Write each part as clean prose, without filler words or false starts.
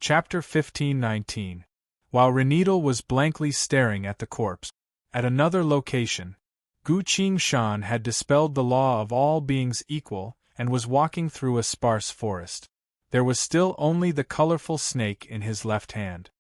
Chapter 15-19. While Renedal was blankly staring at the corpse, at another location, Gu Qingshan had dispelled the law of all beings equal and was walking through a sparse forest. There was still only the colorful snake in his left hand.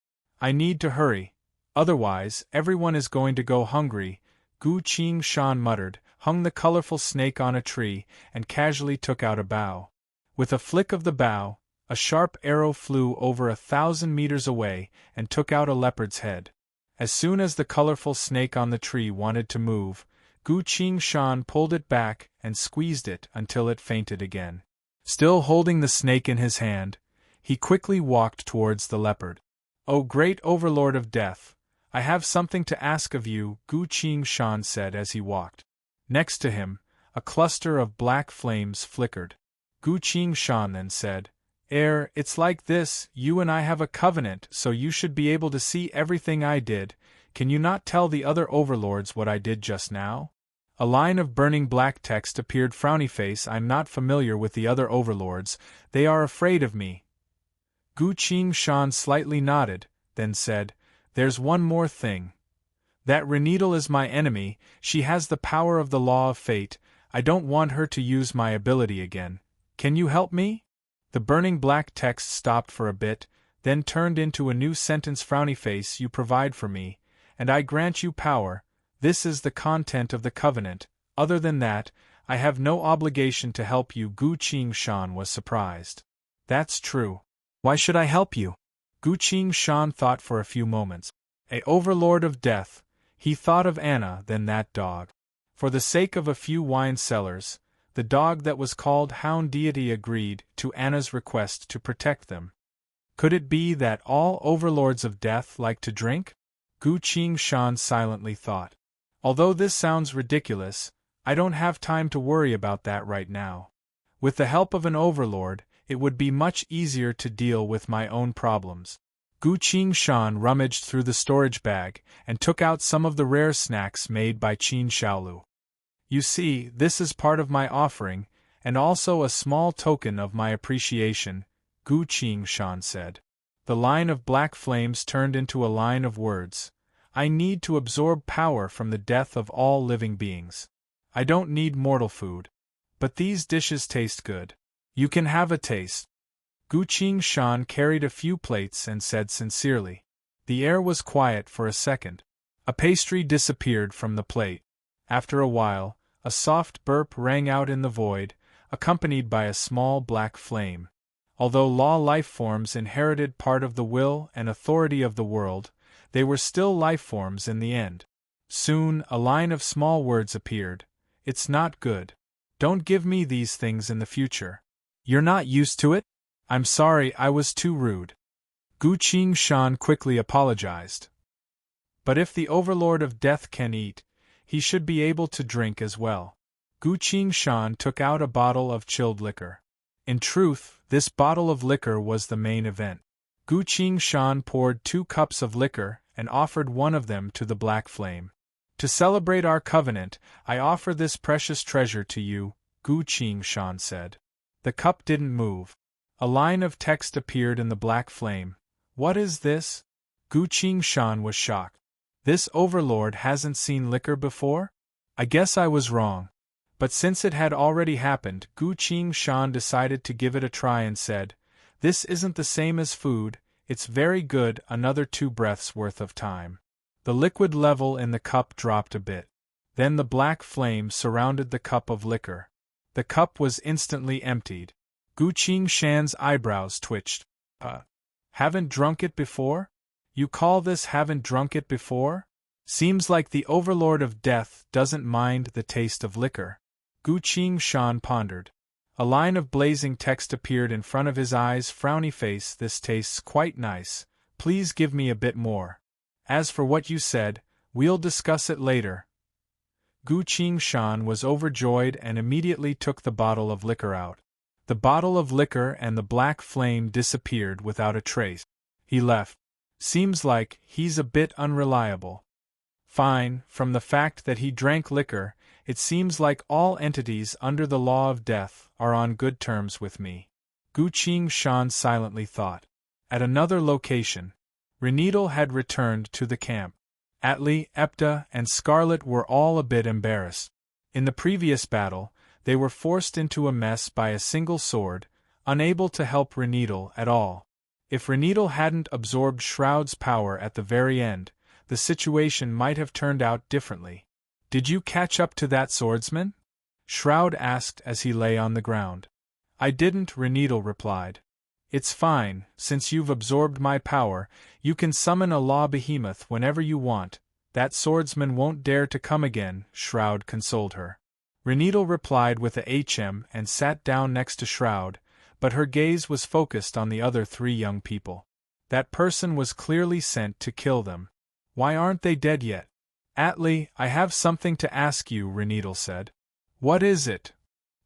I need to hurry, otherwise everyone is going to go hungry, Gu Qingshan muttered, hung the colorful snake on a tree, and casually took out a bow. With a flick of the bow, a sharp arrow flew over 1,000 meters away and took out a leopard's head. As soon as the colorful snake on the tree wanted to move, Gu Qingshan pulled it back and squeezed it until it fainted again. Still holding the snake in his hand, he quickly walked towards the leopard. "O great overlord of death, I have something to ask of you," Gu Qingshan said as he walked. Next to him, a cluster of black flames flickered. Gu Qingshan then said, It's like this, you and I have a covenant, so you should be able to see everything I did. Can you not tell the other overlords what I did just now?" A line of burning black text appeared. Frowny-face, I'm not familiar with the other overlords, they are afraid of me. Gu Qingshan slightly nodded, then said, There's one more thing. That Renedal is my enemy, she has the power of the law of fate, I don't want her to use my ability again. Can you help me? The burning black text stopped for a bit, then turned into a new sentence. Frowny-face, you provide for me, and I grant you power. This is the content of the covenant. Other than that, I have no obligation to help you. Gu Qingshan was surprised. That's true. Why should I help you? Gu Qingshan thought for a few moments. A overlord of death. He thought of Anna, then that dog. For the sake of a few wine cellars, the dog that was called Hound Deity agreed to Anna's request to protect them. Could it be that all overlords of death like to drink? Gu Qingshan silently thought. Although this sounds ridiculous, I don't have time to worry about that right now. With the help of an overlord, it would be much easier to deal with my own problems. Gu Qingshan rummaged through the storage bag and took out some of the rare snacks made by Qin Shaolu. You see, this is part of my offering, and also a small token of my appreciation, Gu Qingshan said. The line of black flames turned into a line of words. I need to absorb power from the death of all living beings. I don't need mortal food. But these dishes taste good. You can have a taste. Gu Qingshan carried a few plates and said sincerely. The air was quiet for a second. A pastry disappeared from the plate. After a while, a soft burp rang out in the void, accompanied by a small black flame. Although law life forms inherited part of the will and authority of the world, they were still life forms in the end. Soon, a line of small words appeared. It's not good. Don't give me these things in the future. You're not used to it? I'm sorry, I was too rude. Gu Qingshan quickly apologized. But if the overlord of death can eat, he should be able to drink as well. Gu Qingshan took out a bottle of chilled liquor. In truth, this bottle of liquor was the main event. Gu Qingshan poured 2 cups of liquor and offered one of them to the black flame. To celebrate our covenant, I offer this precious treasure to you, Gu Qingshan said. The cup didn't move. A line of text appeared in the black flame. What is this? Gu Qingshan was shocked. This overlord hasn't seen liquor before? I guess I was wrong. But since it had already happened, Gu Qingshan decided to give it a try and said, This isn't the same as food, it's very good. Another 2 breaths worth of time. The liquid level in the cup dropped a bit. Then the black flame surrounded the cup of liquor. The cup was instantly emptied. Gu Qingshan's eyebrows twitched. Haven't drunk it before? You call this haven't drunk it before? Seems like the overlord of death doesn't mind the taste of liquor. Gu Qingshan pondered. A line of blazing text appeared in front of his eyes. Frowny-face, this tastes quite nice. Please give me a bit more. As for what you said, we'll discuss it later. Gu Qingshan was overjoyed and immediately took the bottle of liquor out. The bottle of liquor and the black flame disappeared without a trace. He left. Seems like he's a bit unreliable. Fine, from the fact that he drank liquor, it seems like all entities under the law of death are on good terms with me. Gu Qingshan silently thought. At another location, Renedal had returned to the camp. Atli, Epta, and Scarlet were all a bit embarrassed. In the previous battle, they were forced into a mess by a single sword, unable to help Renedal at all. If Renedal hadn't absorbed Shroud's power at the very end, the situation might have turned out differently. "Did you catch up to that swordsman?" Shroud asked as he lay on the ground. "I didn't," Renedal replied. "It's fine, since you've absorbed my power, you can summon a law behemoth whenever you want. That swordsman won't dare to come again," Shroud consoled her. Renedal replied with a HM and sat down next to Shroud, but her gaze was focused on the other three young people. That person was clearly sent to kill them. Why aren't they dead yet? "Atli, I have something to ask you," Renedal said. "What is it?"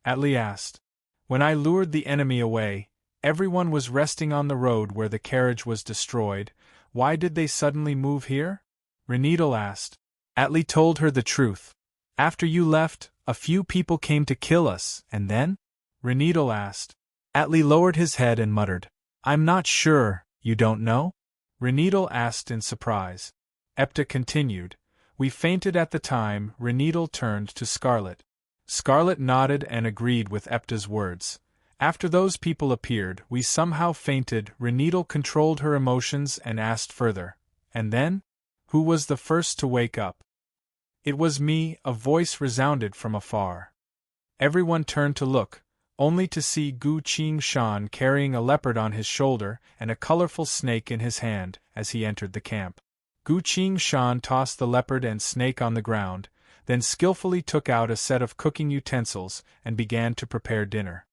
Atli asked. "When I lured the enemy away, everyone was resting on the road where the carriage was destroyed. Why did they suddenly move here?" Renedal asked. Atli told her the truth. "After you left, a few people came to kill us, and then?" Renedal asked. Atli lowered his head and muttered, "I'm not sure, you don't know?" Renedal asked in surprise. Epta continued, "We fainted at the time." Renedal turned to Scarlet. Scarlet nodded and agreed with Epta's words. "After those people appeared, we somehow fainted." Renedal controlled her emotions and asked further, "And then? Who was the first to wake up?" "It was me," a voice resounded from afar. Everyone turned to look, only to see Gu Qingshan carrying a leopard on his shoulder and a colorful snake in his hand as he entered the camp. Gu Qingshan tossed the leopard and snake on the ground, then skillfully took out a set of cooking utensils and began to prepare dinner.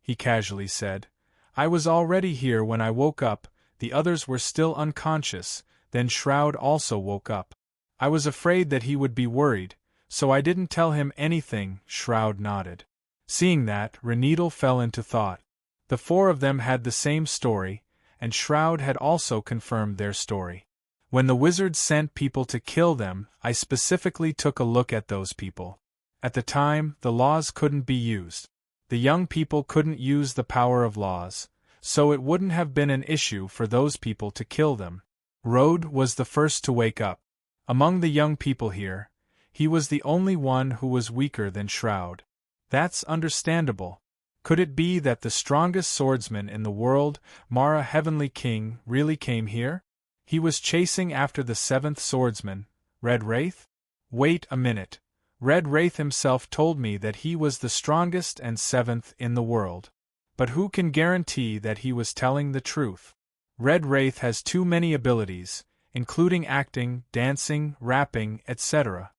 He casually said, "I was already here when I woke up, the others were still unconscious." Then Shroud also woke up. "I was afraid that he would be worried, so I didn't tell him anything." Shroud nodded. Seeing that, Renedal fell into thought. The four of them had the same story, and Shroud had also confirmed their story. "When the wizards sent people to kill them, I specifically took a look at those people. At the time, the laws couldn't be used. The young people couldn't use the power of laws, so it wouldn't have been an issue for those people to kill them." Rode was the first to wake up. Among the young people here, he was the only one who was weaker than Shroud. "That's understandable. Could it be that the strongest swordsman in the world, Mara Heavenly King, really came here? He was chasing after the seventh swordsman, Red Wraith? Wait a minute. Red Wraith himself told me that he was the strongest and seventh in the world. But who can guarantee that he was telling the truth? Red Wraith has too many abilities, including acting, dancing, rapping, etc.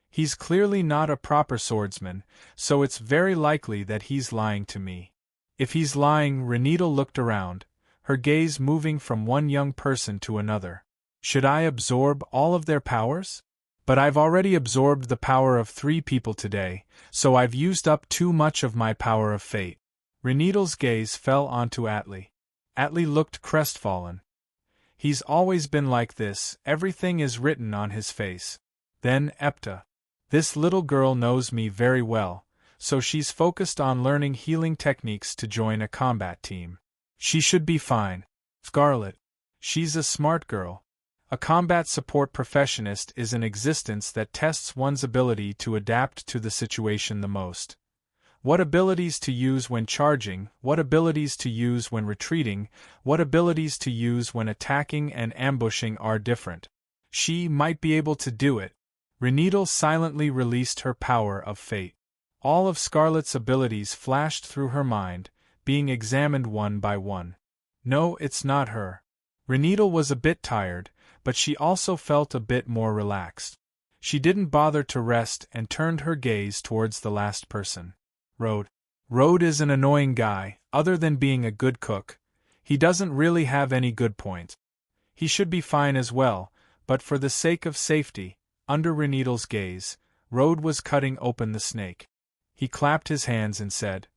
He's clearly not a proper swordsman, so it's very likely that he's lying to me." If he's lying, Renedal looked around, her gaze moving from one young person to another. "Should I absorb all of their powers? But I've already absorbed the power of 3 people today, so I've used up too much of my power of fate." Renedal's gaze fell onto Atli. Atli looked crestfallen. "He's always been like this, everything is written on his face." Then Epta. "This little girl knows me very well, so she's focused on learning healing techniques to join a combat team. She should be fine." Scarlet. "She's a smart girl. A combat support professionist is an existence that tests one's ability to adapt to the situation the most. What abilities to use when charging, what abilities to use when retreating, what abilities to use when attacking and ambushing are different. She might be able to do it." Renedal silently released her power of fate. All of Scarlet's abilities flashed through her mind, being examined one by one. No, it's not her. Renedal was a bit tired, but she also felt a bit more relaxed. She didn't bother to rest and turned her gaze towards the last person. Rode. Rode is an annoying guy, other than being a good cook. He doesn't really have any good points. He should be fine as well, but for the sake of safety, under Renedal's gaze, Rode was cutting open the snake. He clapped his hands and said,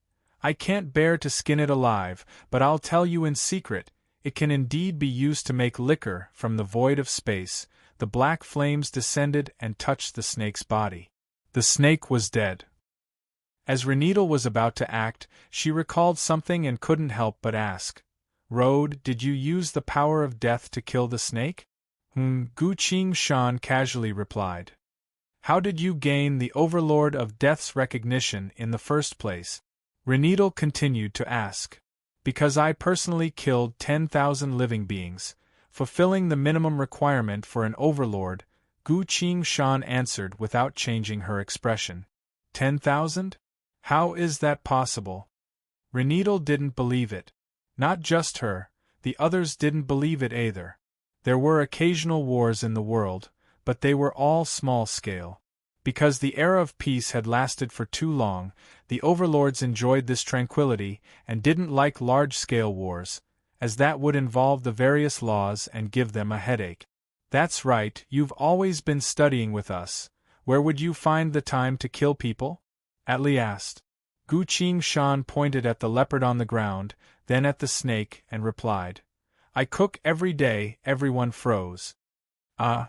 "I can't bear to skin it alive, but I'll tell you in secret, it can indeed be used to make liquor." From the void of space, the black flames descended and touched the snake's body. The snake was dead. As Renedal was about to act, she recalled something and couldn't help but ask, Road, did you use the power of death to kill the snake? Gu Qing Shan casually replied. How did you gain the Overlord of Death's recognition in the first place? Reneedle continued to ask. Because I personally killed 10,000 living beings, fulfilling the minimum requirement for an Overlord, Gu Qing Shan answered without changing her expression. 10,000? How is that possible? Reneedle didn't believe it. Not just her, the others didn't believe it either. There were occasional wars in the world, but they were all small scale. Because the era of peace had lasted for too long, the overlords enjoyed this tranquility and didn't like large-scale wars, as that would involve the various laws and give them a headache. That's right, you've always been studying with us. Where would you find the time to kill people? Atli asked. Gu Qing Shan pointed at the leopard on the ground, then at the snake, and replied. I cook every day, everyone froze.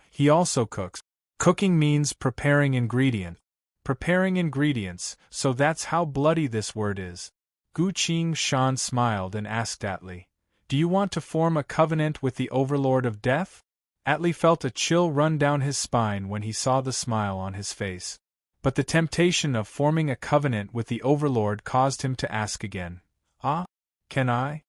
He also cooks. Cooking means preparing ingredient. Preparing ingredients, so that's how bloody this word is. Gu Qing Shan smiled and asked Atli, do you want to form a covenant with the Overlord of Death? Atli felt a chill run down his spine when he saw the smile on his face. But the temptation of forming a covenant with the Overlord caused him to ask again. Can I?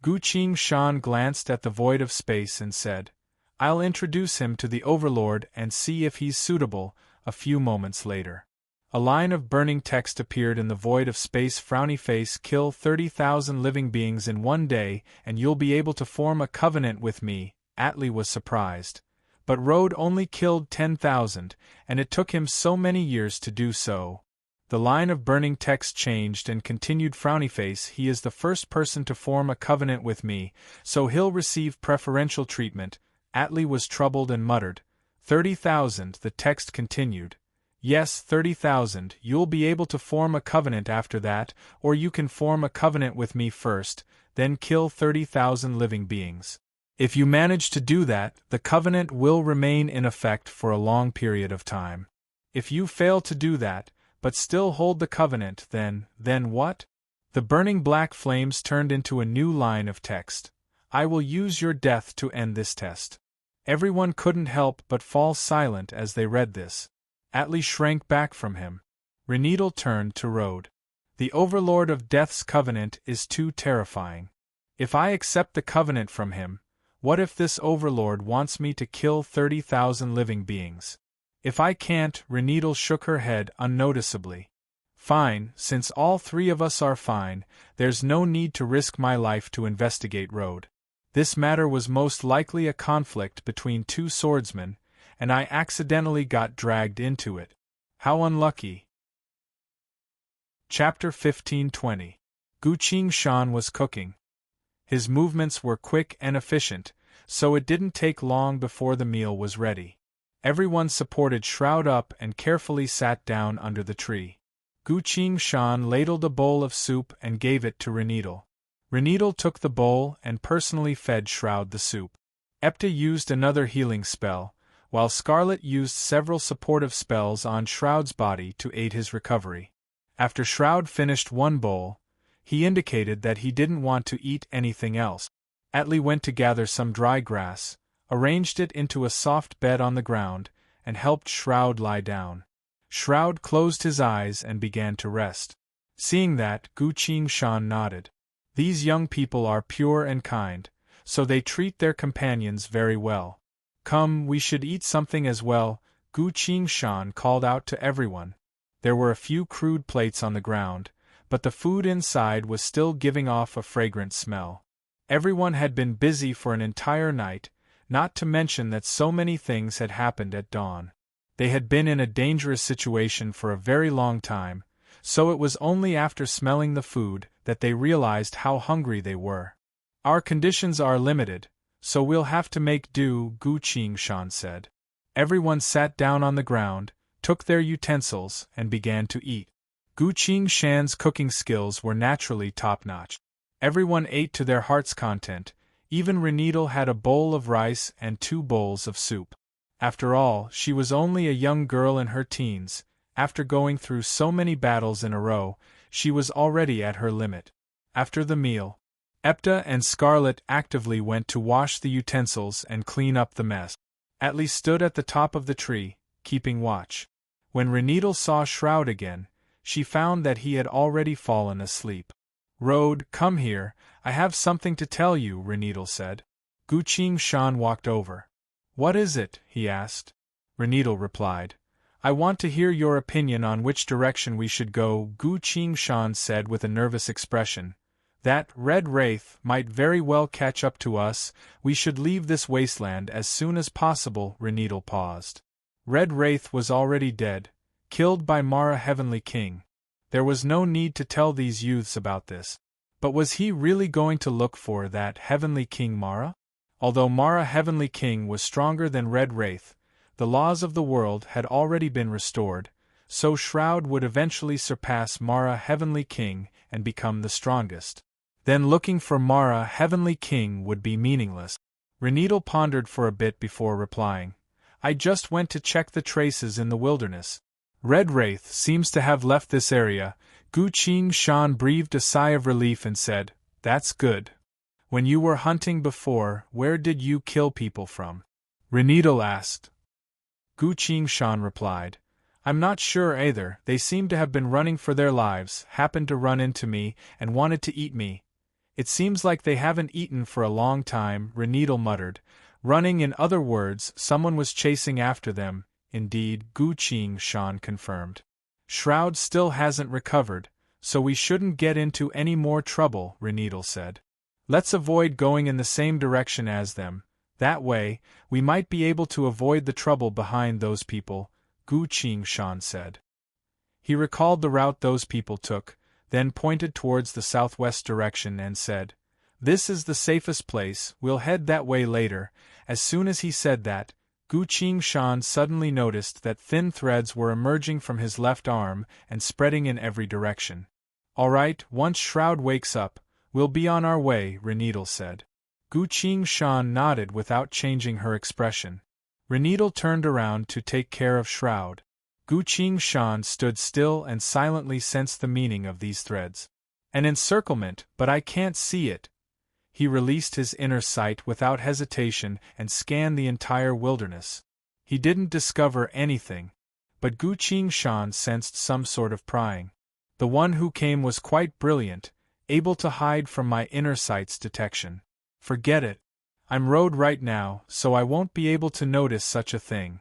Gu Qing Shan glanced at the void of space and said, I'll introduce him to the Overlord and see if he's suitable. A few moments later, a line of burning text appeared in the void of space. Frowny face, kill 30,000 living beings in one day and you'll be able to form a covenant with me. Atli was surprised. But Road only killed 10,000, and it took him so many years to do so. The line of burning text changed and continued. Frownyface, he is the first person to form a covenant with me, so he'll receive preferential treatment. Atli was troubled and muttered. 30,000, the text continued. Yes, 30,000, you'll be able to form a covenant after that, or you can form a covenant with me first, then kill 30,000 living beings. If you manage to do that, the covenant will remain in effect for a long period of time. If you fail to do that, but still hold the covenant, then what? The burning black flames turned into a new line of text. I will use your death to end this test. Everyone couldn't help but fall silent as they read this. Atli shrank back from him. Reneedle turned to Road. The Overlord of Death's covenant is too terrifying. If I accept the covenant from him, what if this Overlord wants me to kill 30,000 living beings? If I can't, Reneedle shook her head unnoticeably. Fine, since all three of us are fine, there's no need to risk my life to investigate Road. This matter was most likely a conflict between two swordsmen, and I accidentally got dragged into it. How unlucky. Chapter 1520. Gu Qing Shan was cooking. His movements were quick and efficient, so it didn't take long before the meal was ready. Everyone supported Shroud up and carefully sat down under the tree. Gu Qing Shan ladled a bowl of soup and gave it to Reneedle. Reneedle took the bowl and personally fed Shroud the soup. Epta used another healing spell, while Scarlet used several supportive spells on Shroud's body to aid his recovery. After Shroud finished one bowl, he indicated that he didn't want to eat anything else. Atli went to gather some dry grass, arranged it into a soft bed on the ground, and helped Shroud lie down. Shroud closed his eyes and began to rest. Seeing that, Gu Qing Shan nodded. These young people are pure and kind, so they treat their companions very well. Come, we should eat something as well, Gu Qing Shan called out to everyone. There were a few crude plates on the ground, but the food inside was still giving off a fragrant smell. Everyone had been busy for an entire night, not to mention that so many things had happened at dawn. They had been in a dangerous situation for a very long time, so it was only after smelling the food that they realized how hungry they were. Our conditions are limited, so we'll have to make do, Gu Qing Shan said. Everyone sat down on the ground, took their utensils, and began to eat. Gu Qing Shan's cooking skills were naturally top-notch. Everyone ate to their heart's content, even Reneedle had a bowl of rice and 2 bowls of soup. After all, she was only a young girl in her teens. After going through so many battles in a row, she was already at her limit. After the meal, Epta and Scarlet actively went to wash the utensils and clean up the mess. Atli stood at the top of the tree, keeping watch. When Reneedle saw Shroud again, she found that he had already fallen asleep. "Road, come here, I have something to tell you," Reneedle said. Gu Shan walked over. "What is it?" he asked. Reneedle replied, "I want to hear your opinion on which direction we should go." Gu Shan said with a nervous expression, "That Red Wraith might very well catch up to us. We should leave this wasteland as soon as possible." Reneedle paused. Red Wraith was already dead, killed by Mara Heavenly King. There was no need to tell these youths about this. But was he really going to look for that Heavenly King Mara? Although Mara Heavenly King was stronger than Red Wraith, the laws of the world had already been restored, so Shroud would eventually surpass Mara Heavenly King and become the strongest. Then looking for Mara Heavenly King would be meaningless. Reneedle pondered for a bit before replying, "I just went to check the traces in the wilderness. Red Wraith seems to have left this area." Gu Shan breathed a sigh of relief and said, "That's good. When you were hunting before, where did you kill people from?" Reneedle asked. Gu Shan replied, "I'm not sure either. They seem to have been running for their lives, happened to run into me, and wanted to eat me. It seems like they haven't eaten for a long time." Reneedle muttered, "Running, in other words, someone was chasing after them." "Indeed," Gu Shan confirmed. "Shroud still hasn't recovered, so we shouldn't get into any more trouble," Reneedle said. "Let's avoid going in the same direction as them. That way, we might be able to avoid the trouble behind those people," Gu Shan said. He recalled the route those people took, then pointed towards the southwest direction and said, "This is the safest place, we'll head that way later." As soon as he said that, Gu Shan suddenly noticed that thin threads were emerging from his left arm and spreading in every direction. "All right, once Shroud wakes up, we'll be on our way," Reneedle said. Gu Shan nodded without changing her expression. Reneedle turned around to take care of Shroud. Gu Shan stood still and silently sensed the meaning of these threads. "An encirclement, but I can't see it." He released his inner sight without hesitation and scanned the entire wilderness. He didn't discover anything, but Gu Shan sensed some sort of prying. "The one who came was quite brilliant, able to hide from my inner sight's detection. Forget it. I'm Road right now, so I won't be able to notice such a thing.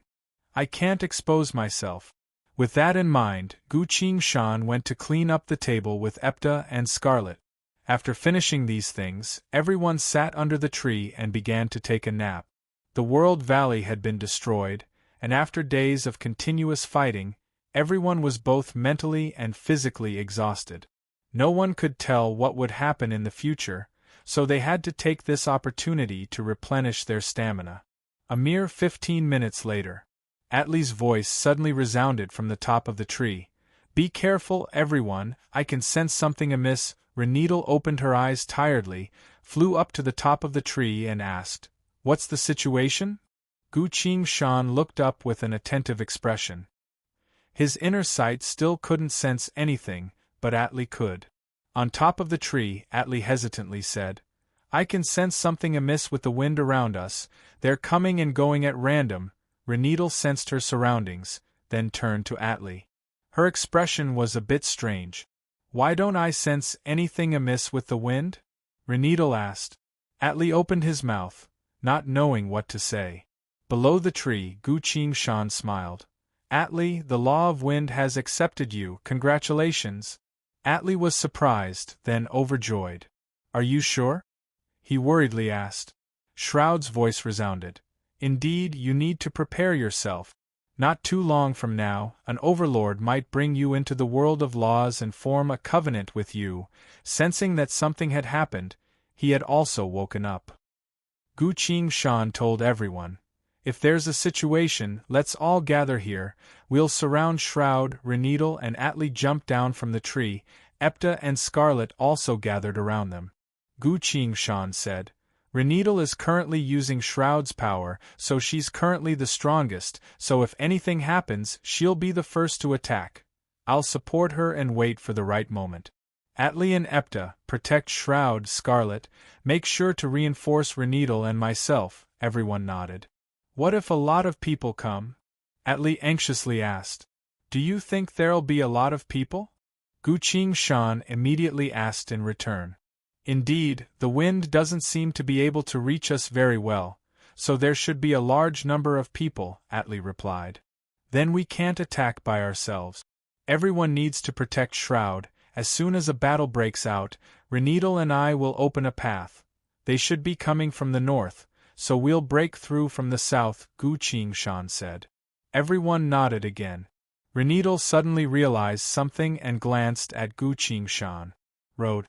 I can't expose myself." With that in mind, Gu Shan went to clean up the table with Epta and Scarlet. After finishing these things, everyone sat under the tree and began to take a nap. The World Valley had been destroyed, and after days of continuous fighting, everyone was both mentally and physically exhausted. No one could tell what would happen in the future, so they had to take this opportunity to replenish their stamina. A mere 15 minutes later, Atli's voice suddenly resounded from the top of the tree. "Be careful, everyone, I can sense something amiss." Reneedle opened her eyes tiredly, flew up to the top of the tree and asked, "What's the situation?" Gu Shan looked up with an attentive expression. His inner sight still couldn't sense anything, but Atli could. On top of the tree, Atli hesitantly said, "I can sense something amiss with the wind around us. They're coming and going at random." Reneedle sensed her surroundings, then turned to Atli. Her expression was a bit strange. "Why don't I sense anything amiss with the wind?" Reneedle asked. Atli opened his mouth, not knowing what to say. Below the tree, Gu Shan smiled. "Atli, the law of wind has accepted you, congratulations." Atli was surprised, then overjoyed. "Are you sure?" he worriedly asked. Shroud's voice resounded. "Indeed, you need to prepare yourself. Not too long from now, an overlord might bring you into the world of laws and form a covenant with you." Sensing that something had happened, he had also woken up. Gu Shan told everyone, "If there's a situation, let's all gather here. We'll surround Shroud." Reneedle and Atli jumped down from the tree. Epta and Scarlet also gathered around them. Gu Shan said, "Reneedle is currently using Shroud's power, so she's currently the strongest, so if anything happens, she'll be the first to attack. I'll support her and wait for the right moment." Atli and Epta, protect Shroud, Scarlet, make sure to reinforce Reneedle and myself, everyone nodded. What if a lot of people come? Atli anxiously asked. Do you think there'll be a lot of people? Guqing Shan immediately asked in return. Indeed, the wind doesn't seem to be able to reach us very well, so there should be a large number of people, Atli replied. Then we can't attack by ourselves. Everyone needs to protect Shroud. As soon as a battle breaks out, Reneedle and I will open a path. They should be coming from the north, so we'll break through from the south, Guqing Shan said. Everyone nodded again. Reneedle suddenly realized something and glanced at Guqing Shan. Road.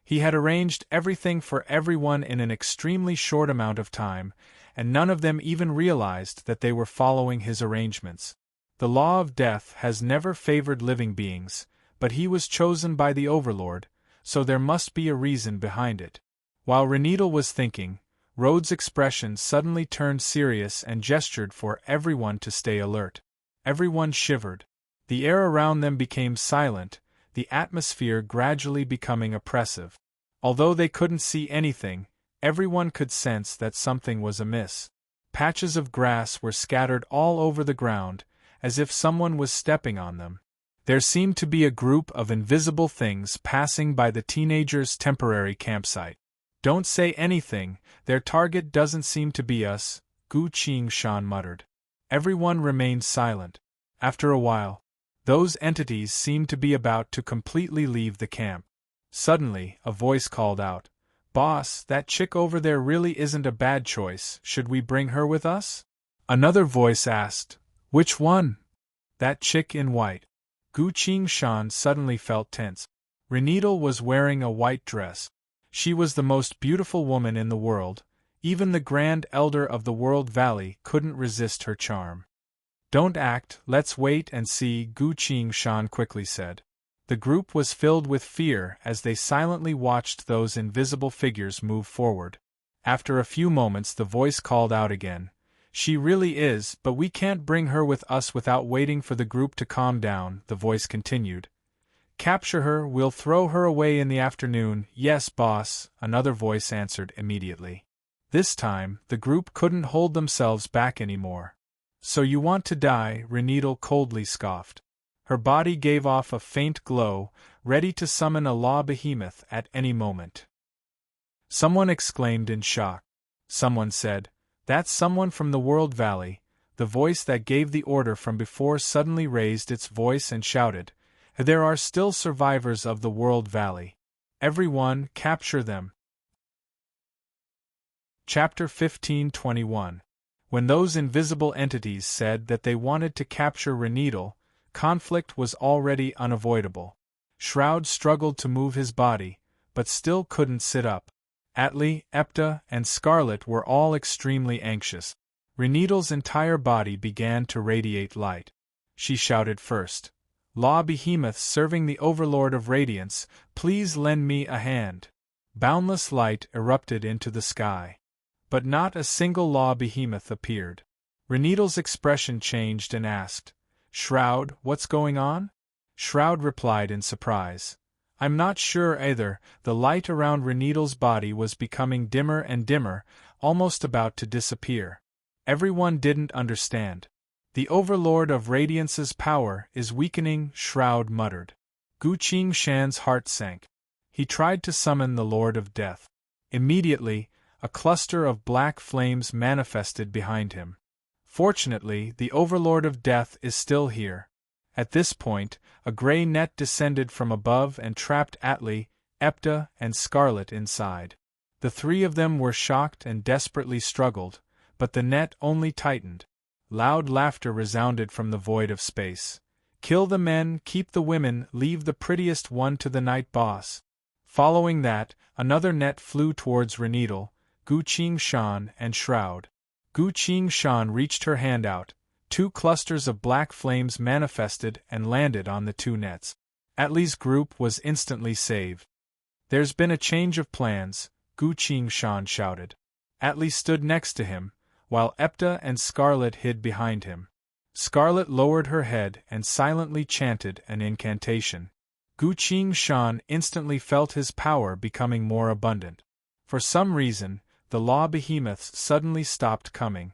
He had arranged everything for everyone in an extremely short amount of time, and none of them even realized that they were following his arrangements. The law of death has never favored living beings, but he was chosen by the Overlord, so there must be a reason behind it. While Reneedle was thinking, Rhodes' expression suddenly turned serious and gestured for everyone to stay alert. Everyone shivered. The air around them became silent, the atmosphere gradually becoming oppressive. Although they couldn't see anything, everyone could sense that something was amiss. Patches of grass were scattered all over the ground, as if someone was stepping on them. There seemed to be a group of invisible things passing by the teenagers' temporary campsite. Don't say anything, their target doesn't seem to be us, Guqing Shan muttered. Everyone remained silent. After a while, those entities seemed to be about to completely leave the camp. Suddenly, a voice called out, Boss, that chick over there really isn't a bad choice, should we bring her with us? Another voice asked, Which one? That chick in white. Guqing Shan suddenly felt tense. Reneedle was wearing a white dress. She was the most beautiful woman in the world. Even the Grand Elder of the World Valley couldn't resist her charm. Don't act, let's wait and see, Guqing Shan quickly said. The group was filled with fear as they silently watched those invisible figures move forward. After a few moments the voice called out again. She really is, but we can't bring her with us without waiting for the group to calm down, the voice continued. Capture her, we'll throw her away in the afternoon. Yes, boss, another voice answered immediately. This time, the group couldn't hold themselves back anymore. So you want to die, Reneedle coldly scoffed. Her body gave off a faint glow, ready to summon a law behemoth at any moment. Someone exclaimed in shock. Someone said, That's someone from the World Valley. The voice that gave the order from before suddenly raised its voice and shouted, There are still survivors of the World Valley. Everyone, capture them. Chapter 1521. When those invisible entities said that they wanted to capture Reneedle, conflict was already unavoidable. Shroud struggled to move his body, but still couldn't sit up. Atli, Epta, and Scarlet were all extremely anxious. Reneedle's entire body began to radiate light. She shouted first, Law Behemoth serving the Overlord of Radiance, please lend me a hand. Boundless light erupted into the sky. But not a single Law Behemoth appeared. Reneedle's expression changed and asked, Shroud, what's going on? Shroud replied in surprise. I'm not sure either. The light around Reneedle's body was becoming dimmer and dimmer, almost about to disappear. Everyone didn't understand. The Overlord of Radiance's power is weakening, Shroud muttered. Guqing Shan's heart sank. He tried to summon the Lord of Death. Immediately, a cluster of black flames manifested behind him. Fortunately, the Overlord of Death is still here. At this point, a gray net descended from above and trapped Atli, Epta, and Scarlet inside. The three of them were shocked and desperately struggled, but the net only tightened. Loud laughter resounded from the void of space. Kill the men, keep the women, leave the prettiest one to the night boss. Following that, another net flew towards Reneedle, Guqing Shan, and Shroud. Guqing Shan reached her hand out. 2 clusters of black flames manifested and landed on the 2 nets. Atli's group was instantly saved. There's been a change of plans, Guqing Shan shouted. Atli stood next to him, while Epta and Scarlet hid behind him. Scarlet lowered her head and silently chanted an incantation. Gu Shan instantly felt his power becoming more abundant. For some reason, the law behemoths suddenly stopped coming.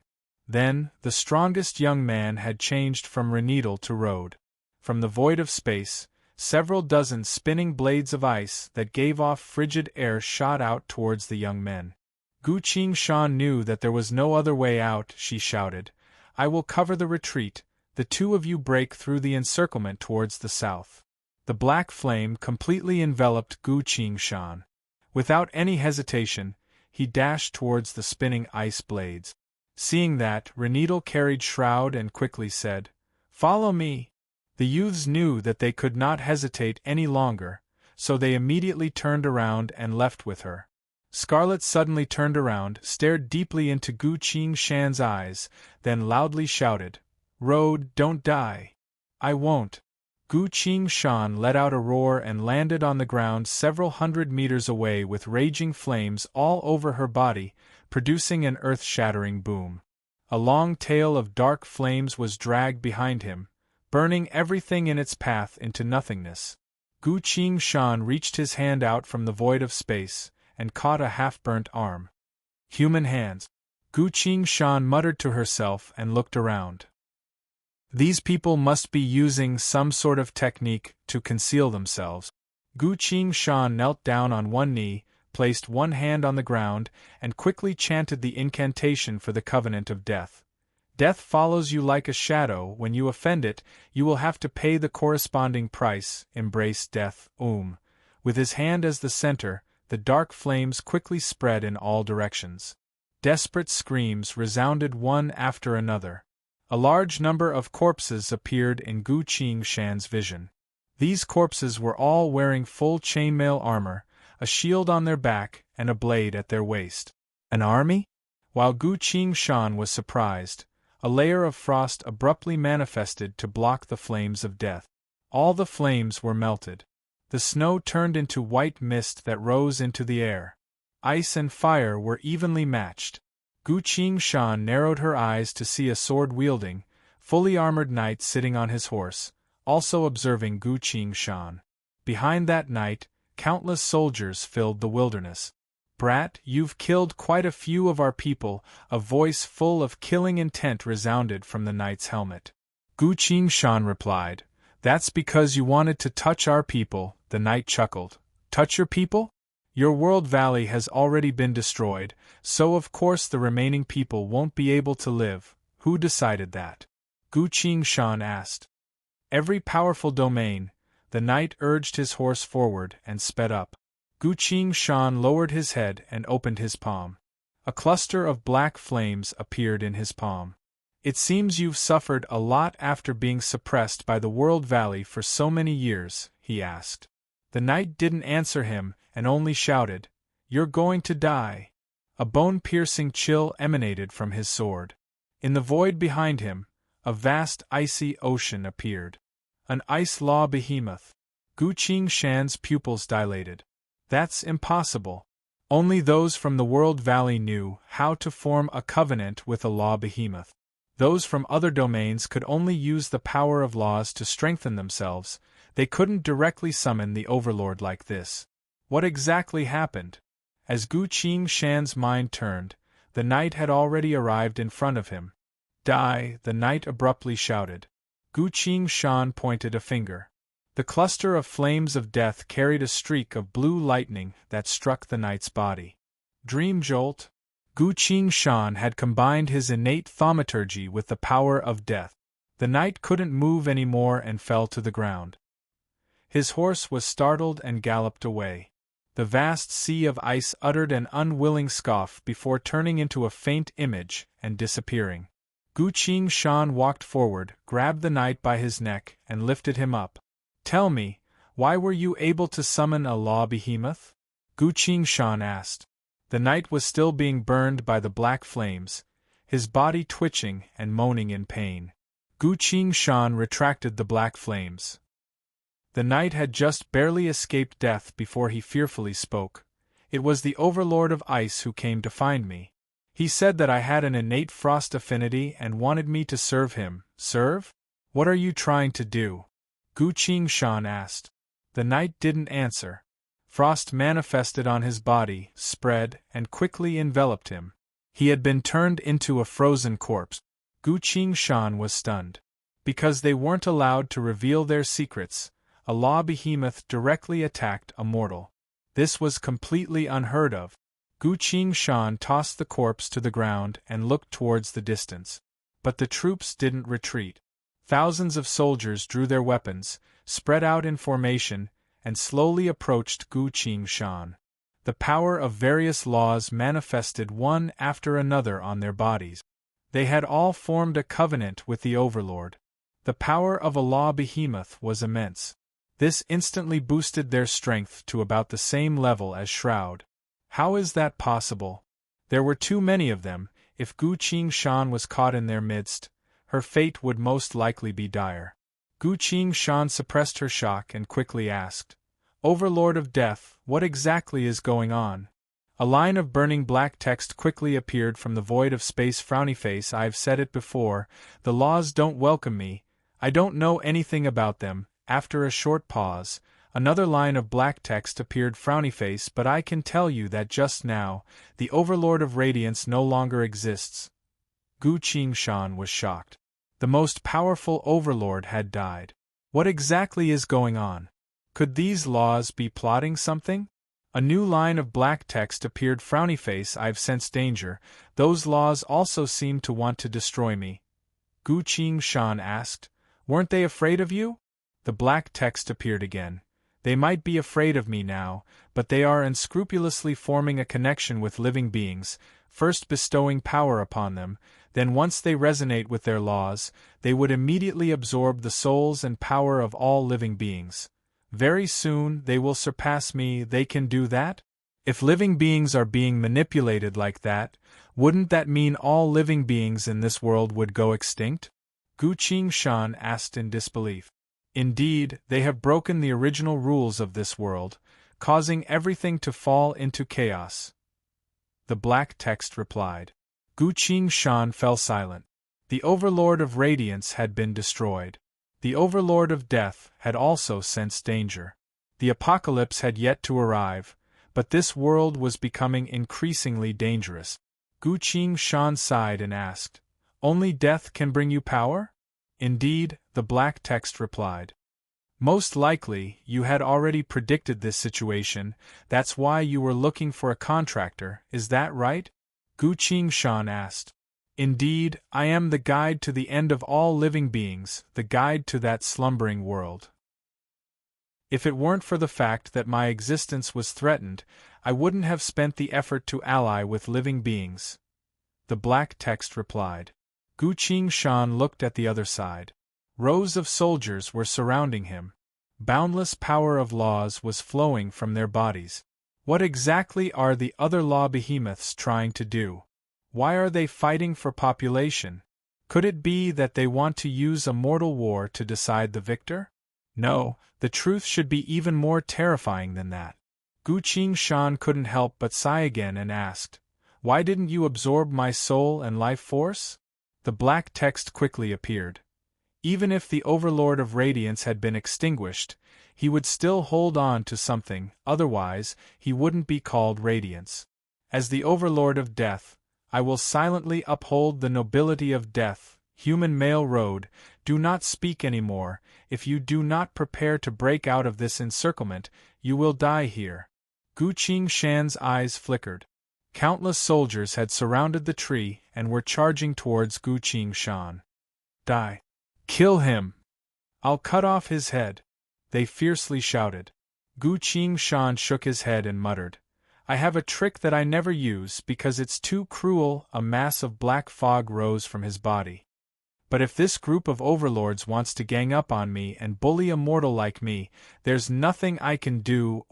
Then, the strongest young man had changed from Reneedle to Road. From the void of space, several dozen spinning blades of ice that gave off frigid air shot out towards the young men. Gu Shan knew that there was no other way out. She shouted, "I will cover the retreat, the two of you break through the encirclement towards the south." The black flame completely enveloped Gu Shan. Without any hesitation, he dashed towards the spinning ice blades. Seeing that, Reneedle carried Shroud and quickly said, "Follow me." The youths knew that they could not hesitate any longer, so they immediately turned around and left with her. Scarlet suddenly turned around, stared deeply into Gu Shan's eyes, then loudly shouted, "Road, don't die." "I won't." Gu Shan let out a roar and landed on the ground several hundred meters away with raging flames all over her body, producing an earth-shattering boom. A long tail of dark flames was dragged behind him, burning everything in its path into nothingness. Gu Shan reached his hand out from the void of space, and caught a half-burnt arm. Human hands. Gu Shan muttered to herself and looked around. These people must be using some sort of technique to conceal themselves. Gu Shan knelt down on one knee, placed one hand on the ground, and quickly chanted the incantation for the covenant of death. "Death follows you like a shadow. When you offend it, you will have to pay the corresponding price. Embrace death." With his hand as the center, the dark flames quickly spread in all directions. Desperate screams resounded one after another. A large number of corpses appeared in Gu Shan's vision. These corpses were all wearing full chainmail armor, a shield on their back, and a blade at their waist. An army? While Gu Shan was surprised, a layer of frost abruptly manifested to block the flames of death. All the flames were melted. The snow turned into white mist that rose into the air. Ice and fire were evenly matched. Gu Shan narrowed her eyes to see a sword-wielding, fully armored knight sitting on his horse, also observing Gu Shan. Behind that knight, countless soldiers filled the wilderness. "Brat, you've killed quite a few of our people," a voice full of killing intent resounded from the knight's helmet. Gu Shan replied, "That's because you wanted to touch our people." The knight chuckled. "Touch your people? Your world valley has already been destroyed, so of course the remaining people won't be able to live. Who decided that?" Gu Shan asked. "Every powerful domain." The knight urged his horse forward and sped up. Gu Shan lowered his head and opened his palm. A cluster of black flames appeared in his palm. "It seems you've suffered a lot after being suppressed by the World Valley for so many years," he asked. The knight didn't answer him, and only shouted, "You're going to die." A bone-piercing chill emanated from his sword. In the void behind him, a vast icy ocean appeared. An ice law behemoth. Gu Shan's pupils dilated. "That's impossible. Only those from the World Valley knew how to form a covenant with a law behemoth. Those from other domains could only use the power of laws to strengthen themselves. They couldn't directly summon the Overlord like this." What exactly happened? As Gu Shan's mind turned, the knight had already arrived in front of him. "Die!" the knight abruptly shouted. Gu Shan pointed a finger. The cluster of flames of death carried a streak of blue lightning that struck the knight's body. Dream jolt? Gu Shan had combined his innate thaumaturgy with the power of death. The knight couldn't move any more and fell to the ground. His horse was startled and galloped away. The vast sea of ice uttered an unwilling scoff before turning into a faint image and disappearing. Gu Shan walked forward, grabbed the knight by his neck, and lifted him up. "Tell me, why were you able to summon a law behemoth?" Gu Shan asked. The knight was still being burned by the black flames, his body twitching and moaning in pain. Gu Shan retracted the black flames. The knight had just barely escaped death before he fearfully spoke. "It was the Overlord of Ice who came to find me. He said that I had an innate frost affinity and wanted me to serve him." "Serve? What are you trying to do?" Gu Shan asked. The knight didn't answer. Frost manifested on his body, spread, and quickly enveloped him. He had been turned into a frozen corpse. Gu Qingshan was stunned. Because they weren't allowed to reveal their secrets, a law behemoth directly attacked a mortal. This was completely unheard of. Gu Qingshan tossed the corpse to the ground and looked towards the distance. But the troops didn't retreat. Thousands of soldiers drew their weapons, spread out in formation, and slowly approached Gu Qingshan. The power of various laws manifested one after another on their bodies. They had all formed a covenant with the Overlord. The power of a law behemoth was immense. This instantly boosted their strength to about the same level as Shroud. How is that possible? There were too many of them. If Gu Qingshan was caught in their midst, her fate would most likely be dire. Gu Qingshan suppressed her shock and quickly asked, "Overlord of Death, what exactly is going on?" A line of burning black text quickly appeared from the void of space. Frownyface, I've said it before, the laws don't welcome me, I don't know anything about them. After a short pause, another line of black text appeared. Frownyface, but I can tell you that just now, the Overlord of Radiance no longer exists. Gu Qingshan was shocked. The most powerful Overlord had died. What exactly is going on? Could these laws be plotting something? A new line of black text appeared. Frownyface, I've sensed danger. Those laws also seem to want to destroy me. Gu Qingshan asked, weren't they afraid of you? The black text appeared again. They might be afraid of me now, but they are unscrupulously forming a connection with living beings, first bestowing power upon them, then once they resonate with their laws, they would immediately absorb the souls and power of all living beings. Very soon they will surpass me. They can do that? If living beings are being manipulated like that, wouldn't that mean all living beings in this world would go extinct? Gu Qingshan asked in disbelief. Indeed, they have broken the original rules of this world, causing everything to fall into chaos. The black text replied. Gu Qingshan fell silent. The Overlord of Radiance had been destroyed. The Overlord of Death had also sensed danger. The apocalypse had yet to arrive, but this world was becoming increasingly dangerous. Gu Qingshan sighed and asked, only death can bring you power? Indeed, the black text replied. Most likely, you had already predicted this situation, that's why you were looking for a contractor, is that right? Gu Qingshan asked. Indeed, I am the guide to the end of all living beings, the guide to that slumbering world. If it weren't for the fact that my existence was threatened, I wouldn't have spent the effort to ally with living beings. The black text replied. Gu Qingshan looked at the other side. Rows of soldiers were surrounding him. Boundless power of laws was flowing from their bodies. What exactly are the other law behemoths trying to do? Why are they fighting for population? Could it be that they want to use a mortal war to decide the victor? No, the truth should be even more terrifying than that. Gu Qingshan couldn't help but sigh again and asked, why didn't you absorb my soul and life force? The black text quickly appeared. Even if the Overlord of Radiance had been extinguished, he would still hold on to something, otherwise, he wouldn't be called Radiance. As the Overlord of Death, I will silently uphold the nobility of death. Human male road, do not speak anymore. If you do not prepare to break out of this encirclement, you will die here. Gu Qingshan's eyes flickered. Countless soldiers had surrounded the tree and were charging towards Gu Qingshan. Die. Kill him. I'll cut off his head. They fiercely shouted. Gu Qingshan shook his head and muttered, I have a trick that I never use because it's too cruel. A mass of black fog rose from his body. But if this group of overlords wants to gang up on me and bully a mortal like me, there's nothing I can do.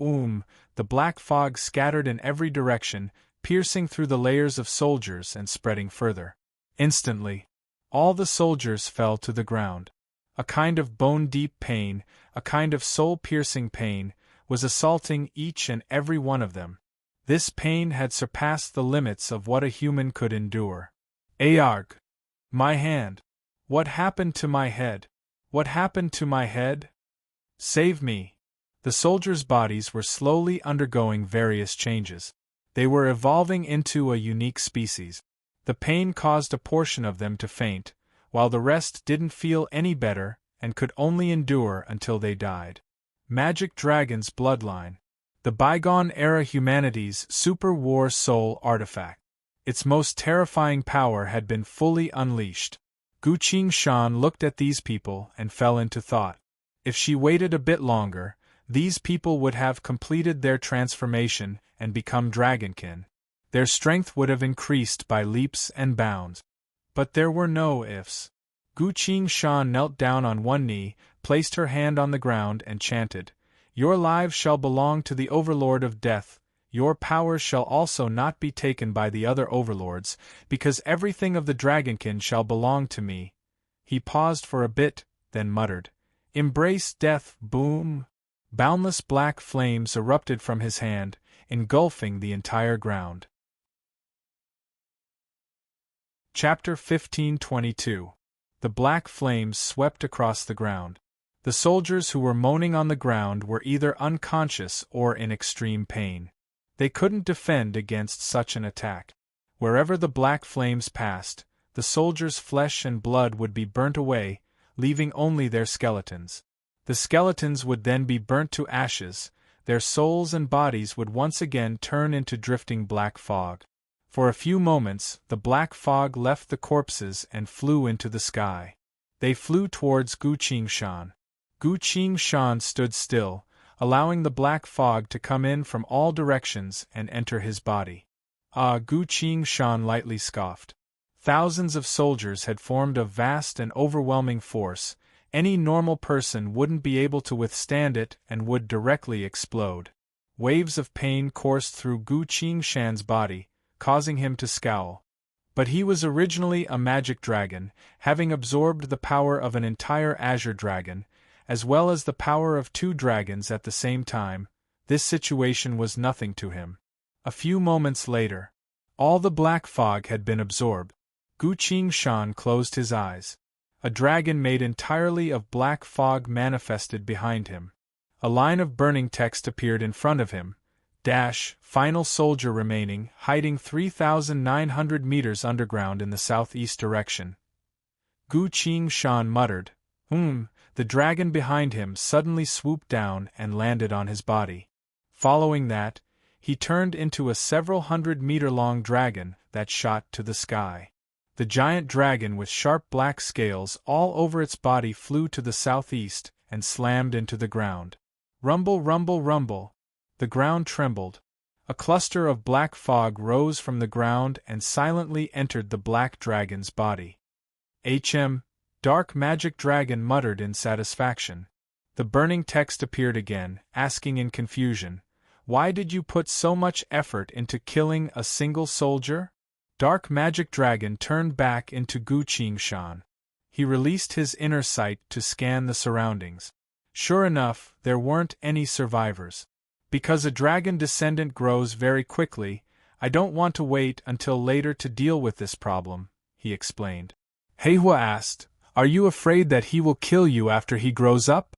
The black fog scattered in every direction, piercing through the layers of soldiers and spreading further. Instantly, all the soldiers fell to the ground. A kind of bone-deep pain, a kind of soul-piercing pain, was assaulting each and every one of them. This pain had surpassed the limits of what a human could endure. Ayarg! My hand! What happened to my head? What happened to my head? Save me! The soldiers' bodies were slowly undergoing various changes. They were evolving into a unique species. The pain caused a portion of them to faint, while the rest didn't feel any better and could only endure until they died. Magic Dragon's Bloodline. The bygone-era humanity's super war soul artifact. Its most terrifying power had been fully unleashed. Gu Qingshan looked at these people and fell into thought. If she waited a bit longer, these people would have completed their transformation and become dragonkin. Their strength would have increased by leaps and bounds. But there were no ifs. Gu Qingshan knelt down on one knee, placed her hand on the ground and chanted, "Your lives shall belong to the Overlord of Death. Your powers shall also not be taken by the other overlords, because everything of the dragonkin shall belong to me." He paused for a bit, then muttered, "Embrace death, boom!" Boundless black flames erupted from his hand, engulfing the entire ground. Chapter 1522. The black flames swept across the ground. The soldiers who were moaning on the ground were either unconscious or in extreme pain. They couldn't defend against such an attack. Wherever the black flames passed, the soldiers' flesh and blood would be burnt away, leaving only their skeletons. The skeletons would then be burnt to ashes, their souls and bodies would once again turn into drifting black fog. For a few moments, the black fog left the corpses and flew into the sky. They flew towards Gu Qingshan. Gu Qingshan stood still, allowing the black fog to come in from all directions and enter his body. Gu Qingshan lightly scoffed. Thousands of soldiers had formed a vast and overwhelming force. Any normal person wouldn't be able to withstand it and would directly explode. Waves of pain coursed through Gu Qingshan's body, causing him to scowl. But he was originally a magic dragon, having absorbed the power of an entire azure dragon, as well as the power of 2 dragons at the same time. This situation was nothing to him. A few moments later, all the black fog had been absorbed. Gu Qingshan closed his eyes. A dragon made entirely of black fog manifested behind him. A line of burning text appeared in front of him. Final soldier remaining, hiding 3,900 meters underground in the southeast direction. Gu Qingshan muttered, The dragon behind him suddenly swooped down and landed on his body. Following that, he turned into a several hundred-meter-long dragon that shot to the sky. The giant dragon with sharp black scales all over its body flew to the southeast and slammed into the ground. Rumble, rumble, rumble. The ground trembled. A cluster of black fog rose from the ground and silently entered the black dragon's body. Dark Magic Dragon muttered in satisfaction. The burning text appeared again, asking in confusion, "Why did you put so much effort into killing a single soldier?" Dark Magic Dragon turned back into Gu Qingshan. He released his inner sight to scan the surroundings. Sure enough, there weren't any survivors. "Because a dragon descendant grows very quickly, I don't want to wait until later to deal with this problem," he explained. Heihua asked, "Are you afraid that he will kill you after he grows up?"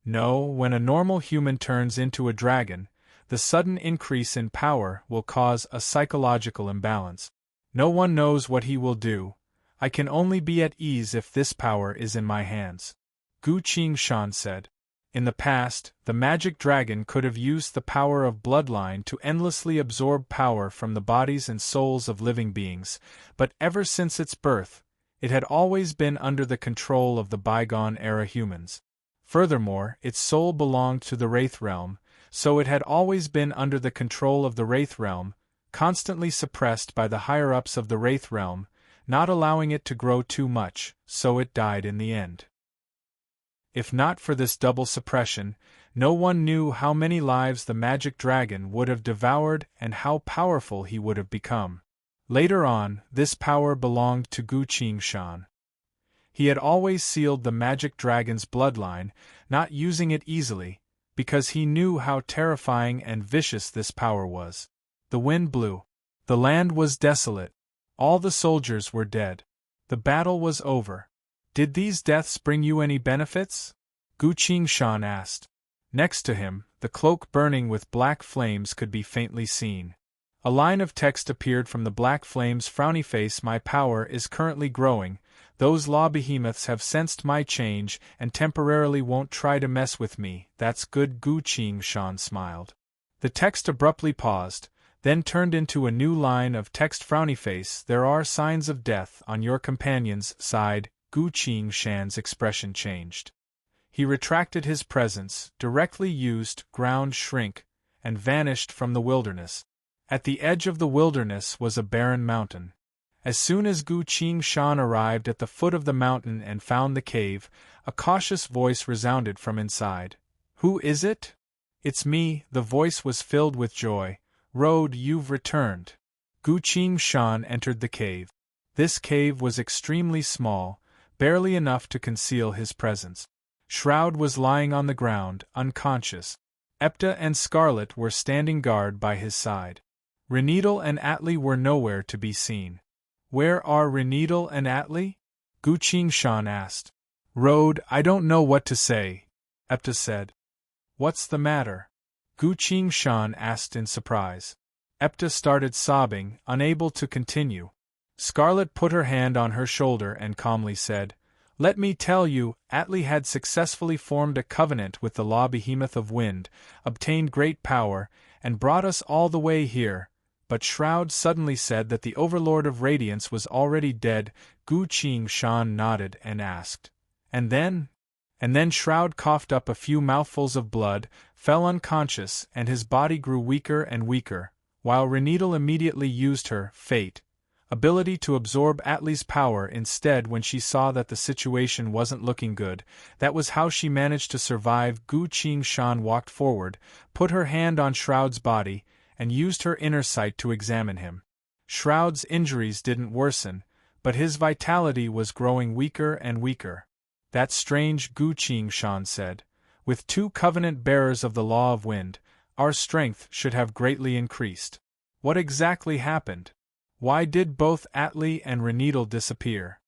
No, when a normal human turns into a dragon, the sudden increase in power will cause a psychological imbalance. No one knows what he will do. I can only be at ease if this power is in my hands," Gu Qingshan said. In the past, the magic dragon could have used the power of bloodline to endlessly absorb power from the bodies and souls of living beings, but ever since its birth, it had always been under the control of the bygone-era humans. Furthermore, its soul belonged to the Wraith Realm, so it had always been under the control of the Wraith Realm, constantly suppressed by the higher-ups of the Wraith Realm, not allowing it to grow too much, so it died in the end. If not for this double suppression, no one knew how many lives the magic dragon would have devoured and how powerful he would have become. Later on, this power belonged to Gu Qingshan. He had always sealed the magic dragon's bloodline, not using it easily, because he knew how terrifying and vicious this power was. The wind blew. The land was desolate. All the soldiers were dead. The battle was over. "Did these deaths bring you any benefits?" Gu Qingshan asked. Next to him, the cloak burning with black flames could be faintly seen. A line of text appeared from the black flames. Frowny face, my power is currently growing. Those law behemoths have sensed my change and temporarily won't try to mess with me. That's good. Gu Qingshan smiled. The text abruptly paused, then turned into a new line of text. Frowny face, there are signs of death on your companion's side. Gu Qingshan's expression changed. He retracted his presence, directly used ground shrink, and vanished from the wilderness. At the edge of the wilderness was a barren mountain. As soon as Gu Qingshan arrived at the foot of the mountain and found the cave, a cautious voice resounded from inside. Who is it? It's me. The voice was filled with joy. Road, you've returned. Gu Qingshan entered the cave. This cave was extremely small, barely enough to conceal his presence. Shroud was lying on the ground, unconscious. Epta and Scarlet were standing guard by his side. Reneedle and Atli were nowhere to be seen. Where are Reneedle and Atli? Gu Qingshan asked. Road, I don't know what to say, Epta said. What's the matter? Gu Qingshan asked in surprise. Epta started sobbing, unable to continue. Scarlet put her hand on her shoulder and calmly said, Let me tell you, Atli had successfully formed a covenant with the law behemoth of wind, obtained great power, and brought us all the way here. But Shroud suddenly said that the Overlord of Radiance was already dead. Gu Qingshan nodded and asked, And then? And then Shroud coughed up a few mouthfuls of blood, fell unconscious, and his body grew weaker and weaker, while Reneedle immediately used her fate ability to absorb Atli's power instead when she saw that the situation wasn't looking good. That was how she managed to survive. Gu Qingshan walked forward, put her hand on Shroud's body, and used her inner sight to examine him. Shroud's injuries didn't worsen, but his vitality was growing weaker and weaker. That's strange, Gu Qingshan said. With 2 covenant bearers of the law of wind, our strength should have greatly increased. What exactly happened? Why did both Atli and Reneedle disappear?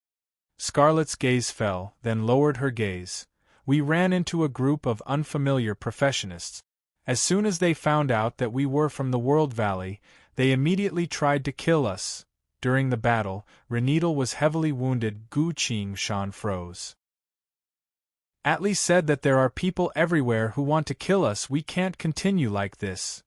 Scarlet's gaze fell, then lowered her gaze. We ran into a group of unfamiliar professionists. As soon as they found out that we were from the World Valley, they immediately tried to kill us. During the battle, Reneedle was heavily wounded. Gu Qingshan froze. Atli said that there are people everywhere who want to kill us. We can't continue like this.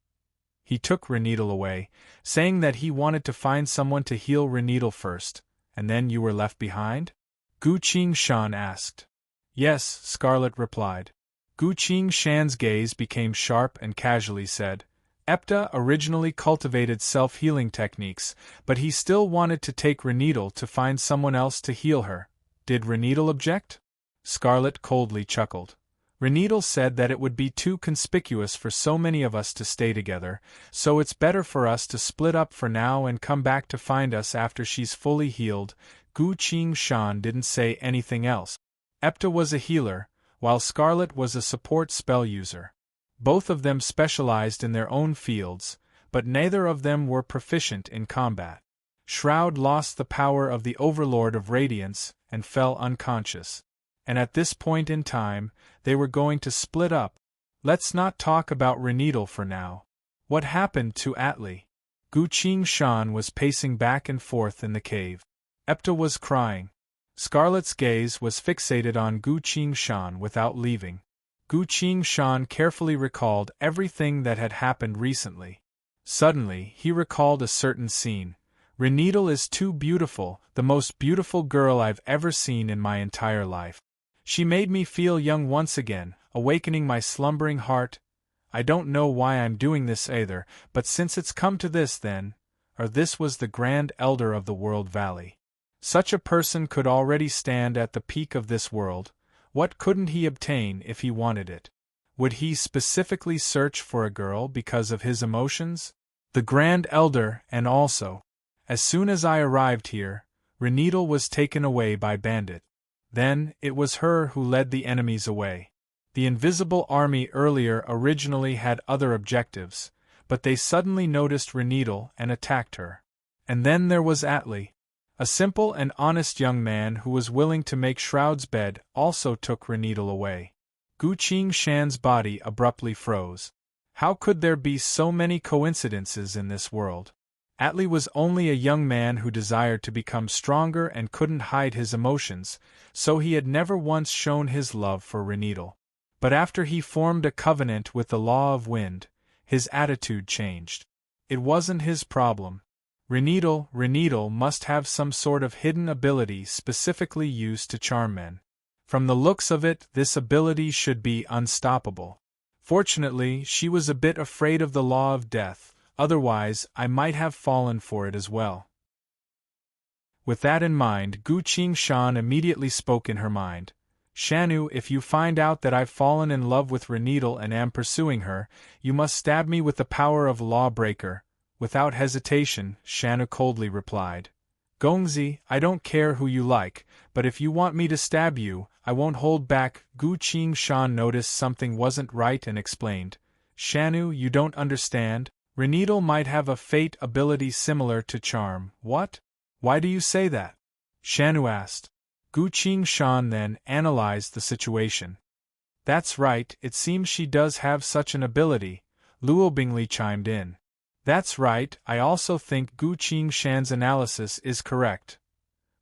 He took Reneedle away, saying that he wanted to find someone to heal Reneedle first. And then you were left behind? Gu Qingshan asked. Yes, Scarlet replied. Gu Qingshan's gaze became sharp and casually said, Epta originally cultivated self-healing techniques, but he still wanted to take Reneedle to find someone else to heal her. Did Reneedle object? Scarlet coldly chuckled. Reneedle said that it would be too conspicuous for so many of us to stay together, so it's better for us to split up for now and come back to find us after she's fully healed. Gu Qingshan didn't say anything else. Epta was a healer, while Scarlet was a support spell user. Both of them specialized in their own fields, but neither of them were proficient in combat. Shroud lost the power of the Overlord of Radiance and fell unconscious. And at this point in time, they were going to split up. Let's not talk about Reneedle for now. What happened to Atli? Gu Qingshan was pacing back and forth in the cave. Epta was crying. Scarlet's gaze was fixated on Gu Qingshan without leaving. Gu Qingshan carefully recalled everything that had happened recently. Suddenly, he recalled a certain scene. Reneedle is too beautiful, the most beautiful girl I've ever seen in my entire life. She made me feel young once again, awakening my slumbering heart. I don't know why I'm doing this either, but since it's come to this then, or this was the Grand Elder of the World Valley. Such a person could already stand at the peak of this world. What couldn't he obtain if he wanted it? Would he specifically search for a girl because of his emotions? The Grand Elder, and also, as soon as I arrived here, Reneedle was taken away by bandit. Then, it was her who led the enemies away. The invisible army earlier originally had other objectives, but they suddenly noticed Reneedle and attacked her. And then there was Atli. A simple and honest young man who was willing to make Shroud's bed also took Reneedle away. Gu Qingshan's body abruptly froze. How could there be so many coincidences in this world? Atli was only a young man who desired to become stronger and couldn't hide his emotions, so he had never once shown his love for Renidal. But after he formed a covenant with the Law of Wind, his attitude changed. It wasn't his problem. Renidal must have some sort of hidden ability specifically used to charm men. From the looks of it, this ability should be unstoppable. Fortunately, she was a bit afraid of the law of death, otherwise I might have fallen for it as well. With that in mind, Gu Qingshan immediately spoke in her mind. Shanu, if you find out that I've fallen in love with Renidal and am pursuing her, you must stab me with the power of lawbreaker. Without hesitation, Shanu coldly replied. Gongzi, I don't care who you like, but if you want me to stab you, I won't hold back. Gu Qingshan noticed something wasn't right and explained. Shanu, you don't understand. Renidal might have a fate ability similar to charm. What? Why do you say that? Shanu asked. Gu Qingshan then analyzed the situation. That's right, it seems she does have such an ability, Luo Bingli chimed in. That's right, I also think Gu Qingshan's analysis is correct.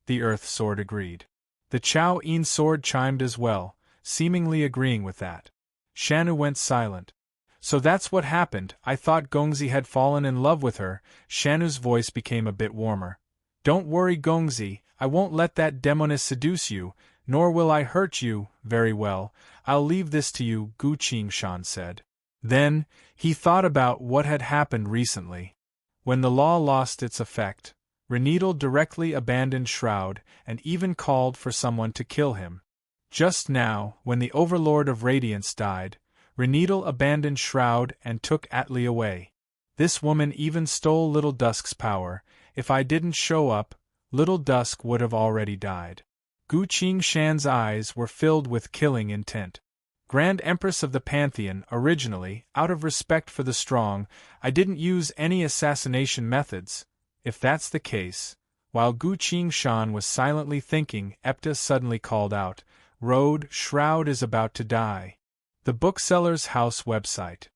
The Earth Sword agreed. The Chao Yin Sword chimed as well, seemingly agreeing with that. Shanu went silent. So that's what happened. I thought Gongzi had fallen in love with her. Shanu's voice became a bit warmer. Don't worry, Gongzi, I won't let that demoness seduce you, nor will I hurt you. Very well, I'll leave this to you, Gu Qingshan said. Then, he thought about what had happened recently. When the law lost its effect, Renidal directly abandoned Shroud and even called for someone to kill him. Just now, when the Overlord of Radiance died, Renidal abandoned Shroud and took Atli away. This woman even stole Little Dusk's power. If I didn't show up, Little Dusk would have already died. Gu Qingshan's eyes were filled with killing intent. Grand Empress of the Pantheon, originally, out of respect for the strong, I didn't use any assassination methods. If that's the case. While Gu Qingshan was silently thinking, Epta suddenly called out, Road, Shroud is about to die. The Bookseller's House website.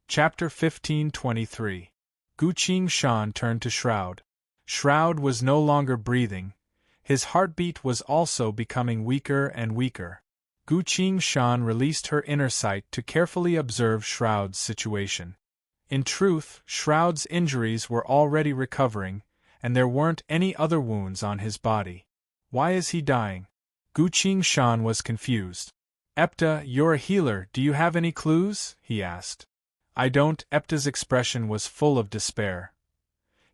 Chapter 1523. Gu Qingshan turned to Shroud. Shroud was no longer breathing. His heartbeat was also becoming weaker and weaker. Gu Qingshan released her inner sight to carefully observe Shroud's situation. In truth, Shroud's injuries were already recovering, and there weren't any other wounds on his body. Why is he dying? Gu Qingshan was confused. Epta, you're a healer, do you have any clues? He asked. I don't. Epta's expression was full of despair.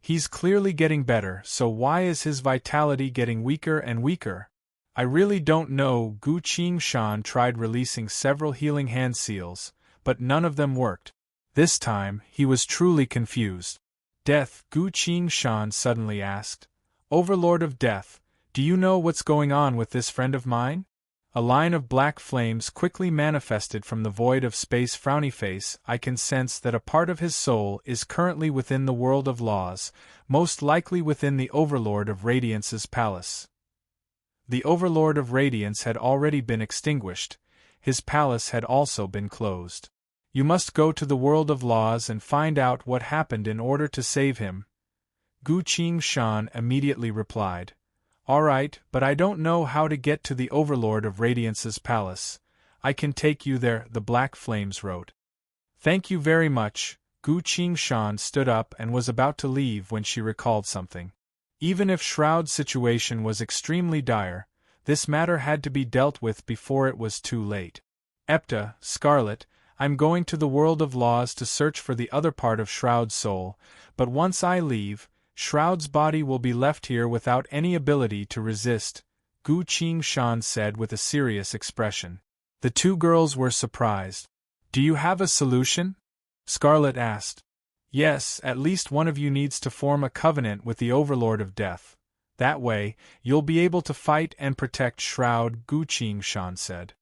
He's clearly getting better, so why is his vitality getting weaker and weaker? I really don't know. Gu Qingshan tried releasing several healing hand seals, but none of them worked. This time, he was truly confused. Death, Gu Qingshan suddenly asked. Overlord of Death, do you know what's going on with this friend of mine? A line of black flames quickly manifested from the void of space. Frowny face, I can sense that a part of his soul is currently within the world of laws, most likely within the Overlord of Radiance's palace. The Overlord of Radiance had already been extinguished. His palace had also been closed. You must go to the world of laws and find out what happened in order to save him. Gu Qingshan immediately replied. All right, but I don't know how to get to the Overlord of Radiance's palace. I can take you there, the Black Flames wrote. Thank you very much. Gu Qingshan stood up and was about to leave when she recalled something. Even if Shroud's situation was extremely dire, this matter had to be dealt with before it was too late. Epta, Scarlet, I'm going to the world of laws to search for the other part of Shroud's soul, but once I leave, Shroud's body will be left here without any ability to resist, Gu Qingshan said with a serious expression. The two girls were surprised. Do you have a solution? Scarlet asked. Yes, at least one of you needs to form a covenant with the Overlord of Death. That way, you'll be able to fight and protect Shroud, Gu Qingshan said.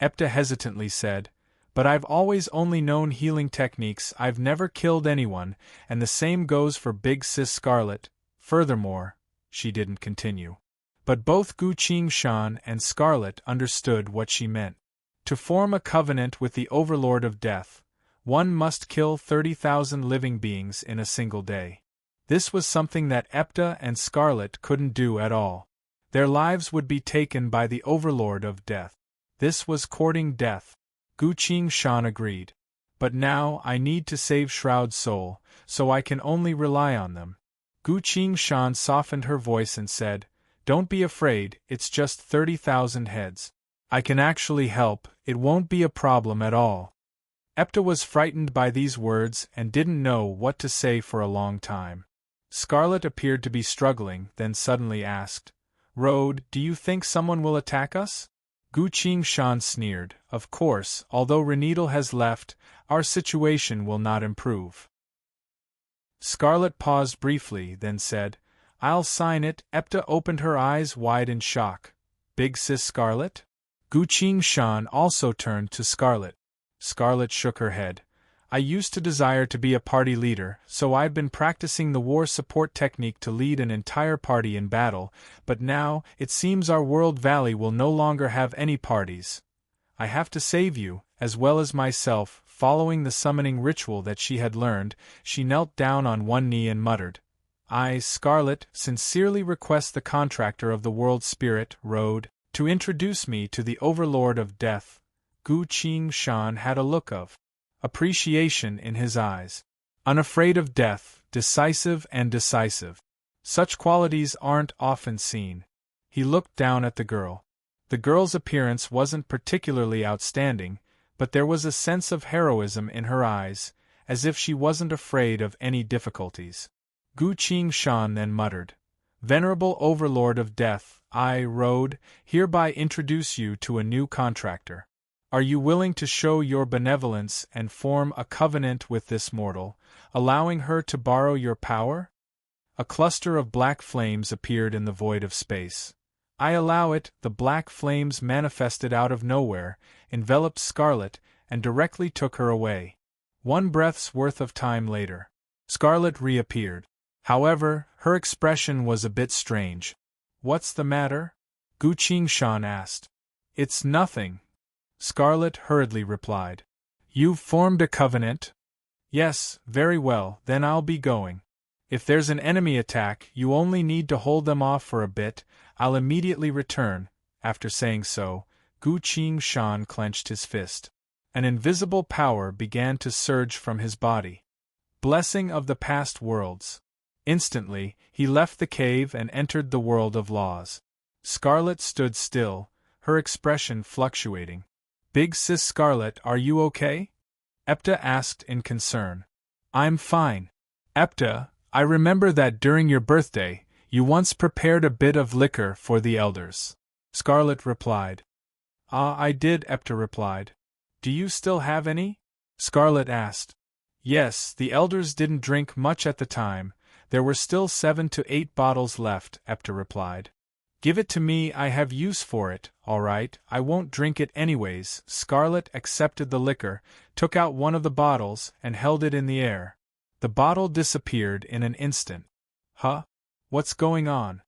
Epta hesitantly said, but I've always only known healing techniques. I've never killed anyone, and the same goes for Big Sis Scarlet. Furthermore, she didn't continue. But both Gu Qingshan and Scarlet understood what she meant. To form a covenant with the Overlord of Death, one must kill 30,000 living beings in a single day. This was something that Epta and Scarlet couldn't do at all. Their lives would be taken by the Overlord of Death. This was courting death. Gu Qingshan agreed. But now I need to save Shroud's soul, so I can only rely on them. Gu Qingshan softened her voice and said, "Don't be afraid, it's just 30,000 heads. I can actually help, it won't be a problem at all." Epta was frightened by these words and didn't know what to say for a long time. Scarlet appeared to be struggling, then suddenly asked, "Road, do you think someone will attack us?" Gu Qingshan sneered, "Of course, although Reneedle has left, our situation will not improve." Scarlet paused briefly, then said, "I'll sign it." Epta opened her eyes wide in shock. "Big Sis Scarlet?" Gu Qingshan also turned to Scarlet. Scarlet shook her head. "I used to desire to be a party leader, so I've been practicing the war support technique to lead an entire party in battle, but now, it seems our world valley will no longer have any parties. I have to save you, as well as myself." Following the summoning ritual that she had learned, she knelt down on one knee and muttered, "I, Scarlet, sincerely request the contractor of the world spirit, Road, to introduce me to the Overlord of Death." Gu Qingshan had a look of appreciation in his eyes. Unafraid of death, decisive and decisive. Such qualities aren't often seen. He looked down at the girl. The girl's appearance wasn't particularly outstanding, but there was a sense of heroism in her eyes, as if she wasn't afraid of any difficulties. Gu Qingshan then muttered, "Venerable Overlord of Death, I, Road, hereby introduce you to a new contractor. Are you willing to show your benevolence and form a covenant with this mortal, allowing her to borrow your power?" A cluster of black flames appeared in the void of space. "I allow it." The black flames manifested out of nowhere, enveloped Scarlet, and directly took her away. One breath's worth of time later, Scarlet reappeared. However, her expression was a bit strange. "What's the matter?" Gu Qingshan asked. "It's nothing," Scarlet hurriedly replied. "You've formed a covenant?" "Yes, very well, then I'll be going. If there's an enemy attack, you only need to hold them off for a bit. I'll immediately return." After saying so, Gu Qingshan clenched his fist. An invisible power began to surge from his body. Blessing of the past worlds. Instantly, he left the cave and entered the world of laws. Scarlet stood still, her expression fluctuating. "Big Sis Scarlet, are you okay?" Epta asked in concern. "I'm fine. Epta, I remember that during your birthday, you once prepared a bit of liquor for the elders," Scarlet replied. "Ah, I did," Epta replied. "Do you still have any?" Scarlet asked. "Yes, the elders didn't drink much at the time. There were still 7 to 8 bottles left," Epta replied. "Give it to me, I have use for it." "All right, I won't drink it anyways." Scarlet accepted the liquor, took out one of the bottles, and held it in the air. The bottle disappeared in an instant. "Huh? What's going on?"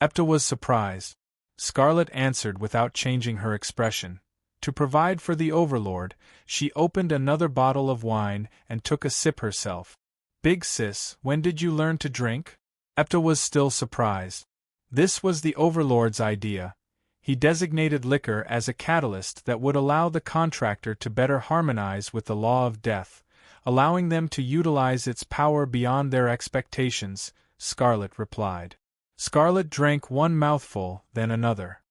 Epta was surprised. Scarlet answered without changing her expression. To provide for the Overlord, she opened another bottle of wine and took a sip herself. "Big Sis, when did you learn to drink?" Epta was still surprised. This was the Overlord's idea. He designated liquor as a catalyst that would allow the contractor to better harmonize with the law of death, allowing them to utilize its power beyond their expectations, Scarlet replied. Scarlet drank one mouthful, then another.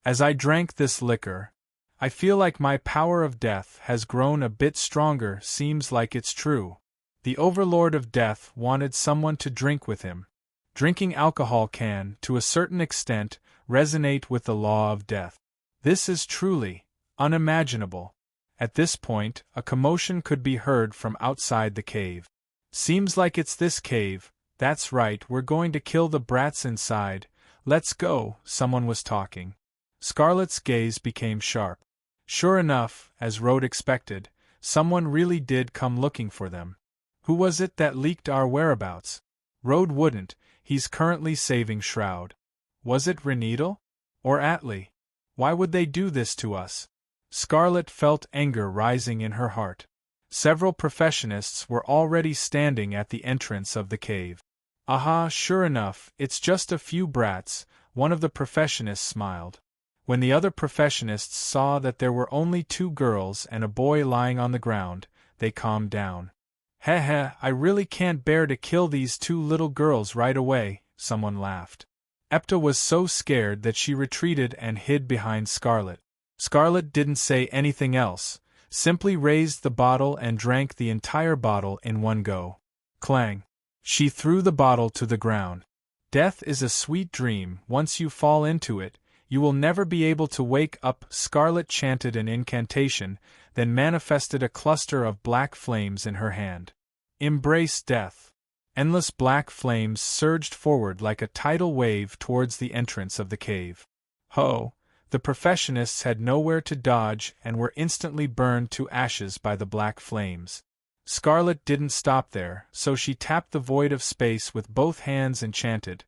"As I drank this liquor, I feel like my power of death has grown a bit stronger." "Seems like it's true. The Overlord of Death wanted someone to drink with him. Drinking alcohol can, to a certain extent, resonate with the law of death. This is truly unimaginable." At this point, a commotion could be heard from outside the cave. "Seems like it's this cave. That's right, we're going to kill the brats inside. Let's go," someone was talking. Scarlet's gaze became sharp. Sure enough, as Road expected, someone really did come looking for them. Who was it that leaked our whereabouts? Road wouldn't, he's currently saving Shroud. Was it Reneedle? Or Atli? Why would they do this to us? Scarlet felt anger rising in her heart. Several professionists were already standing at the entrance of the cave. Aha, sure enough, it's just a few brats, one of the professionists smiled. When the other professionists saw that there were only 2 girls and a boy lying on the ground, they calmed down. Heh, I really can't bear to kill these 2 little girls right away, someone laughed. Epta was so scared that she retreated and hid behind Scarlet. Scarlet didn't say anything else, simply raised the bottle and drank the entire bottle in one go. Clang! She threw the bottle to the ground. Death is a sweet dream. Once you fall into it, you will never be able to wake up. Scarlet chanted an incantation, then manifested a cluster of black flames in her hand. Embrace death. Endless black flames surged forward like a tidal wave towards the entrance of the cave. Ho! The professionists had nowhere to dodge and were instantly burned to ashes by the black flames. Scarlet didn't stop there, so she tapped the void of space with both hands and chanted,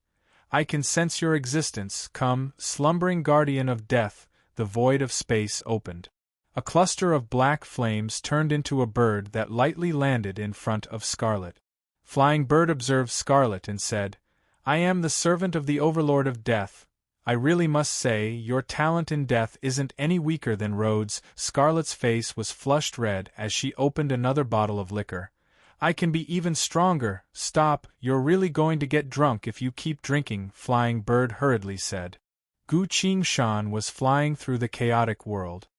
I can sense your existence, come, slumbering guardian of death. The void of space opened. A cluster of black flames turned into a bird that lightly landed in front of Scarlet. Flying Bird observed Scarlet and said, I am the servant of the Overlord of Death. I really must say, your talent in death isn't any weaker than Rhodes. Scarlet's face was flushed red as she opened another bottle of liquor. I can be even stronger. Stop, you're really going to get drunk if you keep drinking, Flying Bird hurriedly said. Gu Qingshan was flying through the chaotic world.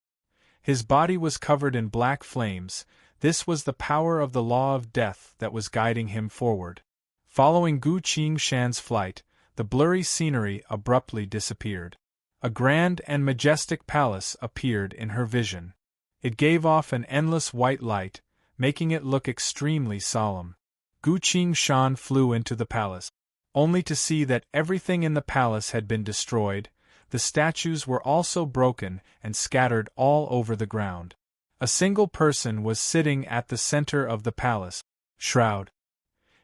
His body was covered in black flames. This was the power of the law of death that was guiding him forward. Following Gu Qingshan's flight, the blurry scenery abruptly disappeared. A grand and majestic palace appeared in her vision. It gave off an endless white light, making it look extremely solemn. Gu Qingshan flew into the palace, only to see that everything in the palace had been destroyed. The statues were also broken and scattered all over the ground. A single person was sitting at the center of the palace, Shroud.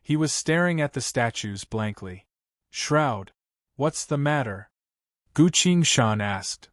He was staring at the statues blankly. Shroud, what's the matter? Gu Qingshan asked.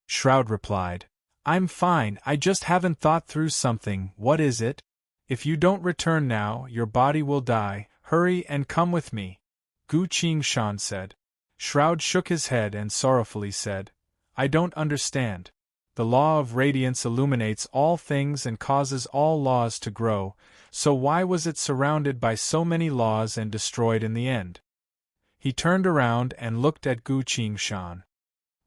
Shroud replied, I'm fine, I just haven't thought through something. What is it? If you don't return now, your body will die. Hurry and come with me. Gu Qingshan said. Shroud shook his head and sorrowfully said, I don't understand. The law of radiance illuminates all things and causes all laws to grow, so why was it surrounded by so many laws and destroyed in the end? He turned around and looked at Gu Qingshan.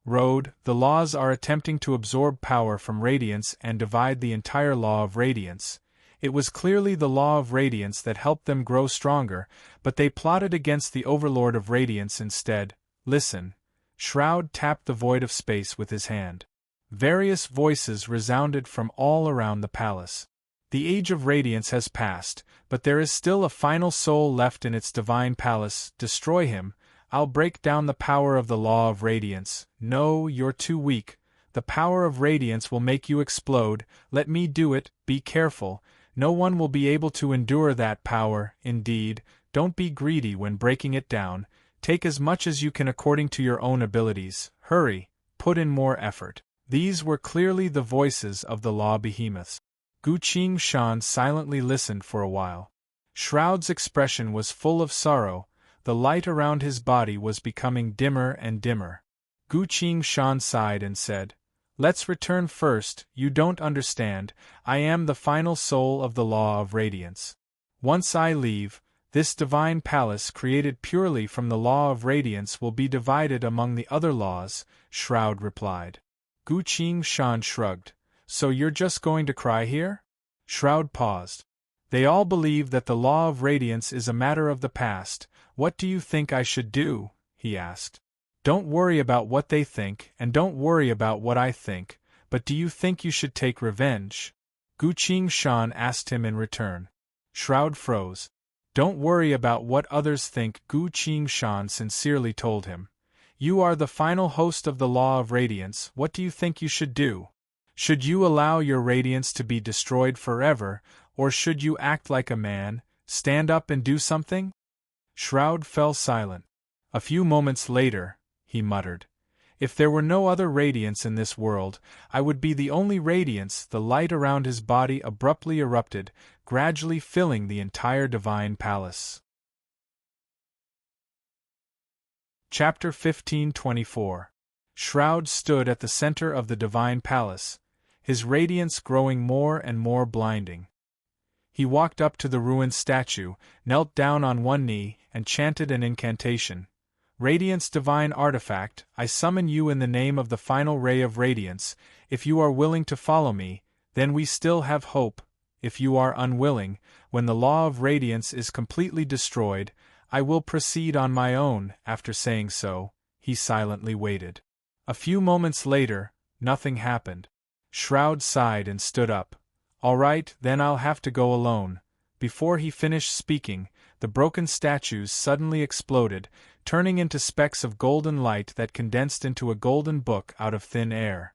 Road, the laws are attempting to absorb power from radiance and divide the entire law of radiance. It was clearly the law of radiance that helped them grow stronger, but they plotted against the overlord of radiance instead. Listen. Shroud tapped the void of space with his hand. Various voices resounded from all around the palace. The age of radiance has passed, but there is still a final soul left in its divine palace. Destroy him. I'll break down the power of the law of radiance. No, you're too weak. The power of radiance will make you explode. Let me do it. Be careful. No one will be able to endure that power. Indeed, don't be greedy when breaking it down. Take as much as you can according to your own abilities. Hurry. Put in more effort. These were clearly the voices of the law behemoths. Gu Qingshan silently listened for a while. Shroud's expression was full of sorrow. The light around his body was becoming dimmer and dimmer. Gu Qingshan sighed and said, Let's return first. You don't understand. I am the final soul of the law of radiance. Once I leave, this divine palace created purely from the law of radiance will be divided among the other laws, Shroud replied. Gu Qingshan shrugged. So you're just going to cry here? Shroud paused. They all believe that the law of radiance is a matter of the past. What do you think I should do? He asked. Don't worry about what they think, and don't worry about what I think, but do you think you should take revenge? Gu Qingshan asked him in return. Shroud froze. Don't worry about what others think, Gu Qingshan sincerely told him. You are the final host of the law of radiance. What do you think you should do? Should you allow your radiance to be destroyed forever, or should you act like a man, stand up and do something? Shroud fell silent. A few moments later, he muttered. If there were no other radiance in this world, I would be the only radiance. The light around his body abruptly erupted, gradually filling the entire divine palace. Chapter 1524. Shroud stood at the center of the divine palace, his radiance growing more and more blinding. He walked up to the ruined statue, knelt down on one knee, and chanted an incantation. Radiance, divine artifact, I summon you in the name of the final ray of radiance. If you are willing to follow me, then we still have hope. If you are unwilling, when the law of radiance is completely destroyed, I will proceed on my own. After saying so, he silently waited. A few moments later, nothing happened. Shroud sighed and stood up. All right, then I'll have to go alone. Before he finished speaking, the broken statues suddenly exploded, turning into specks of golden light that condensed into a golden book out of thin air.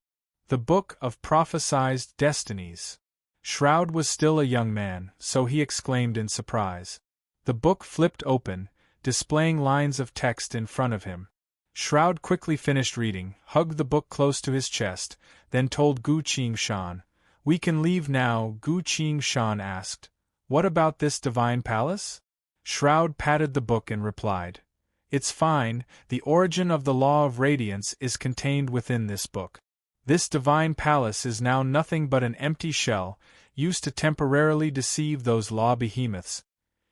The Book of Prophesied Destinies. Shroud was still a young man, so he exclaimed in surprise. The book flipped open, displaying lines of text in front of him. Shroud quickly finished reading, hugged the book close to his chest, then told Gu Qingshan, "We can leave now." Gu Qingshan asked, "What about this divine palace?" Shroud patted the book and replied, "It's fine, the origin of the law of radiance is contained within this book. This divine palace is now nothing but an empty shell, used to temporarily deceive those law behemoths."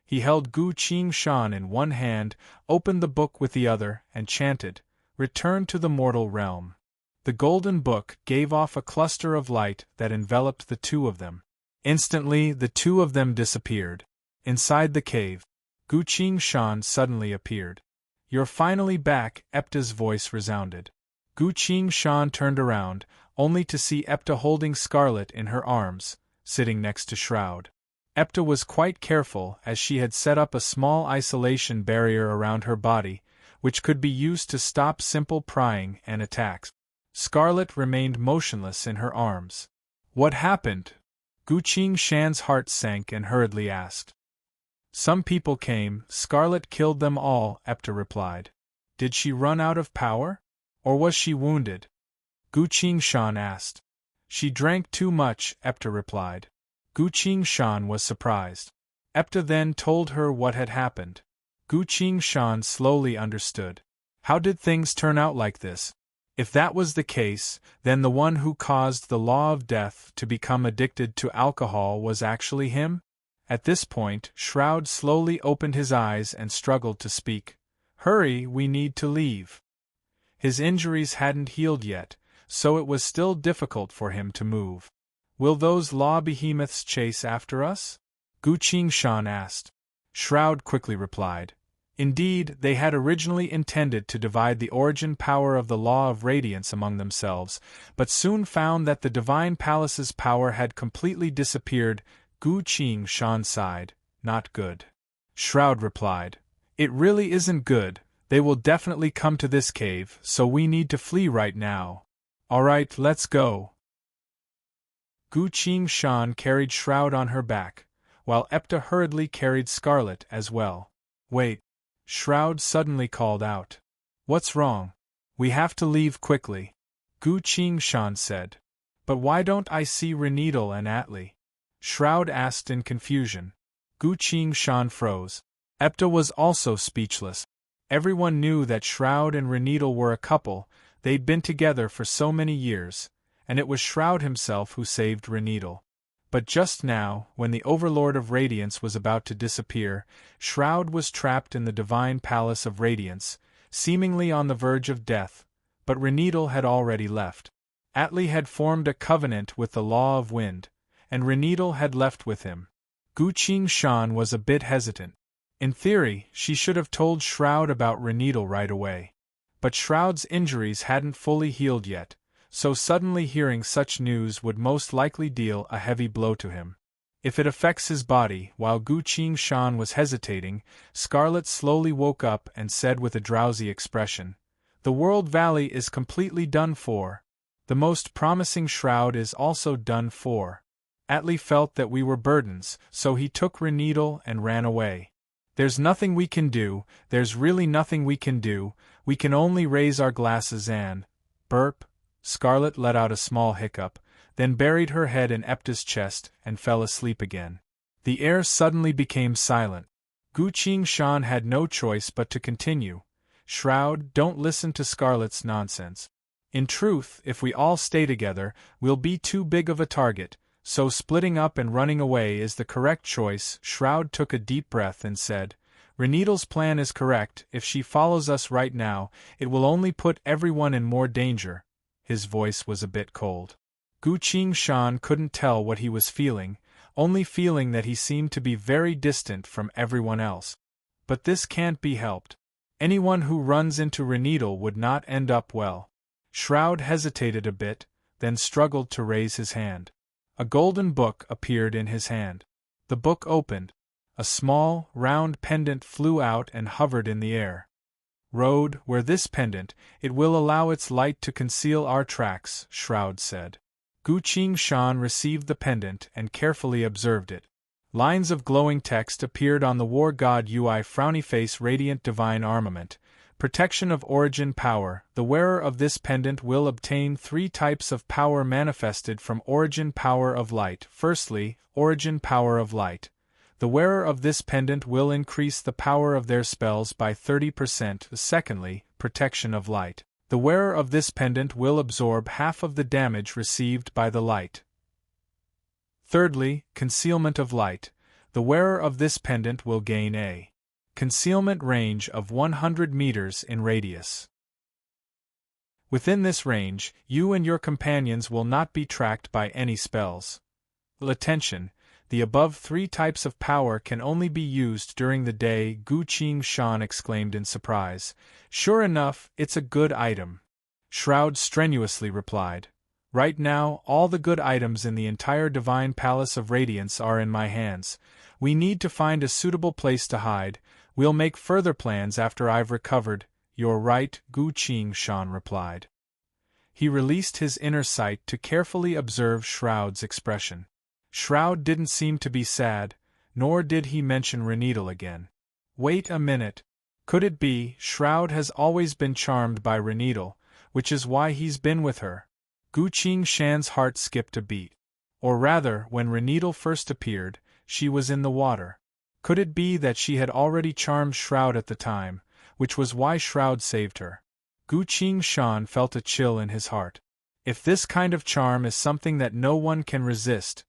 He held Gu Qingshan in one hand, opened the book with the other, and chanted, "Return to the mortal realm." The golden book gave off a cluster of light that enveloped the two of them. Instantly, the two of them disappeared. Inside the cave, Gu Qingshan suddenly appeared. "You're finally back," Epta's voice resounded. Gu Qingshan turned around, only to see Epta holding Scarlet in her arms, sitting next to Shroud. Epta was quite careful, as she had set up a small isolation barrier around her body, which could be used to stop simple prying and attacks. Scarlet remained motionless in her arms. "What happened?" Gu Qingshan's heart sank and hurriedly asked. "Some people came, Scarlet killed them all," Epta replied. "Did she run out of power? Or was she wounded?" Gu Qingshan asked. "She drank too much," Epta replied. Gu Qingshan was surprised. Epta then told her what had happened. Gu Qingshan slowly understood. How did things turn out like this? If that was the case, then the one who caused the law of death to become addicted to alcohol was actually him? At this point, Shroud slowly opened his eyes and struggled to speak. "Hurry, we need to leave." His injuries hadn't healed yet, so it was still difficult for him to move. "Will those law behemoths chase after us?" Gu Qingshan asked. Shroud quickly replied. Indeed, they had originally intended to divide the origin power of the law of radiance among themselves, but soon found that the divine palace's power had completely disappeared. Gu Qingshan sighed. "Not good." Shroud replied. "It really isn't good. They will definitely come to this cave, so we need to flee right now." "Alright, let's go." Gu Qingshan carried Shroud on her back, while Epta hurriedly carried Scarlet as well. "Wait!" Shroud suddenly called out. "What's wrong? We have to leave quickly," Gu Qingshan said. "But why don't I see Reneedle and Atli?" Shroud asked in confusion. Gu Qingshan froze. Epta was also speechless. Everyone knew that Shroud and Reneedle were a couple, they'd been together for so many years, and it was Shroud himself who saved Reneedle. But just now, when the Overlord of Radiance was about to disappear, Shroud was trapped in the divine palace of Radiance, seemingly on the verge of death, but Reneedle had already left. Atli had formed a covenant with the Law of Wind, and Reneedle had left with him. Gu Qingshan was a bit hesitant. In theory, she should have told Shroud about Reneedle right away. But Shroud's injuries hadn't fully healed yet, so suddenly hearing such news would most likely deal a heavy blow to him. If it affects his body, while Gu Qingshan was hesitating, Scarlet slowly woke up and said with a drowsy expression, "The World Valley is completely done for. The most promising Shroud is also done for." Atli felt that we were burdens, so he took Reneedle and ran away. There's nothing we can do, there's really nothing we can do, we can only raise our glasses and burp. Scarlet let out a small hiccup, then buried her head in Epta's chest and fell asleep again. The air suddenly became silent. Gu Qingshan had no choice but to continue. Shroud, don't listen to Scarlet's nonsense. In truth, if we all stay together, we'll be too big of a target, so splitting up and running away is the correct choice. Shroud took a deep breath and said, Reneedle's plan is correct. If she follows us right now, it will only put everyone in more danger. His voice was a bit cold. Gu Qingshan couldn't tell what he was feeling, only feeling that he seemed to be very distant from everyone else. But this can't be helped. Anyone who runs into Reneedle would not end up well. Shroud hesitated a bit, then struggled to raise his hand. A golden book appeared in his hand. The book opened. A small, round pendant flew out and hovered in the air. Road, wear this pendant, it will allow its light to conceal our tracks, Shroud said. Gu Qingshan received the pendant and carefully observed it. Lines of glowing text appeared on the War God UI frowny face radiant divine armament. Protection of origin power. The wearer of this pendant will obtain 3 types of power manifested from origin power of light. Firstly, origin power of light. The wearer of this pendant will increase the power of their spells by 30%. Secondly, protection of light. The wearer of this pendant will absorb half of the damage received by the light. Thirdly, concealment of light. The wearer of this pendant will gain a concealment range of 100 meters in radius. Within this range, you and your companions will not be tracked by any spells. Attention! The above 3 types of power can only be used during the day, Gu Qingshan exclaimed in surprise. Sure enough, it's a good item. Shroud strenuously replied. Right now, all the good items in the entire Divine Palace of Radiance are in my hands. We need to find a suitable place to hide. We'll make further plans after I've recovered. You're right, Gu Qingshan replied. He released his inner sight to carefully observe Shroud's expression. Shroud didn't seem to be sad, nor did he mention Reneedle again. Wait a minute. Could it be, Shroud has always been charmed by Reneedle, which is why he's been with her? Gu Qingshan's heart skipped a beat. Or rather, when Reneedle first appeared, she was in the water. Could it be that she had already charmed Shroud at the time, which was why Shroud saved her? Gu Qingshan felt a chill in his heart. If this kind of charm is something that no one can resist.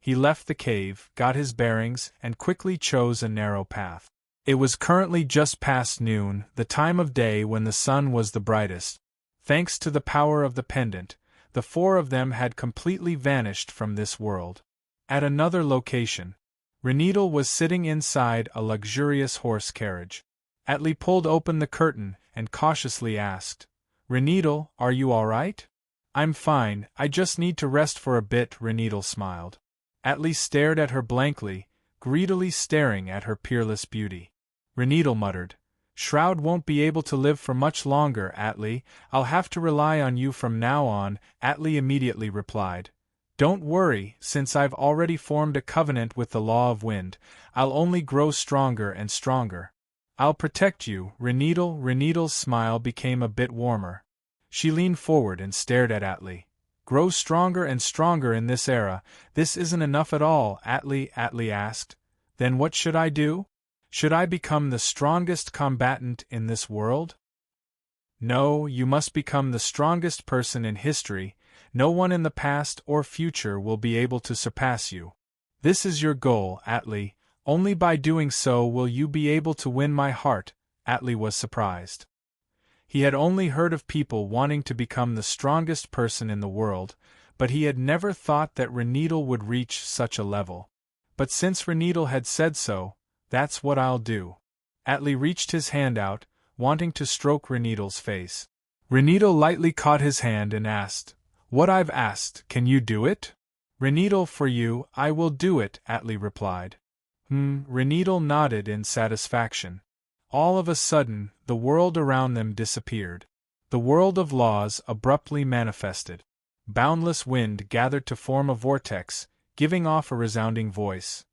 He left the cave, got his bearings, and quickly chose a narrow path. It was currently just past noon, the time of day when the sun was the brightest. Thanks to the power of the pendant, the 4 of them had completely vanished from this world. At another location, Reneedle was sitting inside a luxurious horse carriage. Atli pulled open the curtain and cautiously asked, Reneedle, are you all right? I'm fine, I just need to rest for a bit, Reneedle smiled. Atli stared at her blankly, greedily staring at her peerless beauty. Reneedle muttered, Shroud won't be able to live for much longer, Atli. I'll have to rely on you from now on, Atli immediately replied. Don't worry, since I've already formed a covenant with the Law of Wind, I'll only grow stronger and stronger. I'll protect you, Reneedle. Reneedle's smile became a bit warmer. She leaned forward and stared at Atli. Grow stronger and stronger in this era, this isn't enough at all, Atli asked. Then what should I do? Should I become the strongest combatant in this world? No, you must become the strongest person in history. No one in the past or future will be able to surpass you. This is your goal, Atli. Only by doing so will you be able to win my heart. Atli was surprised. He had only heard of people wanting to become the strongest person in the world, but he had never thought that Reneedle would reach such a level. But since Reneedle had said so, that's what I'll do. Atli reached his hand out, wanting to stroke Reneedle's face. Reneedle lightly caught his hand and asked, What I've asked, can you do it? Reneedle, for you, I will do it, Atli replied. Reneedle nodded in satisfaction. All of a sudden, the world around them disappeared. The world of laws abruptly manifested. Boundless wind gathered to form a vortex, giving off a resounding voice.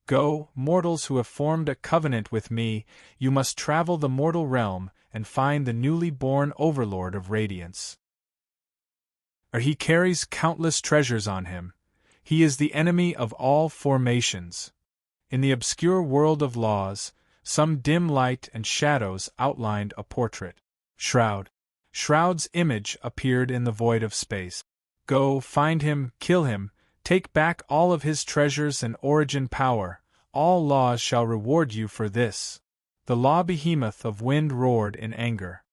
Go, mortals who have formed a covenant with me, you must travel the mortal realm and find the newly born overlord of radiance. He carries countless treasures on him. He is the enemy of all formations. In the obscure world of laws, some dim light and shadows outlined a portrait. Shroud. Shroud's image appeared in the void of space. Go, find him, kill him, take back all of his treasures and origin power. All laws shall reward you for this. The law behemoth of wind roared in anger.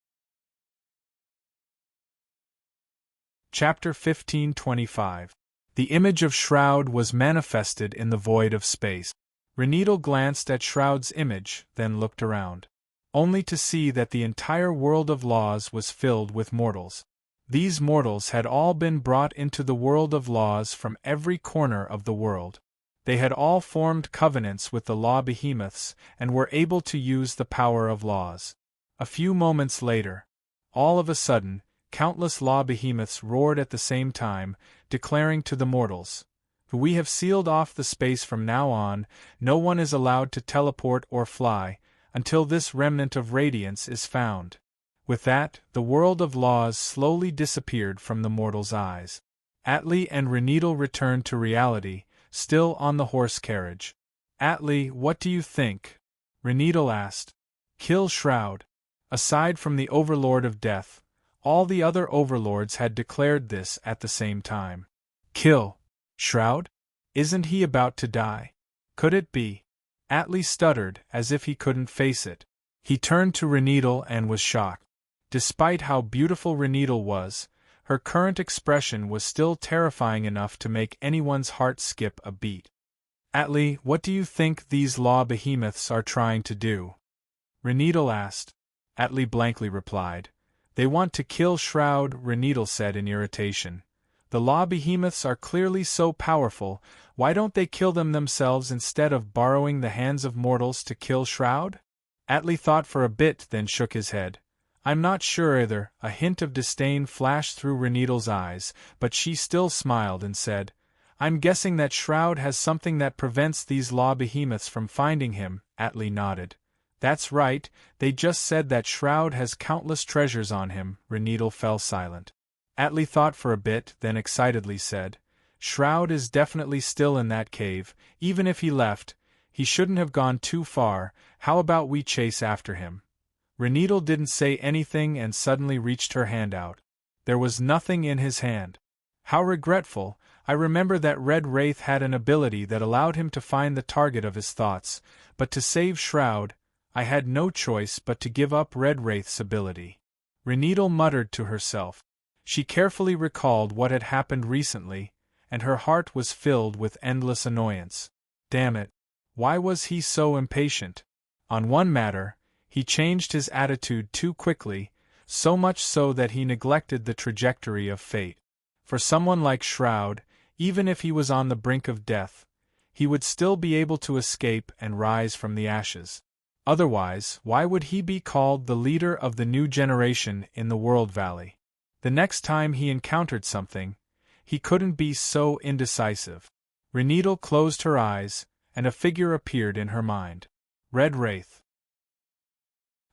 Chapter 1525. The image of Shroud was manifested in the void of space. Reneedle glanced at Shroud's image, then looked around, only to see that the entire world of laws was filled with mortals. These mortals had all been brought into the world of laws from every corner of the world. They had all formed covenants with the law behemoths and were able to use the power of laws. A few moments later, all of a sudden, countless law behemoths roared at the same time, declaring to the mortals, "We have sealed off the space from now on. No one is allowed to teleport or fly, until this remnant of radiance is found." With that, the world of laws slowly disappeared from the mortals' eyes. Atli and Reneedle returned to reality, still on the horse carriage. "Atli, what do you think?" Reneedle asked. "Kill Shroud." Aside from the Overlord of Death, all the other overlords had declared this at the same time. "Kill Shroud? Isn't he about to die? Could it be?" Atli stuttered, as if he couldn't face it. He turned to Reneedle and was shocked. Despite how beautiful Reneedle was, her current expression was still terrifying enough to make anyone's heart skip a beat. "Atli, what do you think these law behemoths are trying to do?" Reneedle asked. Atli blankly replied. "They want to kill Shroud," Reneedle said in irritation. "The law behemoths are clearly so powerful, why don't they kill them themselves instead of borrowing the hands of mortals to kill Shroud?" Atli thought for a bit, then shook his head. "I'm not sure either." A hint of disdain flashed through Reneedle's eyes, but she still smiled and said, "I'm guessing that Shroud has something that prevents these law behemoths from finding him." Atli nodded. "That's right, they just said that Shroud has countless treasures on him." Reneedle fell silent. Atli thought for a bit, then excitedly said, "Shroud is definitely still in that cave. Even if he left, he shouldn't have gone too far. How about we chase after him?" Reneedle didn't say anything and suddenly reached her hand out. There was nothing in his hand. "How regretful. I remember that Red Wraith had an ability that allowed him to find the target of his thoughts, but to save Shroud, I had no choice but to give up Red Wraith's ability." Reneedle muttered to herself. She carefully recalled what had happened recently, and her heart was filled with endless annoyance. Damn it! Why was he so impatient? On one matter, he changed his attitude too quickly, so much so that he neglected the trajectory of fate. For someone like Shroud, even if he was on the brink of death, he would still be able to escape and rise from the ashes. Otherwise, why would he be called the leader of the new generation in the World Valley? The next time he encountered something, he couldn't be so indecisive. Reneedle closed her eyes, and a figure appeared in her mind. Red Wraith.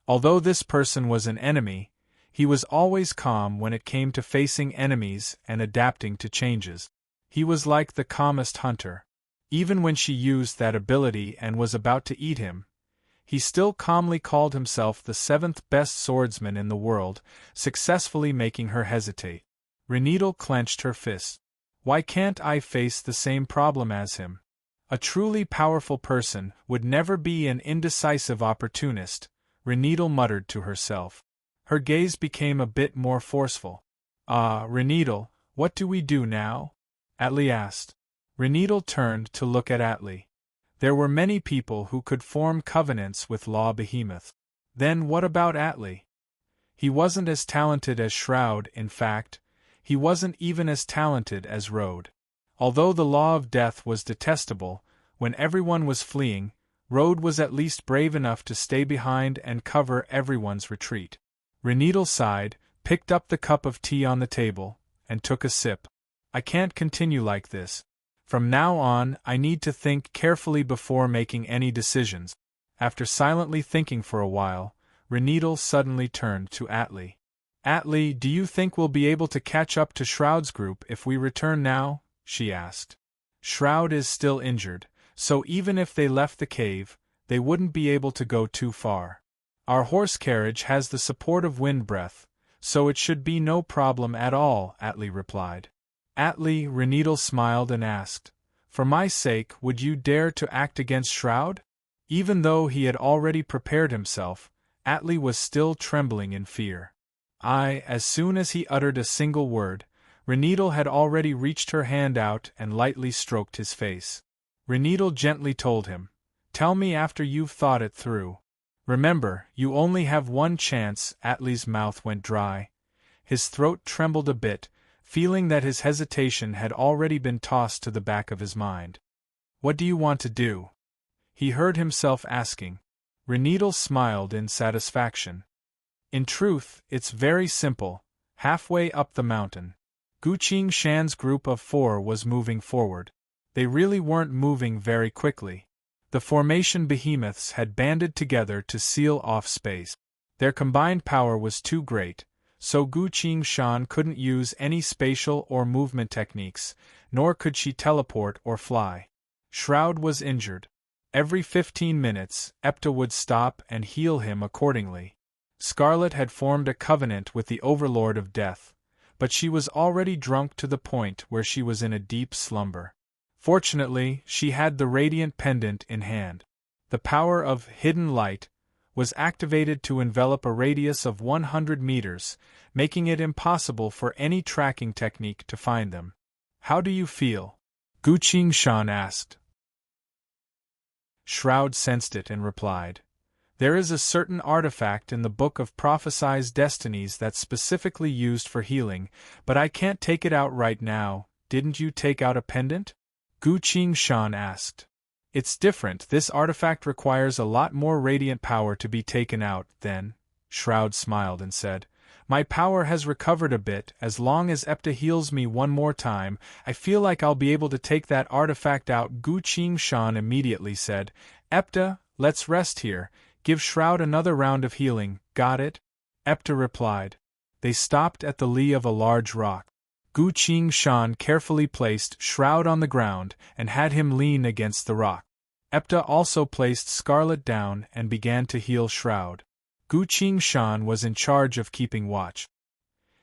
Although this person was an enemy, he was always calm when it came to facing enemies and adapting to changes. He was like the calmest hunter. Even when she used that ability and was about to eat him, he still calmly called himself the 7th best swordsman in the world, successfully making her hesitate. Reneedle clenched her fist. Why can't I face the same problem as him? A truly powerful person would never be an indecisive opportunist, Reneedle muttered to herself. Her gaze became a bit more forceful. Reneedle, what do we do now?" Atli asked. Reneedle turned to look at Atli. There were many people who could form covenants with Law Behemoth. Then what about Atli? He wasn't as talented as Shroud. In fact, he wasn't even as talented as Road. Although the Law of Death was detestable, when everyone was fleeing, Road was at least brave enough to stay behind and cover everyone's retreat. Reneedle sighed, picked up the cup of tea on the table, and took a sip. "I can't continue like this. From now on, I need to think carefully before making any decisions. After silently thinking for a while, Reneedle suddenly turned to Atli. Atli, do you think we'll be able to catch up to Shroud's group if we return now? She asked. Shroud is still injured, so even if they left the cave, they wouldn't be able to go too far. Our horse carriage has the support of wind breath, so it should be no problem at all, Atli replied. Atli, Reneedle smiled and asked, for my sake, would you dare to act against Shroud? Even though he had already prepared himself, Atli was still trembling in fear. As soon as he uttered a single word, Reneedle had already reached her hand out and lightly stroked his face. Reneedle gently told him, tell me after you've thought it through. Remember, you only have one chance. Atli's mouth went dry. His throat trembled a bit, feeling that his hesitation had already been tossed to the back of his mind. What do you want to do? He heard himself asking. Reneedle smiled in satisfaction. In truth, it's very simple. Halfway up the mountain, Guqing Shan's group of 4 was moving forward. They really weren't moving very quickly. The formation behemoths had banded together to seal off space. Their combined power was too great, so Guqing Shan couldn't use any spatial or movement techniques, nor could she teleport or fly. Shroud was injured. Every 15 minutes, Epta would stop and heal him accordingly. Scarlet had formed a covenant with the Overlord of Death, but she was already drunk to the point where she was in a deep slumber. Fortunately, she had the radiant pendant in hand. The power of hidden light was activated to envelop a radius of 100 meters, making it impossible for any tracking technique to find them. How do you feel? Guqing Shan asked. Shroud sensed it and replied, there is a certain artifact in the Book of Prophesied Destinies that's specifically used for healing, but I can't take it out right now. Didn't you take out a pendant? Guqing Shan asked. It's different. This artifact requires a lot more radiant power to be taken out. Then, Shroud smiled and said, my power has recovered a bit. As long as Epta heals me one more time, I feel like I'll be able to take that artifact out. Guqing Shan immediately said, Epta, let's rest here. Give Shroud another round of healing, got it? Epta replied. They stopped at the lee of a large rock. Guqing Shan carefully placed Shroud on the ground and had him lean against the rock. Epta also placed Scarlet down and began to heal Shroud. Guqing Shan was in charge of keeping watch.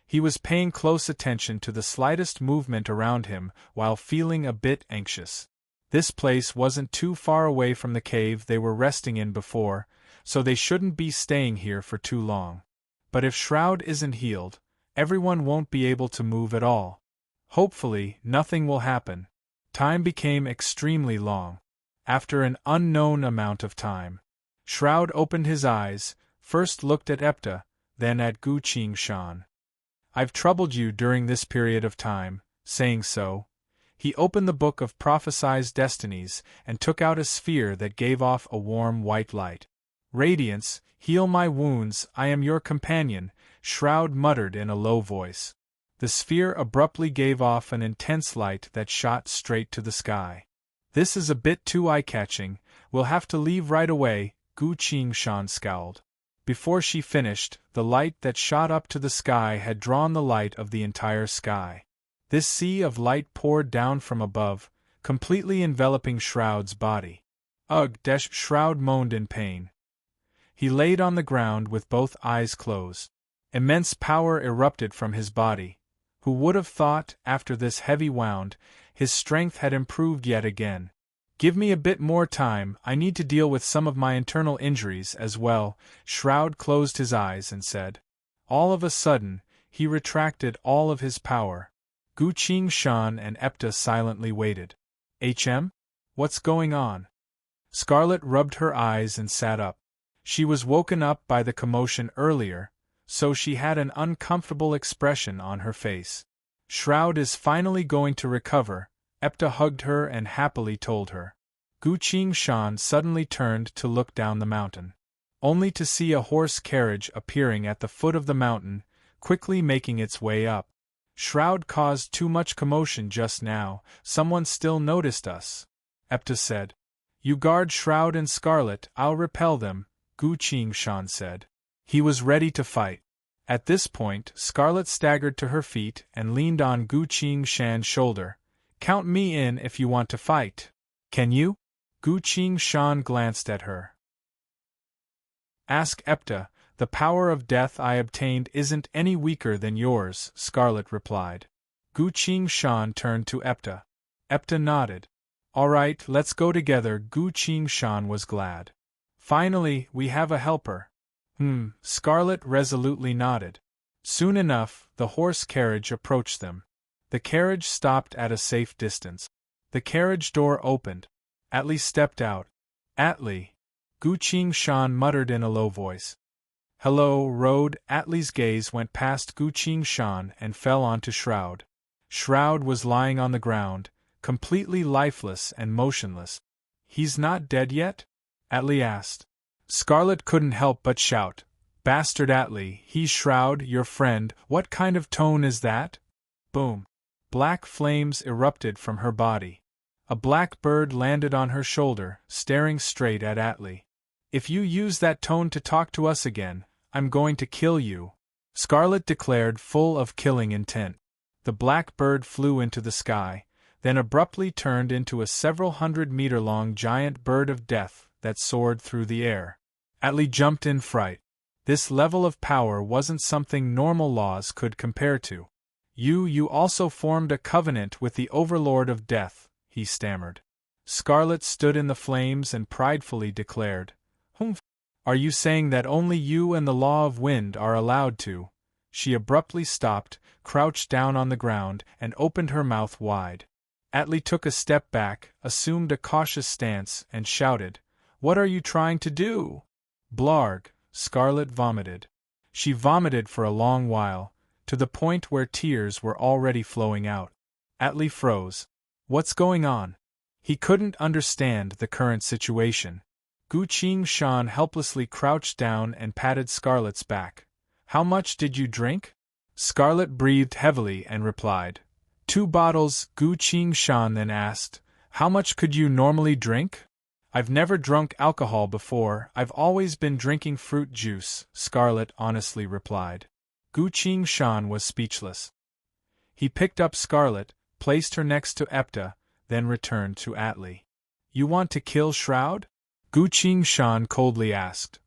He was paying close attention to the slightest movement around him while feeling a bit anxious. This place wasn't too far away from the cave they were resting in before, so they shouldn't be staying here for too long. But if Shroud isn't healed, everyone won't be able to move at all. Hopefully, nothing will happen. Time became extremely long. After an unknown amount of time, Shroud opened his eyes, first looked at Epta, then at Guqing Shan. I've troubled you during this period of time. Saying so, he opened the Book of Prophesied Destinies and took out a sphere that gave off a warm white light. Radiance, heal my wounds, I am your companion, Shroud muttered in a low voice. The sphere abruptly gave off an intense light that shot straight to the sky. This is a bit too eye-catching, we'll have to leave right away, Guqing Shan scowled. Before she finished, the light that shot up to the sky had drawn the light of the entire sky. This sea of light poured down from above, completely enveloping Shroud's body. Ugh! Shroud moaned in pain. He laid on the ground with both eyes closed. Immense power erupted from his body. Who would have thought, after this heavy wound, his strength had improved yet again? Give me a bit more time, I need to deal with some of my internal injuries as well. Shroud closed his eyes and said. All of a sudden, he retracted all of his power. Guqing Shan and Epta silently waited. What's going on? Scarlet rubbed her eyes and sat up. She was woken up by the commotion earlier, so she had an uncomfortable expression on her face. Shroud is finally going to recover, Epta hugged her and happily told her. Guqing Shan suddenly turned to look down the mountain, only to see a horse carriage appearing at the foot of the mountain, quickly making its way up. Shroud caused too much commotion just now, someone still noticed us. Epta said. You guard Shroud and Scarlet, I'll repel them, Gu Qingshan said. He was ready to fight. At this point, Scarlet staggered to her feet and leaned on Gu Qingshan's shoulder. Count me in if you want to fight. Can you? Gu Qingshan glanced at her. Ask Epta, the power of death I obtained isn't any weaker than yours, Scarlet replied. Gu Qingshan turned to Epta. Epta nodded. All right, let's go together, Gu Qingshan was glad. Finally, we have a helper. Scarlet resolutely nodded. Soon enough, the horse carriage approached them. The carriage stopped at a safe distance. The carriage door opened. Atli stepped out. Atli. Gu Qingshan muttered in a low voice. Hello, road. Atli's gaze went past Gu Qingshan and fell onto Shroud. Shroud was lying on the ground, completely lifeless and motionless. He's not dead yet? Atli asked. Scarlet couldn't help but shout. Bastard Atli, he's Shroud, your friend, what kind of tone is that? Boom. Black flames erupted from her body. A black bird landed on her shoulder, staring straight at Atli. If you use that tone to talk to us again, I'm going to kill you, Scarlet declared, full of killing intent. The black bird flew into the sky, then abruptly turned into a several 100-meter-long giant bird of death that soared through the air. Atli jumped in fright. This level of power wasn't something normal laws could compare to. You also formed a covenant with the Overlord of Death, he stammered. Scarlet stood in the flames and pridefully declared, Humph! Are you saying that only you and the Law of Wind are allowed to? She abruptly stopped, crouched down on the ground, and opened her mouth wide. Atli took a step back, assumed a cautious stance, and shouted, What are you trying to do? Blarg, Scarlet vomited. She vomited for a long while, to the point where tears were already flowing out. Atli froze. What's going on? He couldn't understand the current situation. Gu Qingshan helplessly crouched down and patted Scarlet's back. How much did you drink? Scarlet breathed heavily and replied. 2 bottles, Gu Qingshan then asked. How much could you normally drink? I've never drunk alcohol before, I've always been drinking fruit juice, Scarlet honestly replied. Gu Qingshan was speechless. He picked up Scarlet, placed her next to Epta, then returned to Atli. You want to kill Shroud? Gu Qingshan coldly asked.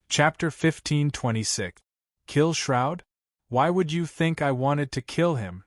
Chapter 1526. Kill Shroud? Why would you think I wanted to kill him?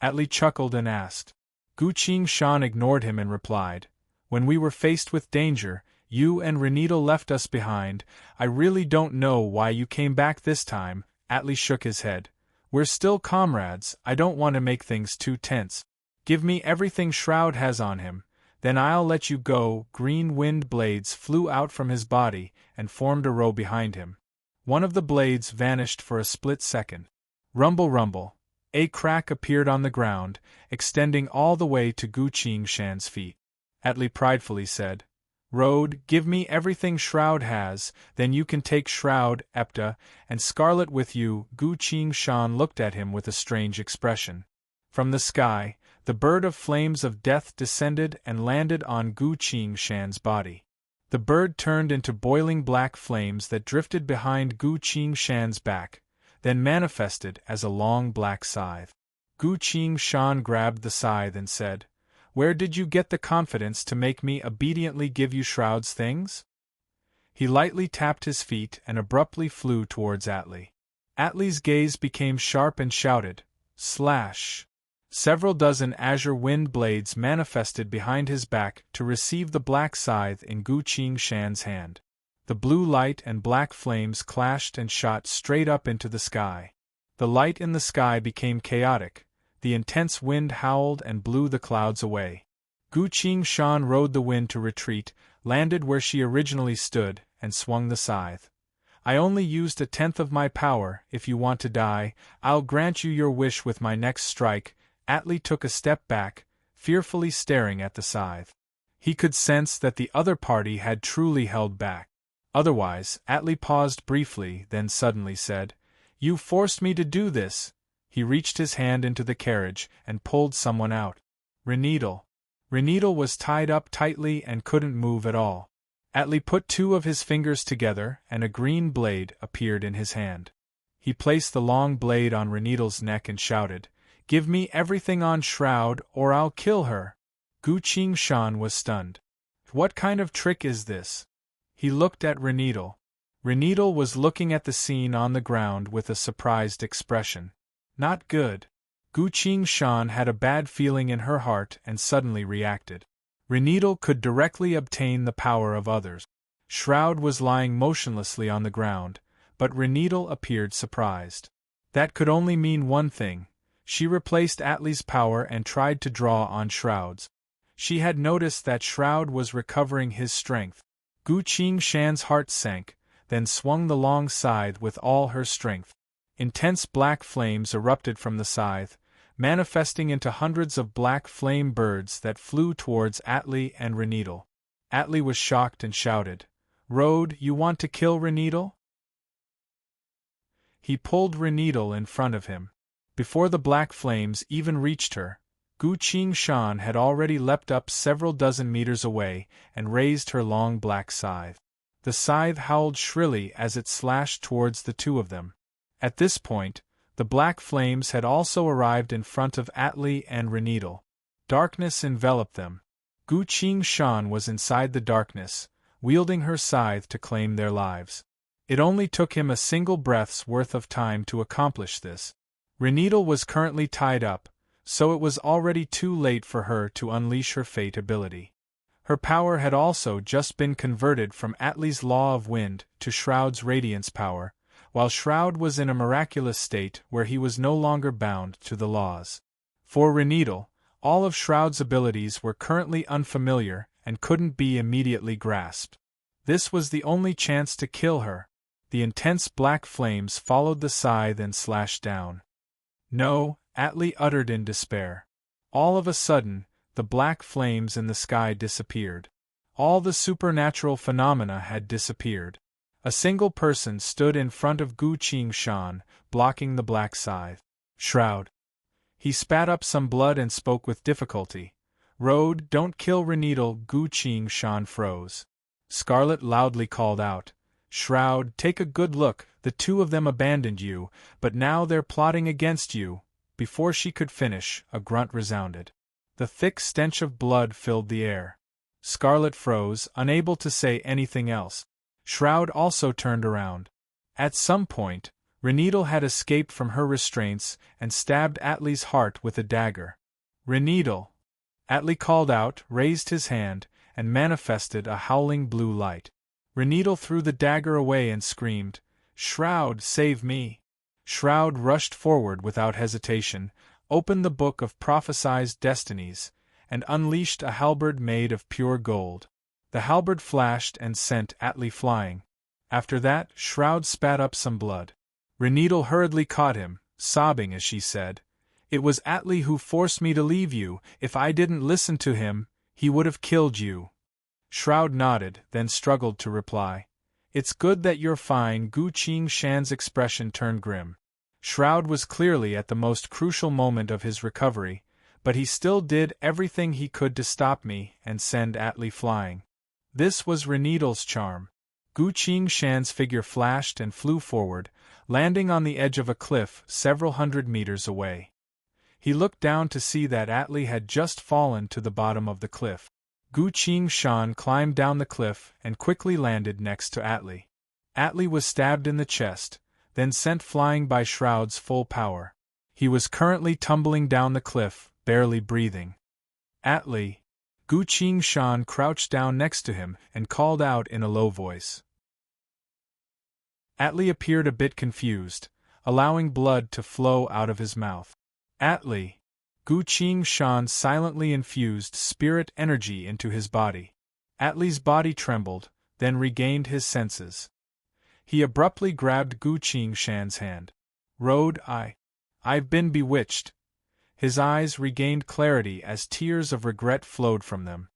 Atli chuckled and asked. Gu Qingshan ignored him and replied, When we were faced with danger, you and Renito left us behind. I really don't know why you came back this time. Atli shook his head. We're still comrades, I don't want to make things too tense. Give me everything Shroud has on him, then I'll let you go. Green wind blades flew out from his body and formed a row behind him. One of the blades vanished for a split second. Rumble rumble. A crack appeared on the ground, extending all the way to Gu Qingshan's feet. Atli pridefully said, Road, give me everything Shroud has, then you can take Shroud, Epta, and Scarlet with you. Gu Qingshan looked at him with a strange expression. From the sky, the bird of flames of death descended and landed on Gu Qingshan's body. The bird turned into boiling black flames that drifted behind Gu Qingshan's back, then manifested as a long black scythe. Gu Qingshan grabbed the scythe and said, Where did you get the confidence to make me obediently give you Shroud's things? He lightly tapped his feet and abruptly flew towards Atli. Atli's gaze became sharp and shouted, Slash! Several dozen azure wind blades manifested behind his back to receive the black scythe in Gu Qingshan's hand. The blue light and black flames clashed and shot straight up into the sky. The light in the sky became chaotic, the intense wind howled and blew the clouds away. Gu Qingshan rode the wind to retreat, landed where she originally stood, and swung the scythe. I only used 1/10 of my power. If you want to die, I'll grant you your wish with my next strike. Atli took a step back, fearfully staring at the scythe. He could sense that the other party had truly held back. Otherwise, Atli paused briefly, then suddenly said, You forced me to do this. He reached his hand into the carriage and pulled someone out. Reneedle. Reneedle was tied up tightly and couldn't move at all. Atli put two of his fingers together and a green blade appeared in his hand. He placed the long blade on Reneedle's neck and shouted, "Give me everything on Shroud or I'll kill her." Gu Qingshan was stunned. What kind of trick is this? He looked at Reneedle. Reneedle was looking at the scene on the ground with a surprised expression. Not good. Gu Qingshan had a bad feeling in her heart and suddenly reacted. Reneedle could directly obtain the power of others. Shroud was lying motionlessly on the ground, but Reneedle appeared surprised. That could only mean one thing. She replaced Atli's power and tried to draw on Shroud's. She had noticed that Shroud was recovering his strength. Gu Qingshan's heart sank, then swung the long scythe with all her strength. Intense black flames erupted from the scythe, manifesting into hundreds of black flame birds that flew towards Atli and Reneedle. Atli was shocked and shouted, "Road, you want to kill Reneedle?" He pulled Reneedle in front of him. Before the black flames even reached her, Gu Qingshan had already leapt up several dozen meters away and raised her long black scythe. The scythe howled shrilly as it slashed towards the two of them. At this point, the black flames had also arrived in front of Atli and Reneedle. Darkness enveloped them. Gu Qingshan was inside the darkness, wielding her scythe to claim their lives. It only took him a single breath's worth of time to accomplish this. Reneedle was currently tied up, so it was already too late for her to unleash her fate ability. Her power had also just been converted from Atli's Law of Wind to Shroud's Radiance power, while Shroud was in a miraculous state where he was no longer bound to the laws. For Reneedle, all of Shroud's abilities were currently unfamiliar and couldn't be immediately grasped. This was the only chance to kill her. The intense black flames followed the scythe and slashed down. "No," Atli uttered in despair. All of a sudden, the black flames in the sky disappeared. All the supernatural phenomena had disappeared. A single person stood in front of Gu Qingshan, blocking the black scythe. "Shroud." He spat up some blood and spoke with difficulty. "Road, don't kill Reneedle." Gu Qingshan froze. Scarlet loudly called out, "Shroud, take a good look, the two of them abandoned you, but now they're plotting against you." Before she could finish, a grunt resounded. The thick stench of blood filled the air. Scarlet froze, unable to say anything else. Shroud also turned around. At some point, Reneedle had escaped from her restraints and stabbed Atli's heart with a dagger. "Reneedle!" Atli called out, raised his hand, and manifested a howling blue light. Reneedle threw the dagger away and screamed, "Shroud, save me!" Shroud rushed forward without hesitation, opened the book of prophesied destinies, and unleashed a halberd made of pure gold. The halberd flashed and sent Atli flying. After that, Shroud spat up some blood. Reneedle hurriedly caught him, sobbing as she said, "It was Atli who forced me to leave you. If I didn't listen to him, he would have killed you." Shroud nodded, then struggled to reply. "It's good that you're fine." Gu Qingshan's expression turned grim. Shroud was clearly at the most crucial moment of his recovery, but he still did everything he could to stop me and send Atli flying. This was Reneedle's charm. Gu Qingshan's figure flashed and flew forward, landing on the edge of a cliff several hundred meters away. He looked down to see that Atli had just fallen to the bottom of the cliff. Gu Qingshan climbed down the cliff and quickly landed next to Atli. Atli was stabbed in the chest, then sent flying by Shroud's full power. He was currently tumbling down the cliff, barely breathing. "Atli!" Gu Qingshan crouched down next to him and called out in a low voice. Atli appeared a bit confused, allowing blood to flow out of his mouth. "Atli!" Gu Qingshan silently infused spirit energy into his body. Atli's body trembled, then regained his senses. He abruptly grabbed Gu Qingshan's hand. "Road, I've been bewitched." His eyes regained clarity as tears of regret flowed from them.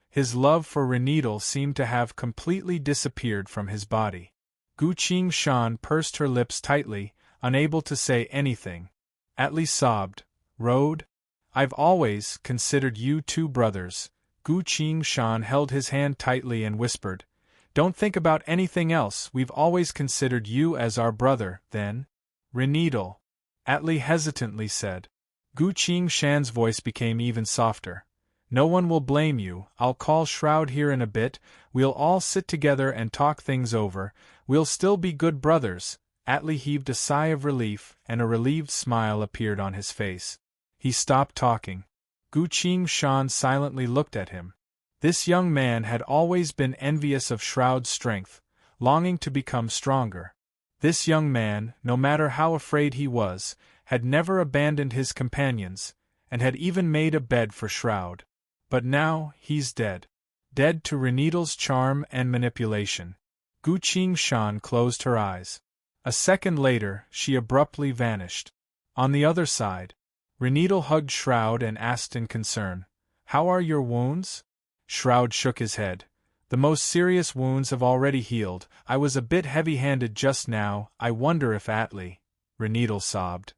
His love for Reneedle seemed to have completely disappeared from his body. Gu Qingshan pursed her lips tightly, unable to say anything. Atli sobbed. Road? I've always considered you two brothers. Gu Qingshan held his hand tightly and whispered, Don't think about anything else, we've always considered you as our brother, then? Renidal. Atli hesitantly said. Gu Qingshan's voice became even softer. No one will blame you, I'll call Shroud here in a bit, we'll all sit together and talk things over, we'll still be good brothers. Atli heaved a sigh of relief, and a relieved smile appeared on his face. He stopped talking. Gu Qingshan silently looked at him. This young man had always been envious of Shroud's strength, longing to become stronger. This young man, no matter how afraid he was, had never abandoned his companions, and had even made a bed for Shroud. But now, he's dead. Dead to Renidal's charm and manipulation. Gu Qingshan closed her eyes. A second later, she abruptly vanished. On the other side, Renidal hugged Shroud and asked in concern, How are your wounds? Shroud shook his head. The most serious wounds have already healed. I was a bit heavy-handed just now, I wonder if Atli. Renidal sobbed.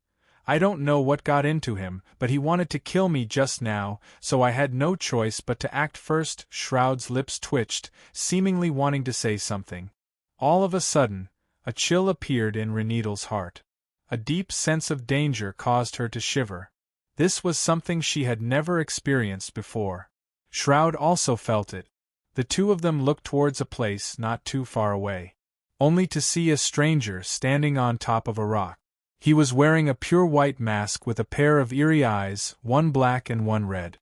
I don't know what got into him, but he wanted to kill me just now, so I had no choice but to act first. Shroud's lips twitched, seemingly wanting to say something. All of a sudden, a chill appeared in Renidal's heart. A deep sense of danger caused her to shiver. This was something she had never experienced before. Shroud also felt it. The two of them looked towards a place not too far away, only to see a stranger standing on top of a rock. He was wearing a pure white mask with a pair of eerie eyes, one black and one red.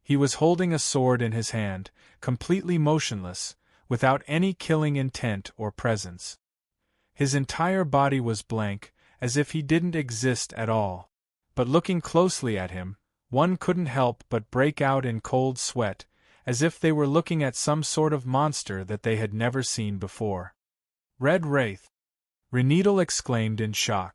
He was holding a sword in his hand, completely motionless, without any killing intent or presence. His entire body was blank, as if he didn't exist at all. But looking closely at him, one couldn't help but break out in cold sweat, as if they were looking at some sort of monster that they had never seen before. Red Wraith! Renidal exclaimed in shock.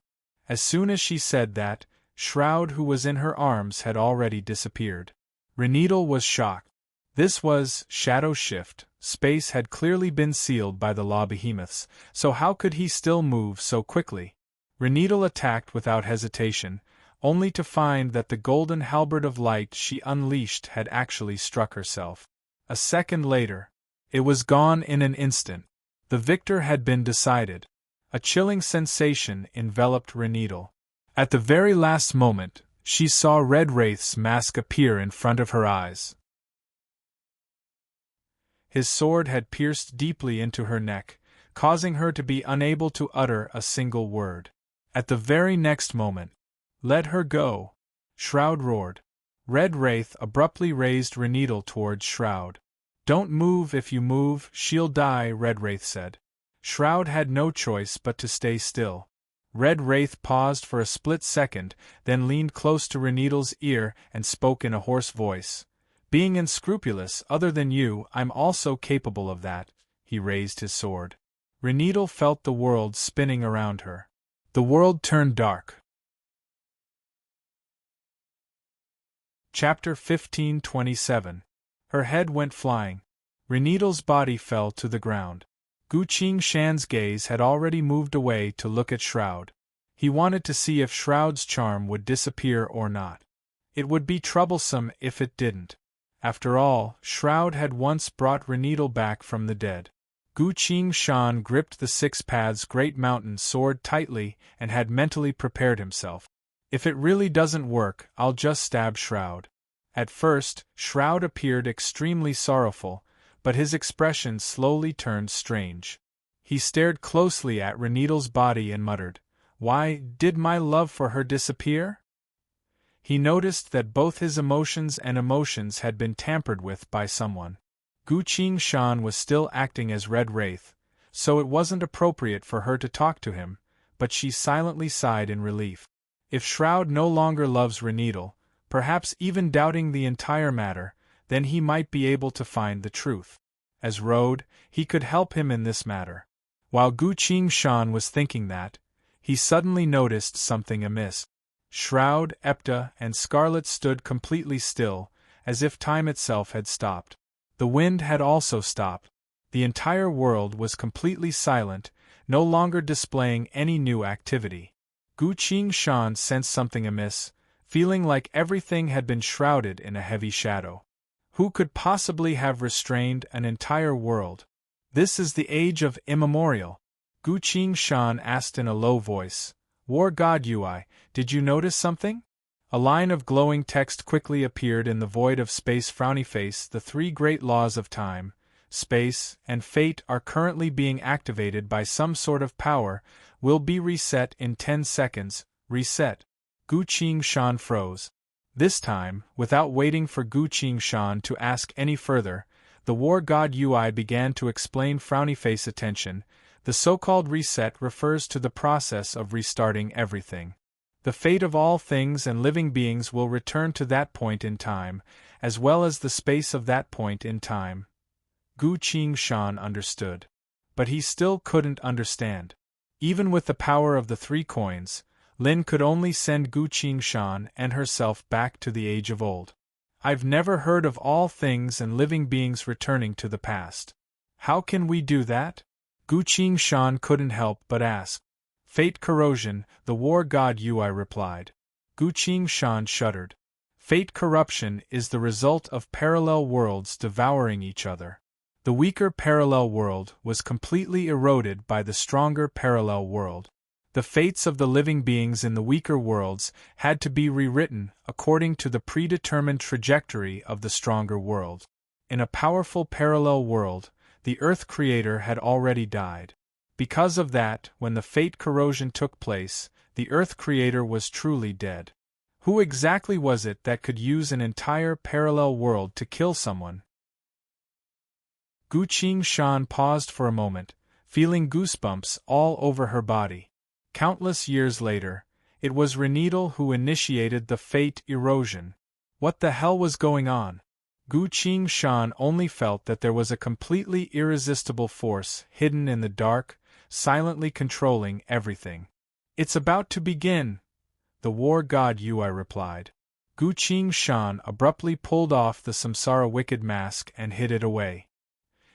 As soon as she said that, Shroud, who was in her arms, had already disappeared. Renidal was shocked. This was shadow shift. Space had clearly been sealed by the law behemoths, so how could he still move so quickly? Renidal attacked without hesitation, only to find that the golden halberd of light she unleashed had actually struck herself. A second later, it was gone in an instant. The victor had been decided. A chilling sensation enveloped Renidal. At the very last moment, she saw Red Wraith's mask appear in front of her eyes. His sword had pierced deeply into her neck, causing her to be unable to utter a single word. At the very next moment, Let her go! Shroud roared. Red Wraith abruptly raised Renidal towards Shroud. Don't move, if you move, she'll die, Red Wraith said. Shroud had no choice but to stay still. Red Wraith paused for a split second, then leaned close to Renidal's ear and spoke in a hoarse voice. Being unscrupulous, other than you, I'm also capable of that. He raised his sword. Renidal felt the world spinning around her. The world turned dark. Chapter 1527. Her head went flying. Renidal's body fell to the ground. Gu Qingshan's gaze had already moved away to look at Shroud. He wanted to see if Shroud's charm would disappear or not. It would be troublesome if it didn't. After all, Shroud had once brought Renidal back from the dead. Gu Qingshan gripped the Six Paths Great Mountain sword tightly and had mentally prepared himself. If it really doesn't work, I'll just stab Shroud. At first, Shroud appeared extremely sorrowful, but his expression slowly turned strange. He stared closely at Renidal's body and muttered, Why did my love for her disappear? He noticed that both his emotions and emotions had been tampered with by someone. Gu Qingshan was still acting as Red Wraith, so it wasn't appropriate for her to talk to him, but she silently sighed in relief. If Shroud no longer loves Renidal, perhaps even doubting the entire matter, then he might be able to find the truth. As Road, he could help him in this matter. While Gu Qingshan was thinking that, he suddenly noticed something amiss. Shroud, Epta, and Scarlet stood completely still, as if time itself had stopped. The wind had also stopped. The entire world was completely silent, no longer displaying any new activity. Gu Qingshan sensed something amiss, feeling like everything had been shrouded in a heavy shadow. Who could possibly have restrained an entire world? This is the age of immemorial. Gu Qingshan asked in a low voice. War God Ui, did you notice something? A line of glowing text quickly appeared in the void of space. Frowny face. The three great laws of time, space, and fate are currently being activated by some sort of power, will be reset in 10 seconds. Reset. Gu Qingshan froze. This time, without waiting for Gu Qingshan to ask any further, the war god Ui began to explain. Frowny face. Attention. The so-called reset refers to the process of restarting everything. The fate of all things and living beings will return to that point in time, as well as the space of that point in time. Gu Qingshan understood. But he still couldn't understand. Even with the power of the 3 coins, Lin could only send Gu Qingshan and herself back to the age of old. I've never heard of all things and living beings returning to the past. How can we do that? Gu Qingshan couldn't help but ask. Fate corrosion, the war god Ui replied. Gu Qingshan shuddered. Fate corruption is the result of parallel worlds devouring each other. The weaker parallel world was completely eroded by the stronger parallel world. The fates of the living beings in the weaker worlds had to be rewritten according to the predetermined trajectory of the stronger world. In a powerful parallel world, the Earth Creator had already died. Because of that, when the fate corrosion took place, the Earth Creator was truly dead. Who exactly was it that could use an entire parallel world to kill someone? Gu Qingshan paused for a moment, feeling goosebumps all over her body. Countless years later, it was Renidal who initiated the fate erosion. What the hell was going on? Gu Qingshan only felt that there was a completely irresistible force hidden in the dark, silently controlling everything. It's about to begin, the war god Ui replied. Gu Qingshan abruptly pulled off the samsara wicked mask and hid it away.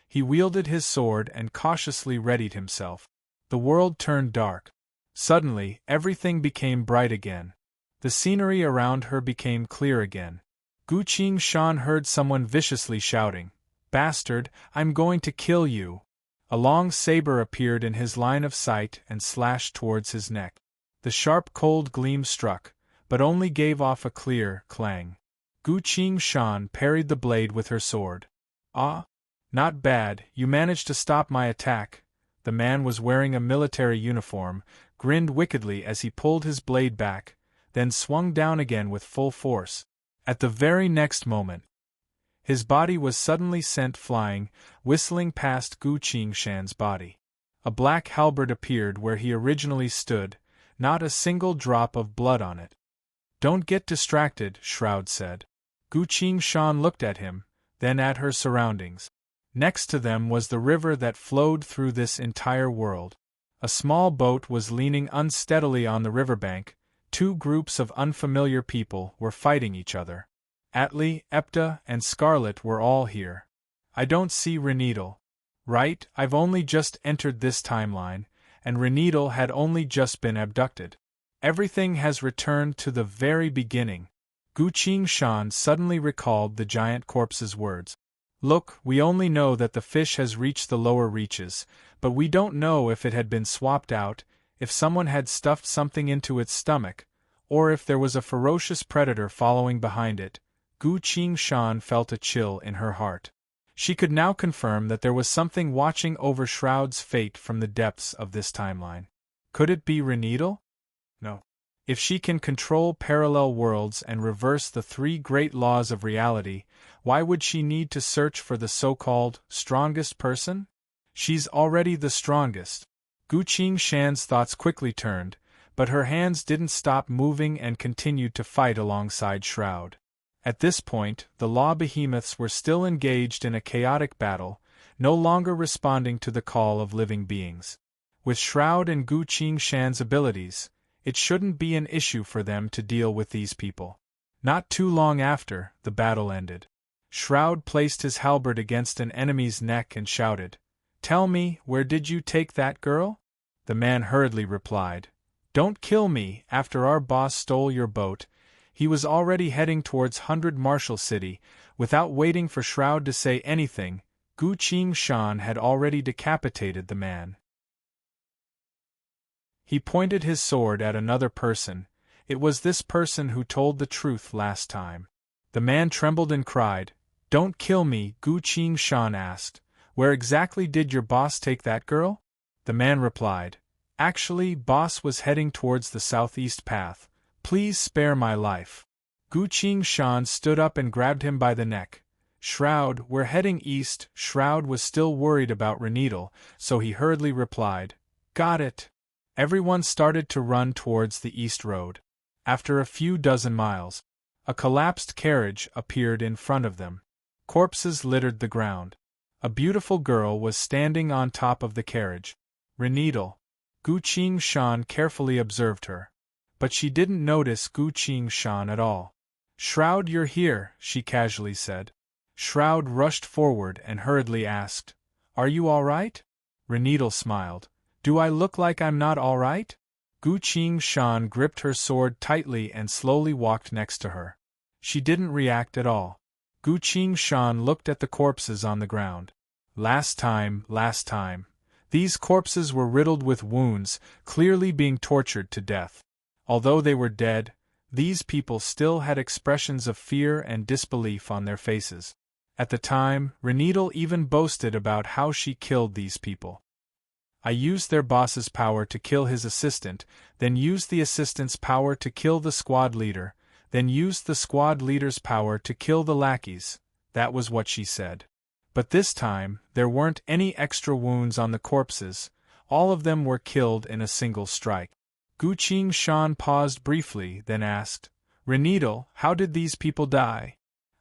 He wielded his sword and cautiously readied himself. The world turned dark. Suddenly, everything became bright again. The scenery around her became clear again. Gu Qingshan heard someone viciously shouting, "Bastard, I'm going to kill you!" A long saber appeared in his line of sight and slashed towards his neck. The sharp cold gleam struck, but only gave off a clear clang. Gu Qingshan parried the blade with her sword. "Ah? Not bad, you managed to stop my attack." The man was wearing a military uniform, grinned wickedly as he pulled his blade back, then swung down again with full force. At the very next moment, his body was suddenly sent flying, whistling past Gu Qingshan's body. A black halberd appeared where he originally stood, not a single drop of blood on it. "Don't get distracted," Shroud said. Gu Qingshan looked at him, then at her surroundings. Next to them was the river that flowed through this entire world. A small boat was leaning unsteadily on the riverbank. 2 groups of unfamiliar people were fighting each other. Atli, Epta, and Scarlet were all here. I don't see Renidal. Right, I've only just entered this timeline, and Renidal had only just been abducted. Everything has returned to the very beginning. Gu Qingshan suddenly recalled the giant corpse's words. Look, we only know that the fish has reached the lower reaches, but we don't know if it had been swapped out, if someone had stuffed something into its stomach, or if there was a ferocious predator following behind it. Gu Qingshan felt a chill in her heart. She could now confirm that there was something watching over Shroud's fate from the depths of this timeline. Could it be Renidal? No. If she can control parallel worlds and reverse the 3 great laws of reality, why would she need to search for the so-called strongest person? She's already the strongest. Gu Qingshan's thoughts quickly turned, but her hands didn't stop moving and continued to fight alongside Shroud. At this point, the law behemoths were still engaged in a chaotic battle, no longer responding to the call of living beings. With Shroud and Gu Qingshan's abilities, it shouldn't be an issue for them to deal with these people. Not too long after, the battle ended. Shroud placed his halberd against an enemy's neck and shouted, "Tell me, where did you take that girl?" The man hurriedly replied, Don't kill me. After our boss stole your boat, he was already heading towards 100 Marshall City. Without waiting for Shroud to say anything, Gu Qingshan had already decapitated the man. He pointed his sword at another person. It was this person who told the truth last time. The man trembled and cried, "Don't kill me," Gu Qingshan asked. "Where exactly did your boss take that girl?" The man replied, "Actually, boss was heading towards the southeast path. Please spare my life." Gu Qingshan stood up and grabbed him by the neck. "Shroud, we're heading east." Shroud was still worried about Reneedle, so he hurriedly replied, "Got it." Everyone started to run towards the east road. After a few dozen miles, a collapsed carriage appeared in front of them. Corpses littered the ground. A beautiful girl was standing on top of the carriage. Reneedle. Gu Qingshan carefully observed her. But she didn't notice Gu Qingshan at all. "Shroud, you're here," she casually said. Shroud rushed forward and hurriedly asked, "Are you all right?" Reneedle smiled. "Do I look like I'm not all right?" Gu Qingshan gripped her sword tightly and slowly walked next to her. She didn't react at all. Gu Qingshan looked at the corpses on the ground. Last time. These corpses were riddled with wounds, clearly being tortured to death. Although they were dead, these people still had expressions of fear and disbelief on their faces. At the time, Reneedle even boasted about how she killed these people. "I used their boss's power to kill his assistant, then used the assistant's power to kill the squad leader, then used the squad leader's power to kill the lackeys," that was what she said. But this time, there weren't any extra wounds on the corpses, all of them were killed in a single strike. Gu Qingshan paused briefly, then asked, "Reneedle, how did these people die?"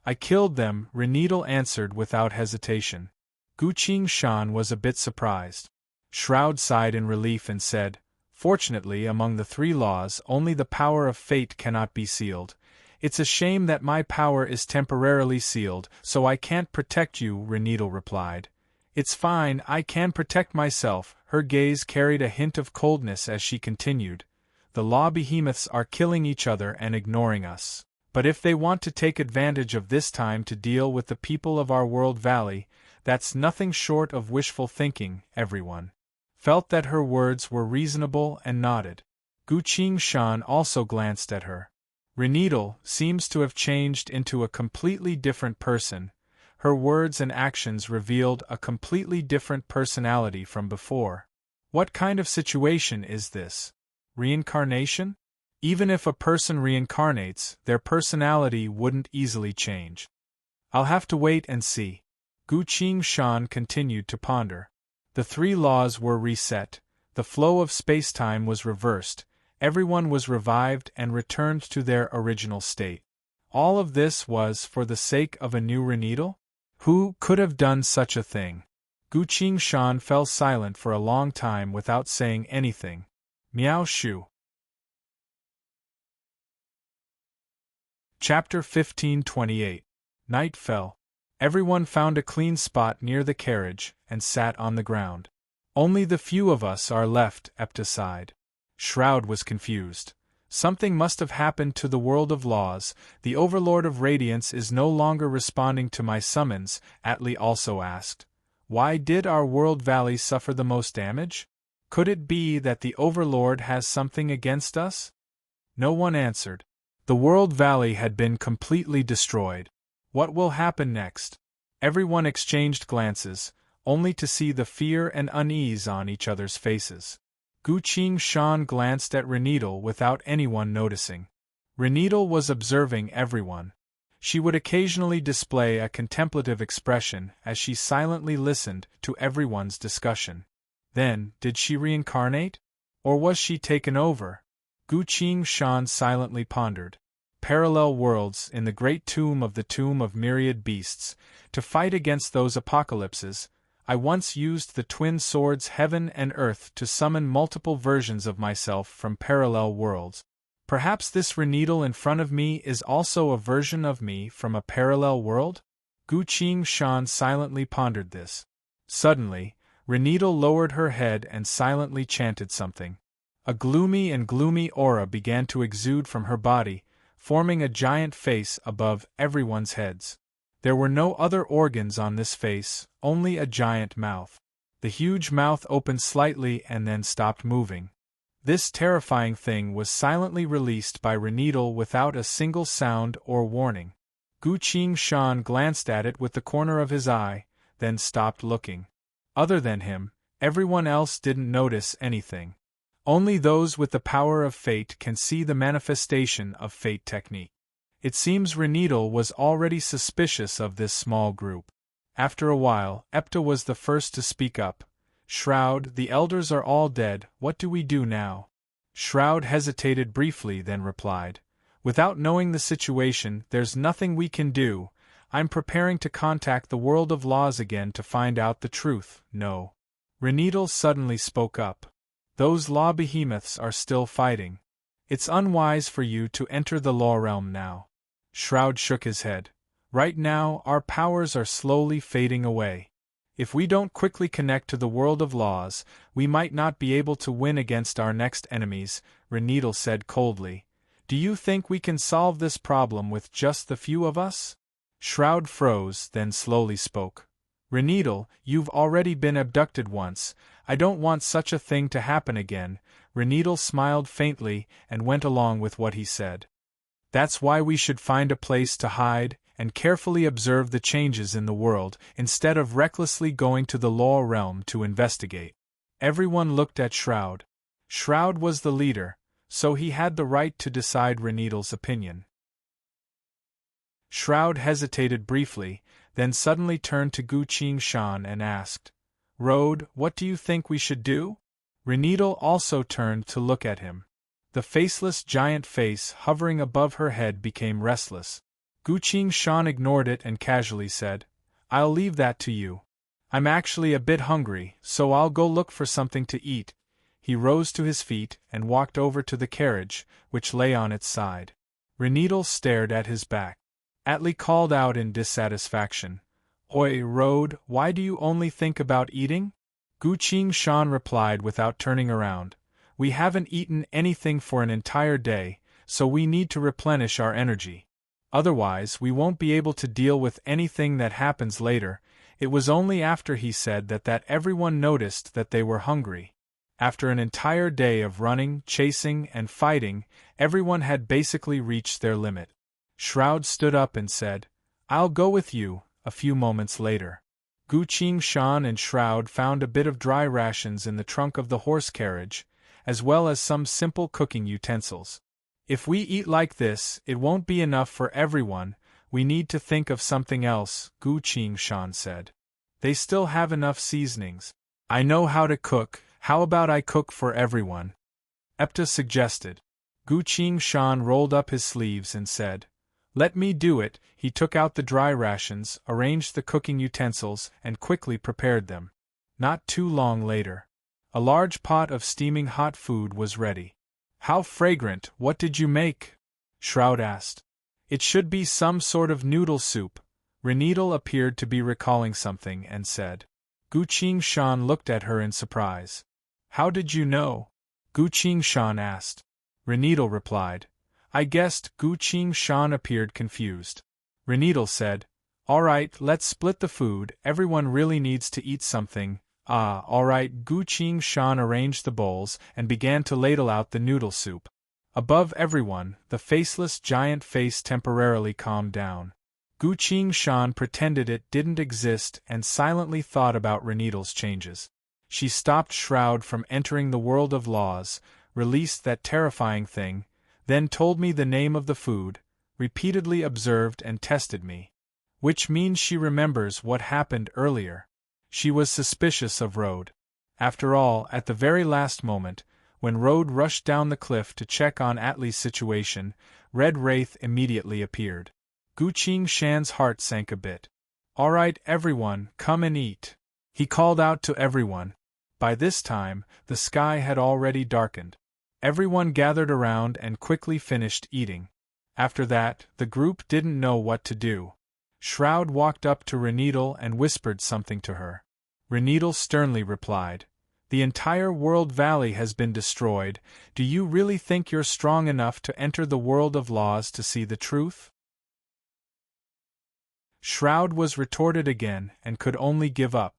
"I killed them," Reneedle answered without hesitation. Gu Qingshan was a bit surprised. Shroud sighed in relief and said, "Fortunately, among the 3 laws, only the power of fate cannot be sealed. It's a shame that my power is temporarily sealed, so I can't protect you," Reneedle replied. "It's fine, I can protect myself." Her gaze carried a hint of coldness as she continued, "The law behemoths are killing each other and ignoring us. But if they want to take advantage of this time to deal with the people of our world valley, that's nothing short of wishful thinking." Everyone felt that her words were reasonable and nodded. Gu Qingshan also glanced at her. Reneedle seems to have changed into a completely different person. Her words and actions revealed a completely different personality from before. What kind of situation is this? Reincarnation? Even if a person reincarnates, their personality wouldn't easily change. "I'll have to wait and see." Gu Qingshan continued to ponder. The 3 laws were reset, the flow of space-time was reversed, everyone was revived and returned to their original state. All of this was for the sake of a new Reneedle? Who could have done such a thing? Gu Qingshan fell silent for a long time without saying anything. Miao Shu. Chapter 1528. Night fell. Everyone found a clean spot near the carriage and sat on the ground. "Only the few of us are left," Epta sighed. Shroud was confused. Something must have happened to the world of laws. "The Overlord of Radiance is no longer responding to my summons," Atli also asked. "Why did our world valley suffer the most damage? Could it be that the Overlord has something against us?" No one answered. The world valley had been completely destroyed. What will happen next? Everyone exchanged glances, only to see the fear and unease on each other's faces. Gu Qingshan glanced at Reneedle without anyone noticing. Reneedle was observing everyone. She would occasionally display a contemplative expression as she silently listened to everyone's discussion. Then, did she reincarnate? Or was she taken over? Gu Qingshan silently pondered. Parallel worlds in the great tomb of myriad beasts, to fight against those apocalypses. I once used the twin swords heaven and earth to summon multiple versions of myself from parallel worlds. Perhaps this Reneedle in front of me is also a version of me from a parallel world? Gu Qingshan silently pondered this. Suddenly, Reneedle lowered her head and silently chanted something. A gloomy aura began to exude from her body, forming a giant face above everyone's heads. There were no other organs on this face, only a giant mouth. The huge mouth opened slightly and then stopped moving. This terrifying thing was silently released by Reneedle without a single sound or warning. Gu Qingshan glanced at it with the corner of his eye, then stopped looking. Other than him, everyone else didn't notice anything. Only those with the power of fate can see the manifestation of fate technique. It seems Reneedle was already suspicious of this small group. After a while, Epta was the first to speak up. "Shroud, the elders are all dead, what do we do now?" Shroud hesitated briefly, then replied, "Without knowing the situation, there's nothing we can do. I'm preparing to contact the world of laws again to find out the truth." "No." Reneedle suddenly spoke up. "Those law behemoths are still fighting. It's unwise for you to enter the law realm now." Shroud shook his head. "Right now, our powers are slowly fading away. If we don't quickly connect to the world of laws, we might not be able to win against our next enemies," Reneedle said coldly. "Do you think we can solve this problem with just the few of us?" Shroud froze, then slowly spoke. "Reneedle, you've already been abducted once. I don't want such a thing to happen again." Reneedle smiled faintly and went along with what he said. "That's why we should find a place to hide, and carefully observe the changes in the world, instead of recklessly going to the law realm to investigate." Everyone looked at Shroud. Shroud was the leader, so he had the right to decide Reneedle's opinion. Shroud hesitated briefly, then suddenly turned to Gu Qingshan and asked, "Road, what do you think we should do?" Reneedle also turned to look at him. The faceless giant face hovering above her head became restless. Gu Qingshan ignored it and casually said, "I'll leave that to you. I'm actually a bit hungry, so I'll go look for something to eat." He rose to his feet and walked over to the carriage, which lay on its side. Reneedle stared at his back. Atli called out in dissatisfaction, "Oi, Road, why do you only think about eating?" Gu Qingshan replied without turning around, "We haven't eaten anything for an entire day, so we need to replenish our energy. Otherwise, we won't be able to deal with anything that happens later." It was only after he said that everyone noticed that they were hungry. After an entire day of running, chasing, and fighting, everyone had basically reached their limit. Shroud stood up and said, "I'll go with you." A few moments later, Gu Qingshan and Shroud found a bit of dry rations in the trunk of the horse carriage, as well as some simple cooking utensils. "If we eat like this, it won't be enough for everyone. We need to think of something else," Gu Qingshan said. "They still have enough seasonings. I know how to cook, how about I cook for everyone?" Epta suggested. Gu Qingshan rolled up his sleeves and said, "Let me do it." He took out the dry rations, arranged the cooking utensils, and quickly prepared them. Not too long later, a large pot of steaming hot food was ready. "How fragrant, what did you make?" Shroud asked. "It should be some sort of noodle soup." Reneedle appeared to be recalling something and said. Gu Qingshan looked at her in surprise. "How did you know?" Gu Qingshan asked. Reneedle replied. "I guessed." Gu Qingshan appeared confused. Reneedle said, "All right, let's split the food, everyone really needs to eat something." "Ah, all right." Gu Qingshan arranged the bowls and began to ladle out the noodle soup. Above everyone, the faceless giant face temporarily calmed down. Gu Qingshan pretended it didn't exist and silently thought about Reneedle's changes. She stopped Shroud from entering the world of laws, released that terrifying thing, then told me the name of the food, repeatedly observed and tested me. Which means she remembers what happened earlier. She was suspicious of Road. After all, at the very last moment, when Road rushed down the cliff to check on Atli's situation, Red Wraith immediately appeared. Gu Qingshan's heart sank a bit. "All right, everyone, come and eat." He called out to everyone. By this time, the sky had already darkened. Everyone gathered around and quickly finished eating. After that, the group didn't know what to do. Shroud walked up to Reneedle and whispered something to her. Reneedle sternly replied, The entire world valley has been destroyed. Do you really think you're strong enough to enter the world of laws to see the truth? Shroud was retorted again and could only give up.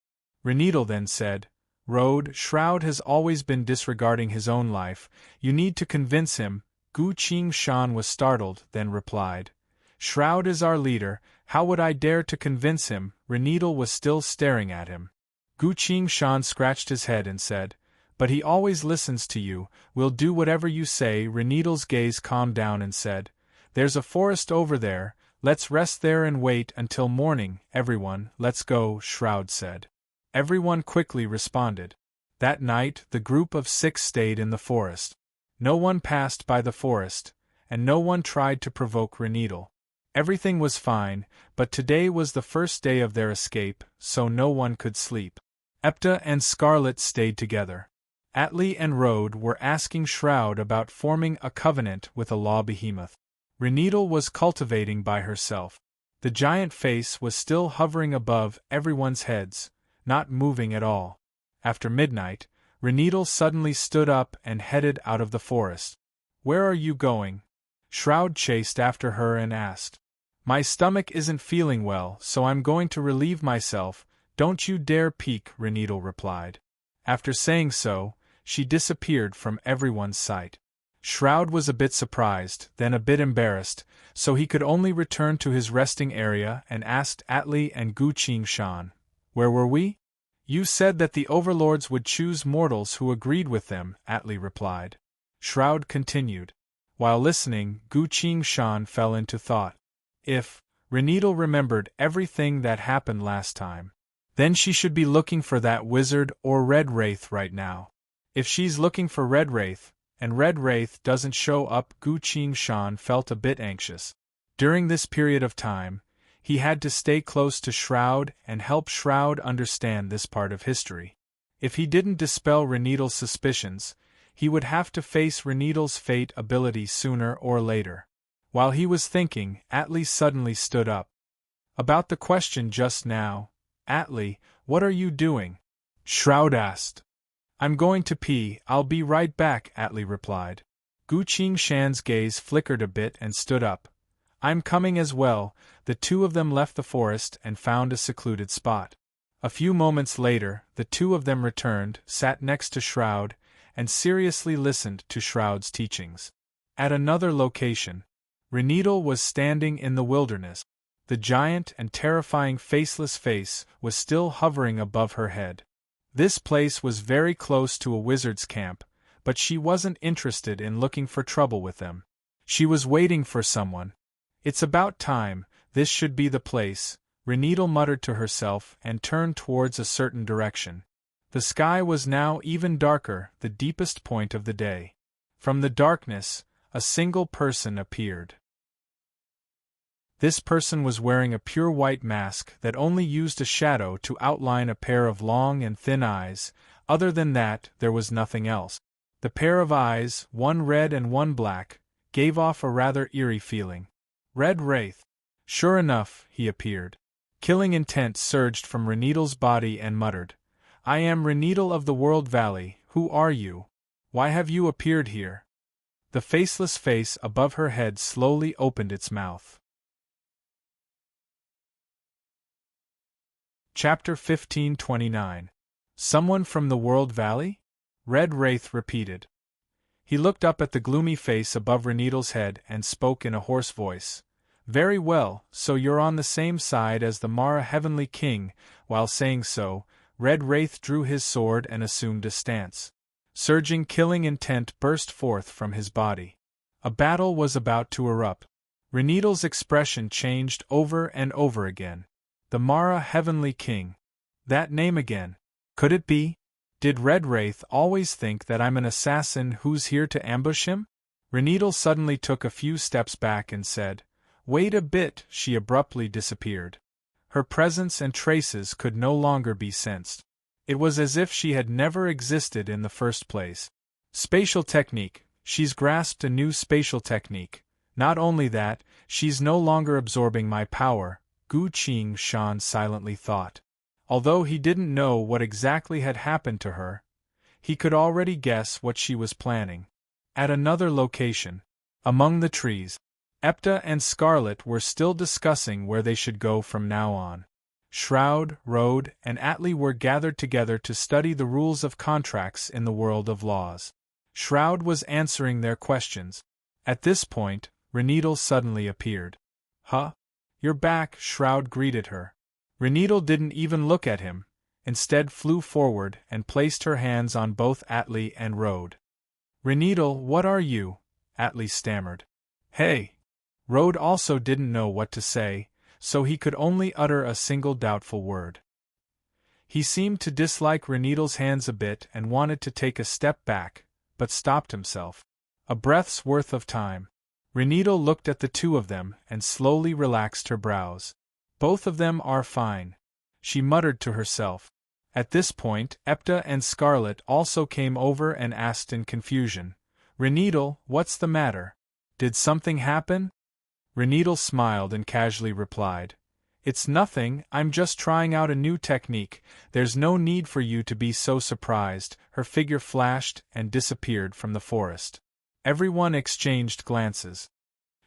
Reneedle then said, Road, Shroud has always been disregarding his own life. You need to convince him. Gu Qing-shan was startled, then replied, Shroud is our leader, how would I dare to convince him? Reneedle was still staring at him. Gu Qing-shan scratched his head and said, But he always listens to you, we'll do whatever you say. Reneedle's gaze calmed down and said, There's a forest over there, let's rest there and wait until morning. Everyone, let's go, Shroud said. Everyone quickly responded. That night, the group of 6 stayed in the forest. No one passed by the forest, and no one tried to provoke Reneedle. Everything was fine, but today was the first day of their escape, so no one could sleep. Epta and Scarlet stayed together. Atli and Rode were asking Shroud about forming a covenant with a law behemoth. Reneedle was cultivating by herself. The giant face was still hovering above everyone's heads, not moving at all. After midnight, Reneedle suddenly stood up and headed out of the forest. Where are you going? Shroud chased after her and asked. My stomach isn't feeling well, so I'm going to relieve myself. Don't you dare peek, Reneedle replied. After saying so, she disappeared from everyone's sight. Shroud was a bit surprised, then a bit embarrassed, so he could only return to his resting area and asked Atli and Gu Qing-shan, Where were we? You said that the overlords would choose mortals who agreed with them, Atli replied. Shroud continued. While listening, Gu Qing-shan fell into thought. If Reneedle remembered everything that happened last time, then she should be looking for that wizard or Red Wraith right now. If she's looking for Red Wraith, and Red Wraith doesn't show up, Gu Qing-shan felt a bit anxious. During this period of time, he had to stay close to Shroud and help Shroud understand this part of history. If he didn't dispel Reneedle's suspicions, he would have to face Reneedle's fate ability sooner or later. While he was thinking, Atli suddenly stood up. About the question just now, Atli, what are you doing? Shroud asked. I'm going to pee, I'll be right back, Atli replied. Gu Qing-shan's gaze flickered a bit and stood up. I'm coming as well. The two of them left the forest and found a secluded spot. A few moments later, the two of them returned, sat next to Shroud, and seriously listened to Shroud's teachings. At another location, Reneedle was standing in the wilderness. The giant and terrifying faceless face was still hovering above her head. This place was very close to a wizard's camp, but she wasn't interested in looking for trouble with them. She was waiting for someone. It's about time, this should be the place, Reneedle muttered to herself and turned towards a certain direction. The sky was now even darker, the deepest point of the day. From the darkness, a single person appeared. This person was wearing a pure white mask that only used a shadow to outline a pair of long and thin eyes. Other than that, there was nothing else. The pair of eyes, one red and one black, gave off a rather eerie feeling. Red Wraith. Sure enough, he appeared. Killing intent surged from Reneedle's body and muttered, I am Reneedle of the World Valley, who are you? Why have you appeared here? The faceless face above her head slowly opened its mouth. Chapter 1529. Someone from the World Valley? Red Wraith repeated. He looked up at the gloomy face above Reneedle's head and spoke in a hoarse voice. Very well, so you're on the same side as the Mara Heavenly King. While saying so, Red Wraith drew his sword and assumed a stance. Surging killing intent burst forth from his body. A battle was about to erupt. Reneedle's expression changed over and over again. The Mara Heavenly King. That name again. Could it be? Did Red Wraith always think that I'm an assassin who's here to ambush him? Reneedle suddenly took a few steps back and said, Wait a bit. She abruptly disappeared. Her presence and traces could no longer be sensed. It was as if she had never existed in the first place. Spatial technique. She's grasped a new spatial technique. Not only that, she's no longer absorbing my power, Gu Qing-shan silently thought. Although he didn't know what exactly had happened to her, He could already guess what she was planning. At another location, among the trees, Epta and Scarlet were still discussing where they should go from now on. Shroud, Rode, and Atli were gathered together to study the rules of contracts in the world of laws. Shroud was answering their questions. At this point, Reneedle suddenly appeared. "Huh? You're back," Shroud greeted her. Reneedle didn't even look at him, instead flew forward and placed her hands on both Atli and Rode. "Reneedle, what are you?" Atli stammered. "Hey!" Rode also didn't know what to say, so he could only utter a single doubtful word. He seemed to dislike Reneedle's hands a bit and wanted to take a step back, but stopped himself. A breath's worth of time. Reneedle looked at the two of them and slowly relaxed her brows. "Both of them are fine," she muttered to herself. At this point, Epta and Scarlet also came over and asked in confusion, "Reneedle, what's the matter? Did something happen?" Reneedle smiled and casually replied, "It's nothing, I'm just trying out a new technique, there's no need for you to be so surprised." Her figure flashed and disappeared from the forest. Everyone exchanged glances.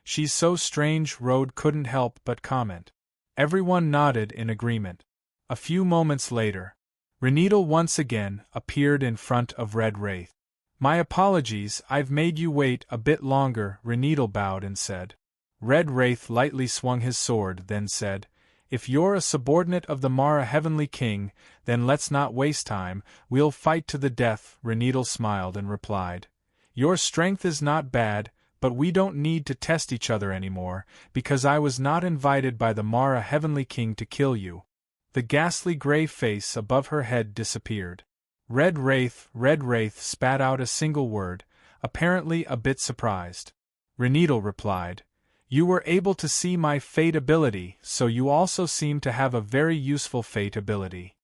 "She's so strange," Rode couldn't help but comment. Everyone nodded in agreement. A few moments later, Reneedle once again appeared in front of Red Wraith. "My apologies, I've made you wait a bit longer," Reneedle bowed and said. Red Wraith lightly swung his sword, then said, "If you're a subordinate of the Mara Heavenly King, then let's not waste time, we'll fight to the death." Reneedle smiled and replied, "Your strength is not bad, but we don't need to test each other anymore, because I was not invited by the Mara Heavenly King to kill you." The ghastly gray face above her head disappeared. Red Wraith spat out a single word, apparently a bit surprised. Reneedle replied, "You were able to see my fate ability, so you also seem to have a very useful fate ability.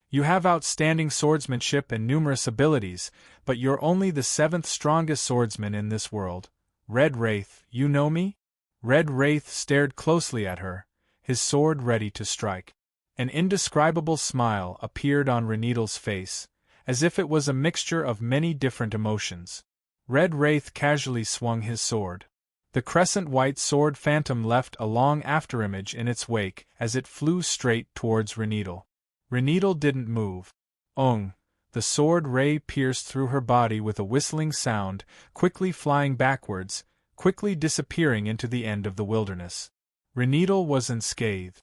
You have outstanding swordsmanship and numerous abilities, but you're only the 7th strongest swordsman in this world. Red Wraith, you know me?" Red Wraith stared closely at her, his sword ready to strike. An indescribable smile appeared on Reneedle's face, as if it was a mixture of many different emotions. Red Wraith casually swung his sword. The crescent-white sword phantom left a long afterimage in its wake as it flew straight towards Reneedle. Reneedle didn't move. The sword ray pierced through her body with a whistling sound, quickly flying backwards, quickly disappearing into the end of the wilderness. Reneedle was unscathed.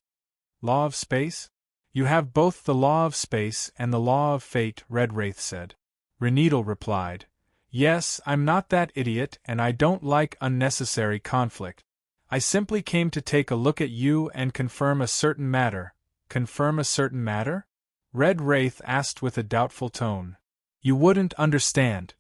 "Law of space? You have both the law of space and the law of fate," Red Wraith said. Reneedle replied, "Yes, I'm not that idiot and I don't like unnecessary conflict. I simply came to take a look at you and confirm a certain matter." "Confirm a certain matter?" Red Wraith asked with a doubtful tone. "You wouldn't understand."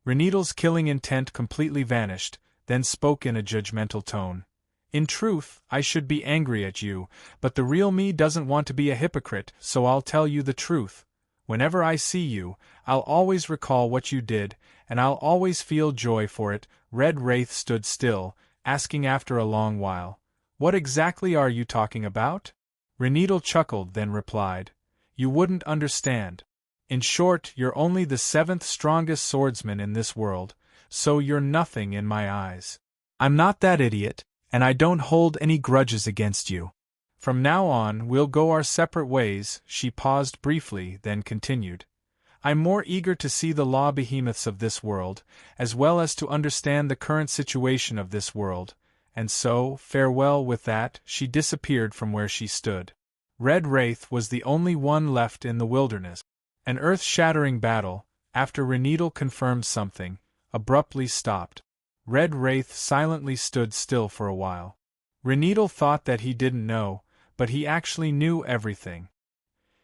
Reneedle's killing intent completely vanished, then spoke in a judgmental tone. "In truth, I should be angry at you, but the real me doesn't want to be a hypocrite, so I'll tell you the truth. Whenever I see you, I'll always recall what you did, and I'll always feel joy for it." Red Wraith stood still, asking after a long while, "What exactly are you talking about?" Reneedle chuckled, then replied, "You wouldn't understand. In short, you're only the 7th strongest swordsman in this world, so you're nothing in my eyes. I'm not that idiot, and I don't hold any grudges against you. From now on, we'll go our separate ways." She paused briefly, then continued, "I'm more eager to see the law behemoths of this world, as well as to understand the current situation of this world, and so, farewell." With that, she disappeared from where she stood. Red Wraith was the only one left in the wilderness. An earth-shattering battle, after Reneedle confirmed something, abruptly stopped. Red Wraith silently stood still for a while. Reneedle thought that he didn't know, but he actually knew everything.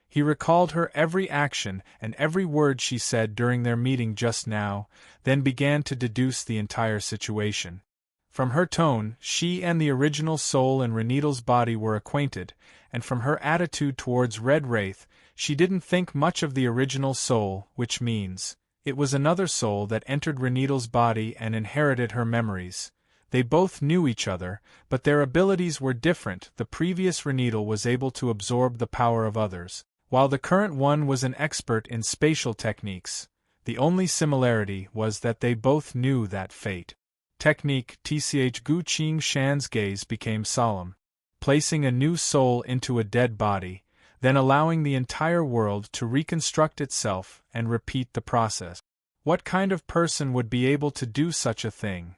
He recalled her every action and every word she said during their meeting just now, then began to deduce the entire situation. From her tone, she and the original soul in Reneedle's body were acquainted, and from her attitude towards Red Wraith, she didn't think much of the original soul, which means it was another soul that entered Reneedle's body and inherited her memories. They both knew each other, but their abilities were different. The previous Reneedle was able to absorb the power of others, while the current one was an expert in spatial techniques. The only similarity was that they both knew that fate. Technique. Tch. Gu Qing Shan's gaze became solemn. Placing a new soul into a dead body, then allowing the entire world to reconstruct itself and repeat the process. What kind of person would be able to do such a thing?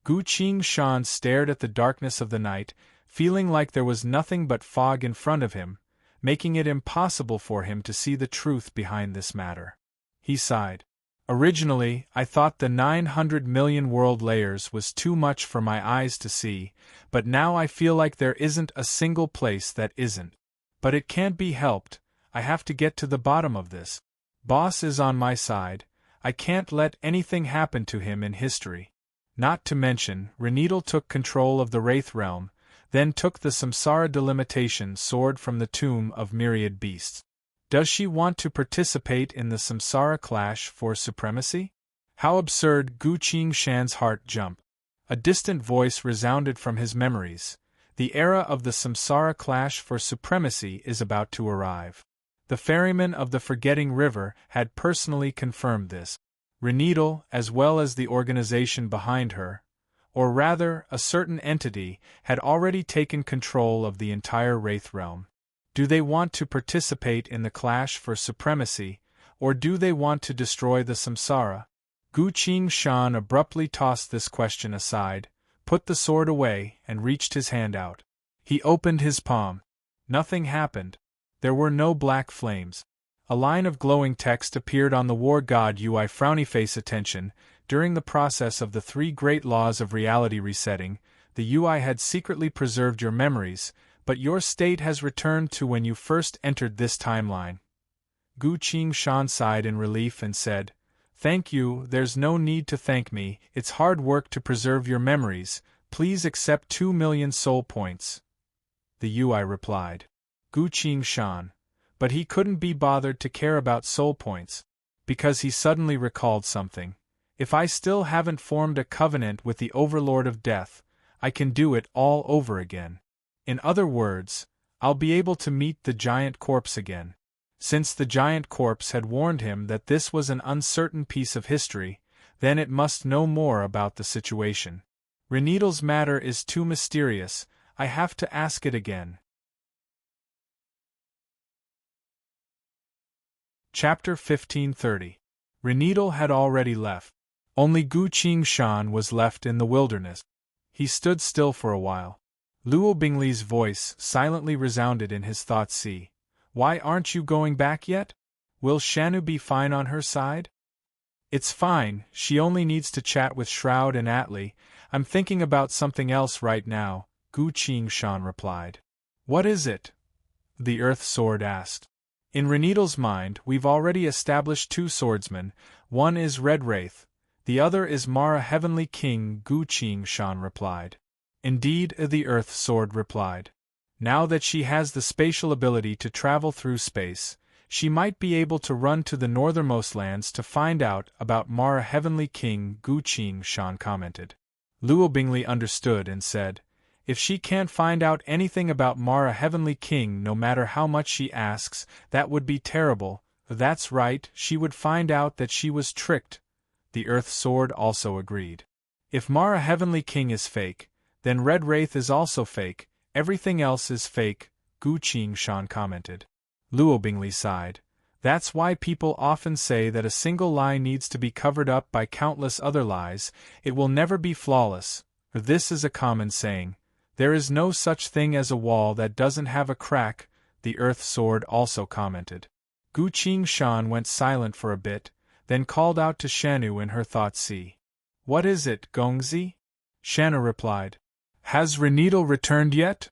Gu Qing Shan stared at the darkness of the night, feeling like there was nothing but fog in front of him, making it impossible for him to see the truth behind this matter. He sighed. Originally, I thought the 900 million world layers was too much for my eyes to see, but now I feel like there isn't a single place that isn't. But it can't be helped, I have to get to the bottom of this. Boss is on my side, I can't let anything happen to him in history. Not to mention, Renidal took control of the Wraith realm, then took the Samsara delimitation sword from the tomb of myriad beasts. Does she want to participate in the Samsara clash for supremacy? How absurd! Gu Qing Shan's heart jumped. A distant voice resounded from his memories. The era of the Samsara clash for supremacy is about to arrive. The ferryman of the Forgetting River had personally confirmed this. Renidal, as well as the organization behind her, or rather, a certain entity, had already taken control of the entire Wraith realm. Do they want to participate in the clash for supremacy, or do they want to destroy the Samsara? Gu Qing Shan abruptly tossed this question aside, put the sword away, and reached his hand out. He opened his palm. Nothing happened. There were no black flames. A line of glowing text appeared on the war god UI frowny-face attention. During the process of the 3 great laws of reality resetting, the UI had secretly preserved your memories, but your state has returned to when you first entered this timeline. Gu Qing Shan sighed in relief and said, "Thank you, there's no need to thank me, it's hard work to preserve your memories, please accept 2 million soul points." The UI replied. Gu Qing Shan. But he couldn't be bothered to care about soul points, because he suddenly recalled something. If I still haven't formed a covenant with the Overlord of Death, I can do it all over again. In other words, I'll be able to meet the giant corpse again. Since the giant corpse had warned him that this was an uncertain piece of history, then it must know more about the situation. Renidal's matter is too mysterious, I have to ask it again. Chapter 1530. Renidal had already left. Only Gu Qing Shan was left in the wilderness. He stood still for a while. Luo Bingli's voice silently resounded in his thoughts. "See, why aren't you going back yet? Will Shanu be fine on her side?" "It's fine, she only needs to chat with Shroud and Atli. I'm thinking about something else right now," Gu Qing Shan replied. "What is it?" the Earth Sword asked. "In Renidal's mind, we've already established 2 swordsmen, one is Red Wraith, the other is Mara Heavenly King," Gu Qing Shan replied. "Indeed," the Earth Sword replied. "Now that she has the spatial ability to travel through space, she might be able to run to the northernmost lands to find out about Mara Heavenly King," Gu Qing Shan commented. Luo Bingli understood and said, "If she can't find out anything about Mara Heavenly King no matter how much she asks, that would be terrible." "That's right, she would find out that she was tricked," the Earth Sword also agreed. "If Mara Heavenly King is fake, then Red Wraith is also fake, everything else is fake," Gu Qing Shan commented. Luo Bingli sighed. "That's why people often say that a single lie needs to be covered up by countless other lies, it will never be flawless. This is a common saying. There is no such thing as a wall that doesn't have a crack," the Earth Sword also commented. Gu Qing Shan went silent for a bit, then called out to Shanu in her thoughts. "See. What is it, Gongzi?" Shanu replied. "Has Renidal returned yet?"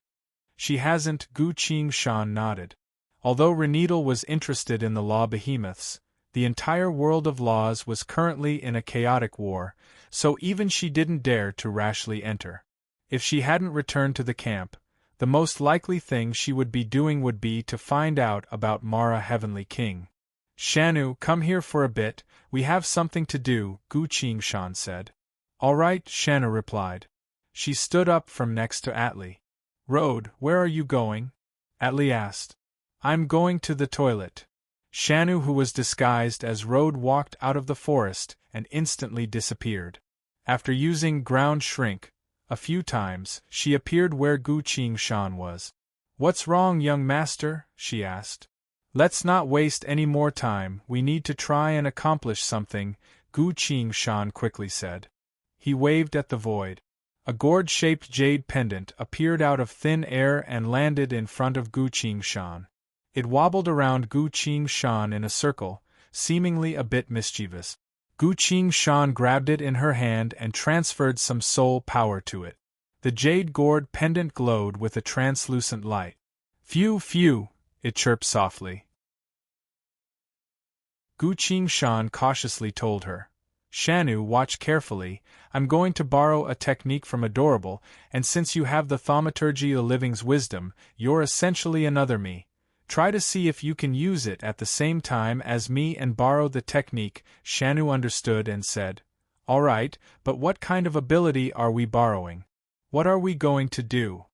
"She hasn't," Gu Qing Shan nodded. Although Renidal was interested in the law behemoths, the entire world of laws was currently in a chaotic war, so even she didn't dare to rashly enter. If she hadn't returned to the camp, the most likely thing she would be doing would be to find out about Mara Heavenly King. "Shanu, come here for a bit, we have something to do," Gu Qing Shan said. "All right," Shanu replied. She stood up from next to Atli. "Road, where are you going?" Atli asked. I'm going to the toilet. Shanu, who was disguised as Road, walked out of the forest and instantly disappeared. After using ground shrink a few times, she appeared where Gu Qingshan was. What's wrong, young master? She asked. Let's not waste any more time, we need to try and accomplish something, Gu Qingshan quickly said. He waved at the void. A gourd-shaped jade pendant appeared out of thin air and landed in front of Gu Qingshan. It wobbled around Gu Qingshan in a circle, seemingly a bit mischievous. Gu Qingshan grabbed it in her hand and transferred some soul power to it. The jade gourd pendant glowed with a translucent light. Phew, phew, it chirped softly. Gu Qingshan cautiously told her. Shanu, watch carefully, I'm going to borrow a technique from Adorable, and since you have the thaumaturgy the living's wisdom, you're essentially another me. Try to see if you can use it at the same time as me and borrow the technique. Shanu understood and said, All right, but what kind of ability are we borrowing? What are we going to do?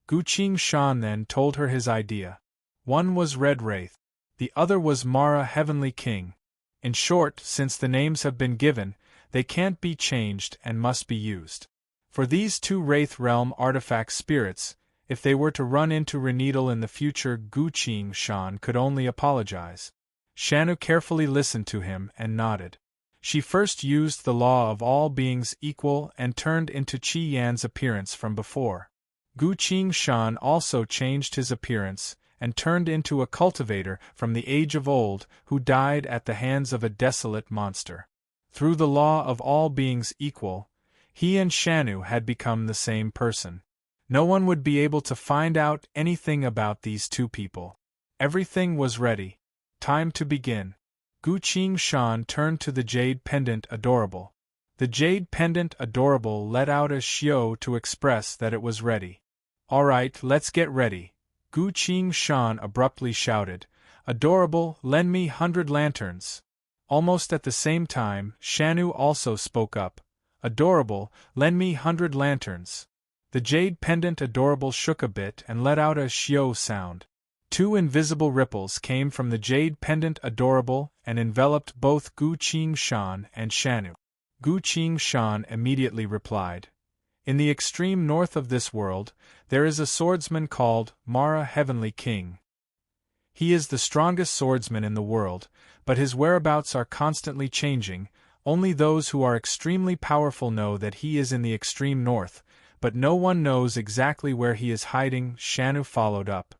Gu Qingshan then told her his idea. One was Red Wraith. The other was Mara Heavenly King. In short, since the names have been given, they can't be changed and must be used. For these two Wraith Realm artifact spirits, if they were to run into Renedal in the future, Gu Qingshan could only apologize. Shanu carefully listened to him and nodded. She first used the law of all beings equal and turned into Qi Yan's appearance from before. Gu Qingshan also changed his appearance and turned into a cultivator from the age of old who died at the hands of a desolate monster. Through the law of all beings equal, he and Shanu had become the same person. No one would be able to find out anything about these two people. Everything was ready. Time to begin. Gu Qingshan turned to the jade pendant Adorable. The jade pendant Adorable let out a xiao to express that it was ready. All right, let's get ready. Gu Qingshan abruptly shouted, Adorable, lend me 100 lanterns. Almost at the same time, Shanu also spoke up. Adorable, lend me 100 lanterns. The jade pendant Adorable shook a bit and let out a xiao sound. Two invisible ripples came from the jade pendant Adorable and enveloped both Gu Qingshan and Shanu. Gu Qingshan immediately replied. In the extreme north of this world, there is a swordsman called Mara Heavenly King. He is the strongest swordsman in the world, but his whereabouts are constantly changing. Only those who are extremely powerful know that he is in the extreme north, but no one knows exactly where he is hiding. Shanu followed up.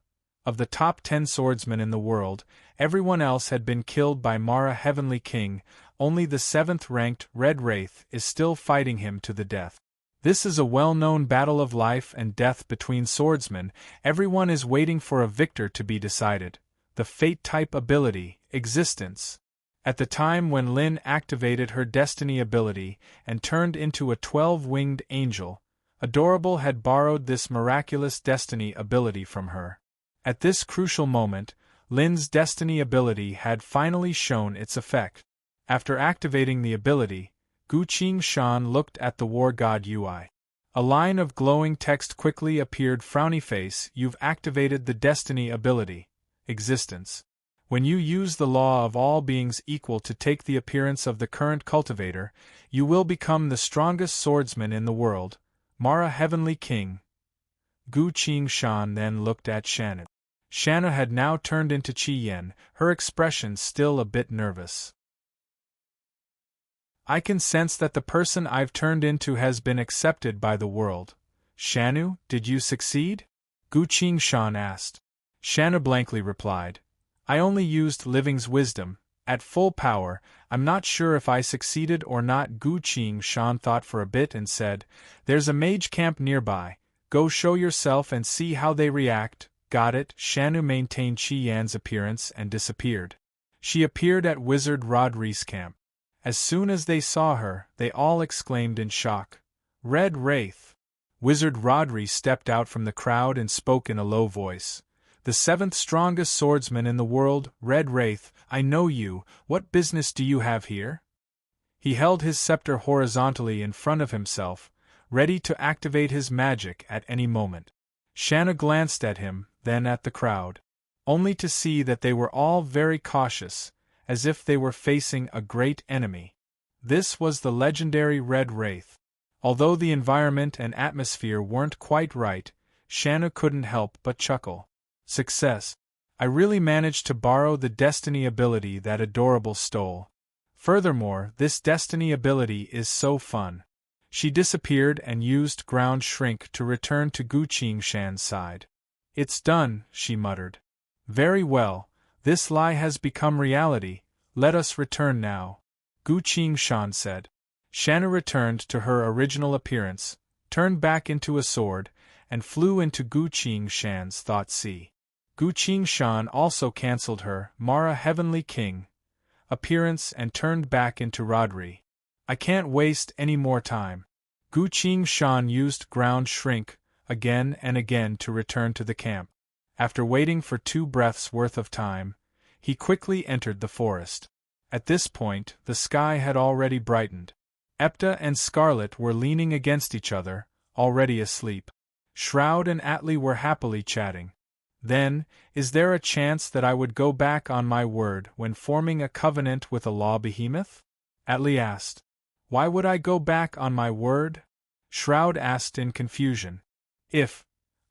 Of the top 10 swordsmen in the world, everyone else had been killed by Mara Heavenly King. Only the 7th-ranked Red Wraith is still fighting him to the death. This is a well-known battle of life and death between swordsmen. Everyone is waiting for a victor to be decided. The Fate-type ability, Existence. At the time when Lin activated her Destiny ability and turned into a 12-winged angel, Adorable had borrowed this miraculous Destiny ability from her. At this crucial moment, Lin's Destiny ability had finally shown its effect. After activating the ability, Gu Qingshan looked at the war god UI. A line of glowing text quickly appeared. Frowny face, you've activated the Destiny ability, Existence. When you use the law of all beings equal to take the appearance of the current cultivator, you will become the strongest swordsman in the world, Mara Heavenly King. Gu Qingshan then looked at Shanu. Shanu had now turned into Qi Yan, her expression still a bit nervous. I can sense that the person I've turned into has been accepted by the world. Shanu, did you succeed? Gu Qingshan asked. Shanu blankly replied. I only used Living's wisdom. At full power, I'm not sure if I succeeded or not. Gu Qingshan thought for a bit and said, There's a mage camp nearby. Go show yourself and see how they react. Got it. Shanu maintained Qi Yan's appearance and disappeared. She appeared at Wizard Rodri's camp. As soon as they saw her, they all exclaimed in shock. Red Wraith! Wizard Rodri stepped out from the crowd and spoke in a low voice. The 7th strongest swordsman in the world, Red Wraith, I know you. What business do you have here? He held his scepter horizontally in front of himself, ready to activate his magic at any moment. Shanu glanced at him, then at the crowd. Only to see that they were all very cautious, as if they were facing a great enemy. This was the legendary Red Wraith. Although the environment and atmosphere weren't quite right, Shanna couldn't help but chuckle. Success. I really managed to borrow the destiny ability that Adorable stole. Furthermore, this destiny ability is so fun. She disappeared and used ground shrink to return to Gu Qingshan's side. It's done, she muttered. Very well, this lie has become reality, let us return now, Gu Qingshan said. Shanna returned to her original appearance, turned back into a sword, and flew into Gu Qingshan's thought sea. Gu Qingshan also cancelled her Mara Heavenly King appearance and turned back into Rodri. I can't waste any more time. Gu Qingshan used ground shrink again and again to return to the camp. After waiting for 2 breaths worth of time, he quickly entered the forest. At this point, the sky had already brightened. Epta and Scarlet were leaning against each other, already asleep. Shroud and Atli were happily chatting. Then, is there a chance that I would go back on my word when forming a covenant with a law behemoth? Atli asked. Why would I go back on my word? Shroud asked in confusion.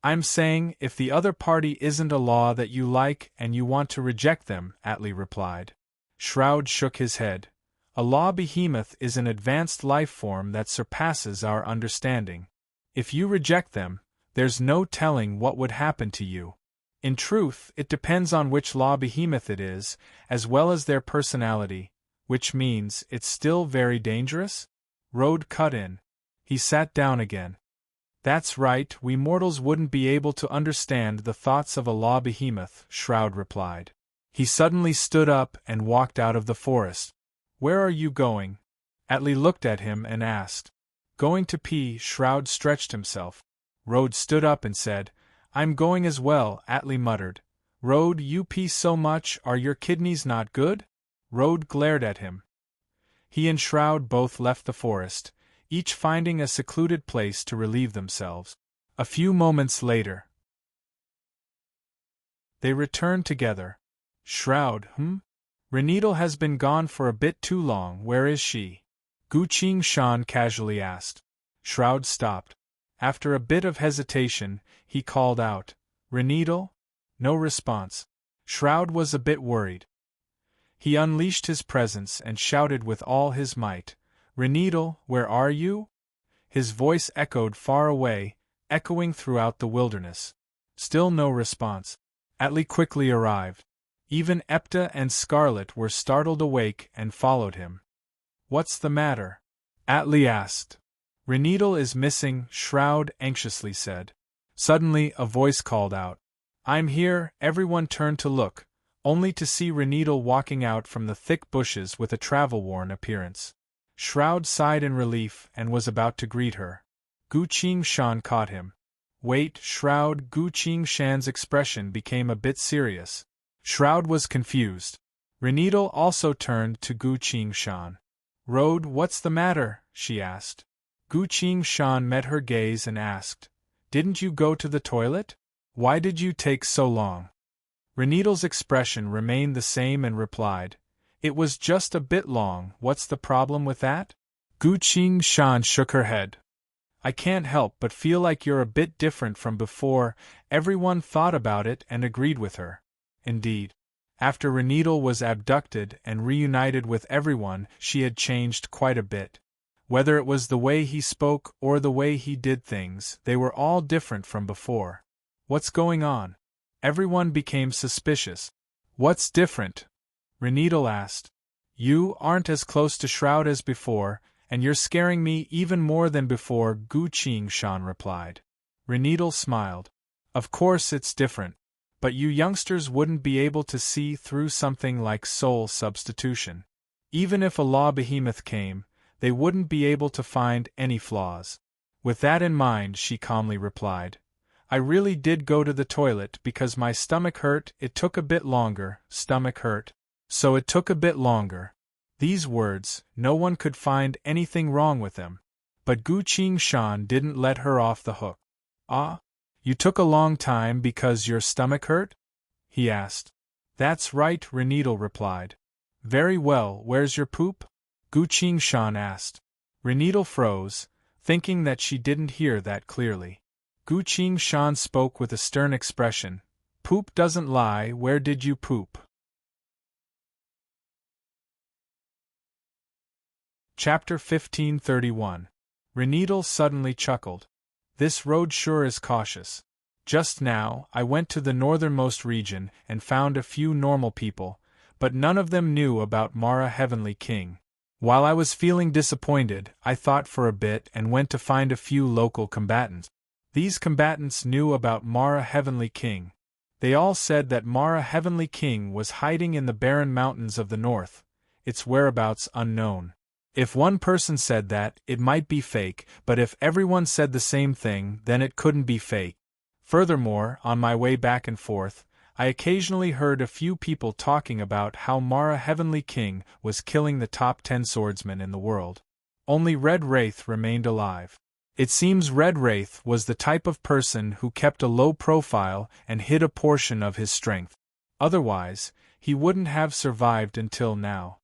I'm saying if the other party isn't a law that you like and you want to reject them, Atli replied. Shroud shook his head. A law behemoth is an advanced life form that surpasses our understanding. If you reject them, there's no telling what would happen to you. In truth, it depends on which law behemoth it is, as well as their personality, which means it's still very dangerous? Road cut in. He sat down again. That's right, we mortals wouldn't be able to understand the thoughts of a law behemoth, Shroud replied. He suddenly stood up and walked out of the forest. Where are you going? Atli looked at him and asked. Going to pee, Shroud stretched himself. Road stood up and said, I'm going as well, Atli muttered. Road, you pee so much, are your kidneys not good? Road glared at him. He and Shroud both left the forest, each finding a secluded place to relieve themselves. A few moments later, they returned together. Shroud, Reneedle has been gone for a bit too long, where is she? Gu Qingshan casually asked. Shroud stopped. After a bit of hesitation, he called out, Reneedle? No response. Shroud was a bit worried. He unleashed his presence and shouted with all his might, Reneedle, where are you? His voice echoed far away, echoing throughout the wilderness. Still no response. Atli quickly arrived. Even Epta and Scarlet were startled awake and followed him. What's the matter? Atli asked. Reneedle is missing, Shroud anxiously said. Suddenly, a voice called out. I'm here, everyone turned to look, only to see Reneedle walking out from the thick bushes with a travel-worn appearance. Shroud sighed in relief and was about to greet her. Gu Qingshan caught him. Wait, Shroud, Gu Qingshan's expression became a bit serious. Shroud was confused. Reneedle also turned to Gu Qingshan. Road, what's the matter? She asked. Gu Qingshan met her gaze and asked, Didn't you go to the toilet? Why did you take so long? Reneedle's expression remained the same and replied, It was just a bit long, what's the problem with that? Gu Qingshan shook her head. I can't help but feel like you're a bit different from before. Everyone thought about it and agreed with her. Indeed, after Reneedle was abducted and reunited with everyone, she had changed quite a bit. Whether it was the way he spoke or the way he did things, they were all different from before. What's going on? Everyone became suspicious. What's different? Reneedle asked. You aren't as close to Shroud as before, and you're scaring me even more than before, Gu Qingshan replied. Reneedle smiled. Of course it's different. But you youngsters wouldn't be able to see through something like soul substitution. Even if a law behemoth came, they wouldn't be able to find any flaws. With that in mind, she calmly replied, I really did go to the toilet because my stomach hurt, it took a bit longer, stomach hurt. So it took a bit longer. These words, no one could find anything wrong with them. But Gu Qingshan didn't let her off the hook. Ah? You took a long time because your stomach hurt? He asked. That's right, Renedal replied. Very well, where's your poop? Gu Qingshan asked. Renedal froze, thinking that she didn't hear that clearly. Gu Qingshan spoke with a stern expression. Poop doesn't lie, where did you poop? Chapter 1531. Renedal suddenly chuckled. This road sure is cautious. Just now, I went to the northernmost region and found a few normal people, but none of them knew about Mara Heavenly King. While I was feeling disappointed, I thought for a bit and went to find a few local combatants. These combatants knew about Mara Heavenly King. They all said that Mara Heavenly King was hiding in the barren mountains of the north, its whereabouts unknown. If one person said that, it might be fake, but if everyone said the same thing, then it couldn't be fake. Furthermore, on my way back and forth, I occasionally heard a few people talking about how Mara Heavenly King was killing the top 10 swordsmen in the world. Only Red Wraith remained alive. It seems Red Wraith was the type of person who kept a low profile and hid a portion of his strength. Otherwise, he wouldn't have survived until now.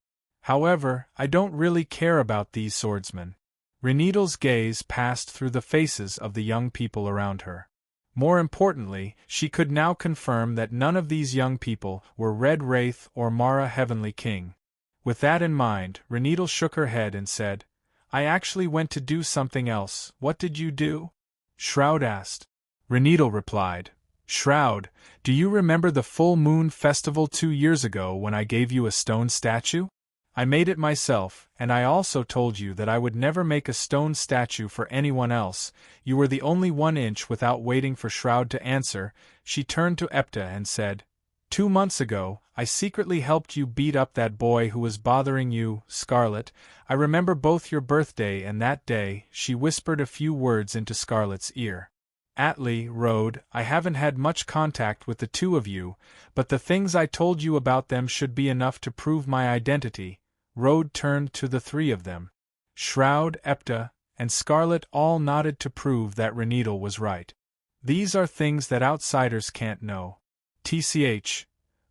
However, I don't really care about these swordsmen. Renedal's gaze passed through the faces of the young people around her. More importantly, she could now confirm that none of these young people were Red Wraith or Mara Heavenly King. With that in mind, Renedal shook her head and said, I actually went to do something else. What did you do? Shroud asked. Renedal replied, Shroud, do you remember the full moon festival 2 years ago when I gave you a stone statue? I made it myself, and I also told you that I would never make a stone statue for anyone else. You were the only 1 inch. Without waiting for Shroud to answer, she turned to Epta and said, 2 months ago, I secretly helped you beat up that boy who was bothering you, Scarlet. I remember both your birthday and that day. She whispered a few words into Scarlet's ear. Atli, Road, I haven't had much contact with the two of you, but the things I told you about them should be enough to prove my identity. Road turned to the 3 of them. Shroud, Epta, and Scarlet all nodded to prove that Renedal was right. These are things that outsiders can't know. TCH.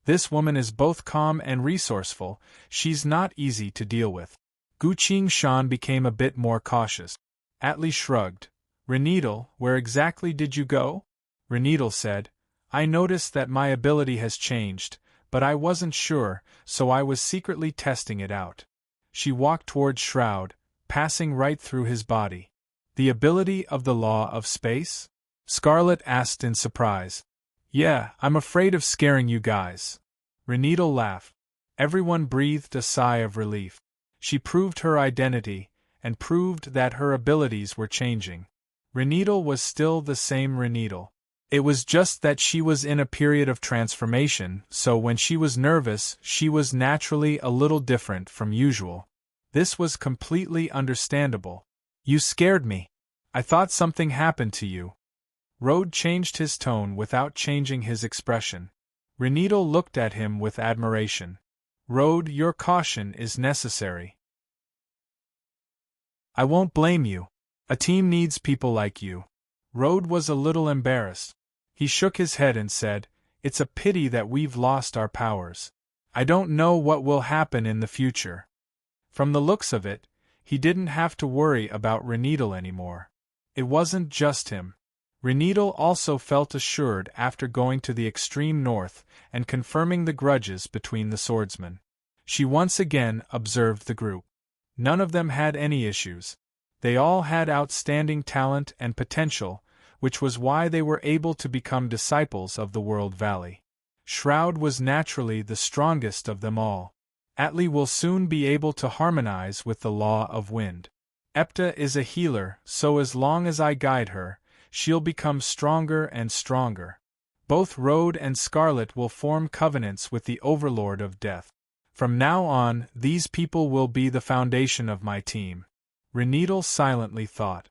This woman is both calm and resourceful. She's not easy to deal with. Gu Qingshan became a bit more cautious. Atli shrugged. Renedal, where exactly did you go? Renedal said, I noticed that my ability has changed, but I wasn't sure, so I was secretly testing it out. She walked towards Shroud, passing right through his body. The ability of the law of space? Scarlet asked in surprise. Yeah, I'm afraid of scaring you guys. Renedal laughed. Everyone breathed a sigh of relief. She proved her identity, and proved that her abilities were changing. Renedal was still the same Renedal. It was just that she was in a period of transformation, so when she was nervous, she was naturally a little different from usual. This was completely understandable. You scared me. I thought something happened to you. Road changed his tone without changing his expression. Renedal looked at him with admiration. Road, your caution is necessary. I won't blame you. A team needs people like you. Road was a little embarrassed. He shook his head and said, It's a pity that we've lost our powers. I don't know what will happen in the future. From the looks of it, he didn't have to worry about Renedal anymore. It wasn't just him. Renedal also felt assured after going to the extreme north and confirming the grudges between the swordsmen. She once again observed the group. None of them had any issues. They all had outstanding talent and potential, which was why they were able to become disciples of the World Valley. Shroud was naturally the strongest of them all. Atli will soon be able to harmonize with the law of wind. Epta is a healer, so as long as I guide her, she'll become stronger and stronger. Both Road and Scarlet will form covenants with the Overlord of Death. From now on, these people will be the foundation of my team. Renedal silently thought.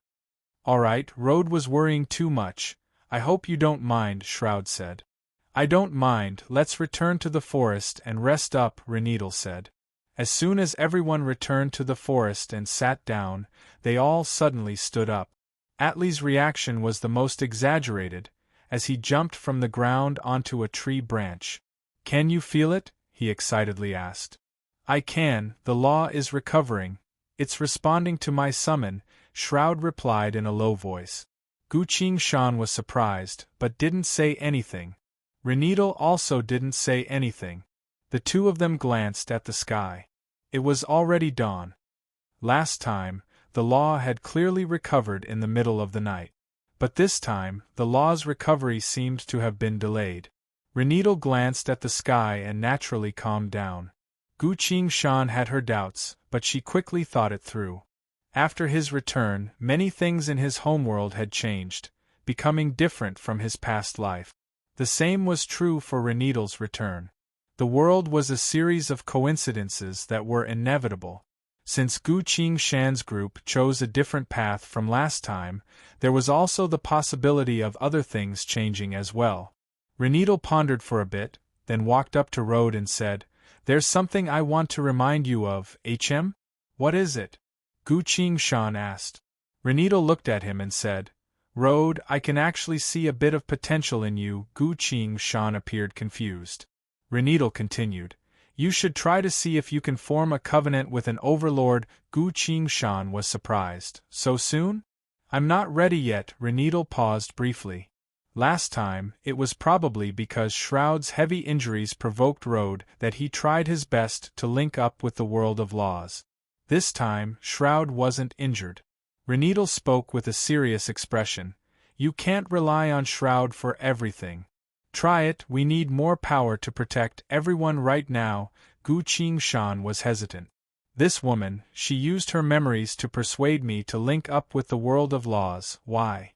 All right, Road was worrying too much. I hope you don't mind, Shroud said. I don't mind, let's return to the forest and rest up, Renedal said. As soon as everyone returned to the forest and sat down, they all suddenly stood up. Atli's reaction was the most exaggerated, as he jumped from the ground onto a tree branch. "Can you feel it?" he excitedly asked. "I can, the law is recovering. It's responding to my summon," Shroud replied in a low voice. Gu Qingshan was surprised, but didn't say anything. Reneedle also didn't say anything. The two of them glanced at the sky. It was already dawn. Last time, the law had clearly recovered in the middle of the night. But this time, the law's recovery seemed to have been delayed. Reneedle glanced at the sky and naturally calmed down. Gu Qingshan had her doubts, but she quickly thought it through. After his return, many things in his homeworld had changed, becoming different from his past life. The same was true for Reneedle's return. The world was a series of coincidences that were inevitable. Since Gu Qingshan's group chose a different path from last time, there was also the possibility of other things changing as well. Reneedle pondered for a bit, then walked up to Road and said, "There's something I want to remind you of, HM? What is it?" Gu Qingshan asked. Reneedle looked at him and said, "Road, I can actually see a bit of potential in you." Gu Qingshan appeared confused. Reneedle continued, "You should try to see if you can form a covenant with an overlord." Gu Qingshan was surprised. "So soon?" "I'm not ready yet." Reneedle paused briefly. Last time, it was probably because Shroud's heavy injuries provoked Road that he tried his best to link up with the world of laws. This time, Shroud wasn't injured. Reneedle spoke with a serious expression. "You can't rely on Shroud for everything. Try it, we need more power to protect everyone right now." Gu Qingshan was hesitant. "This woman, she used her memories to persuade me to link up with the world of laws. Why?"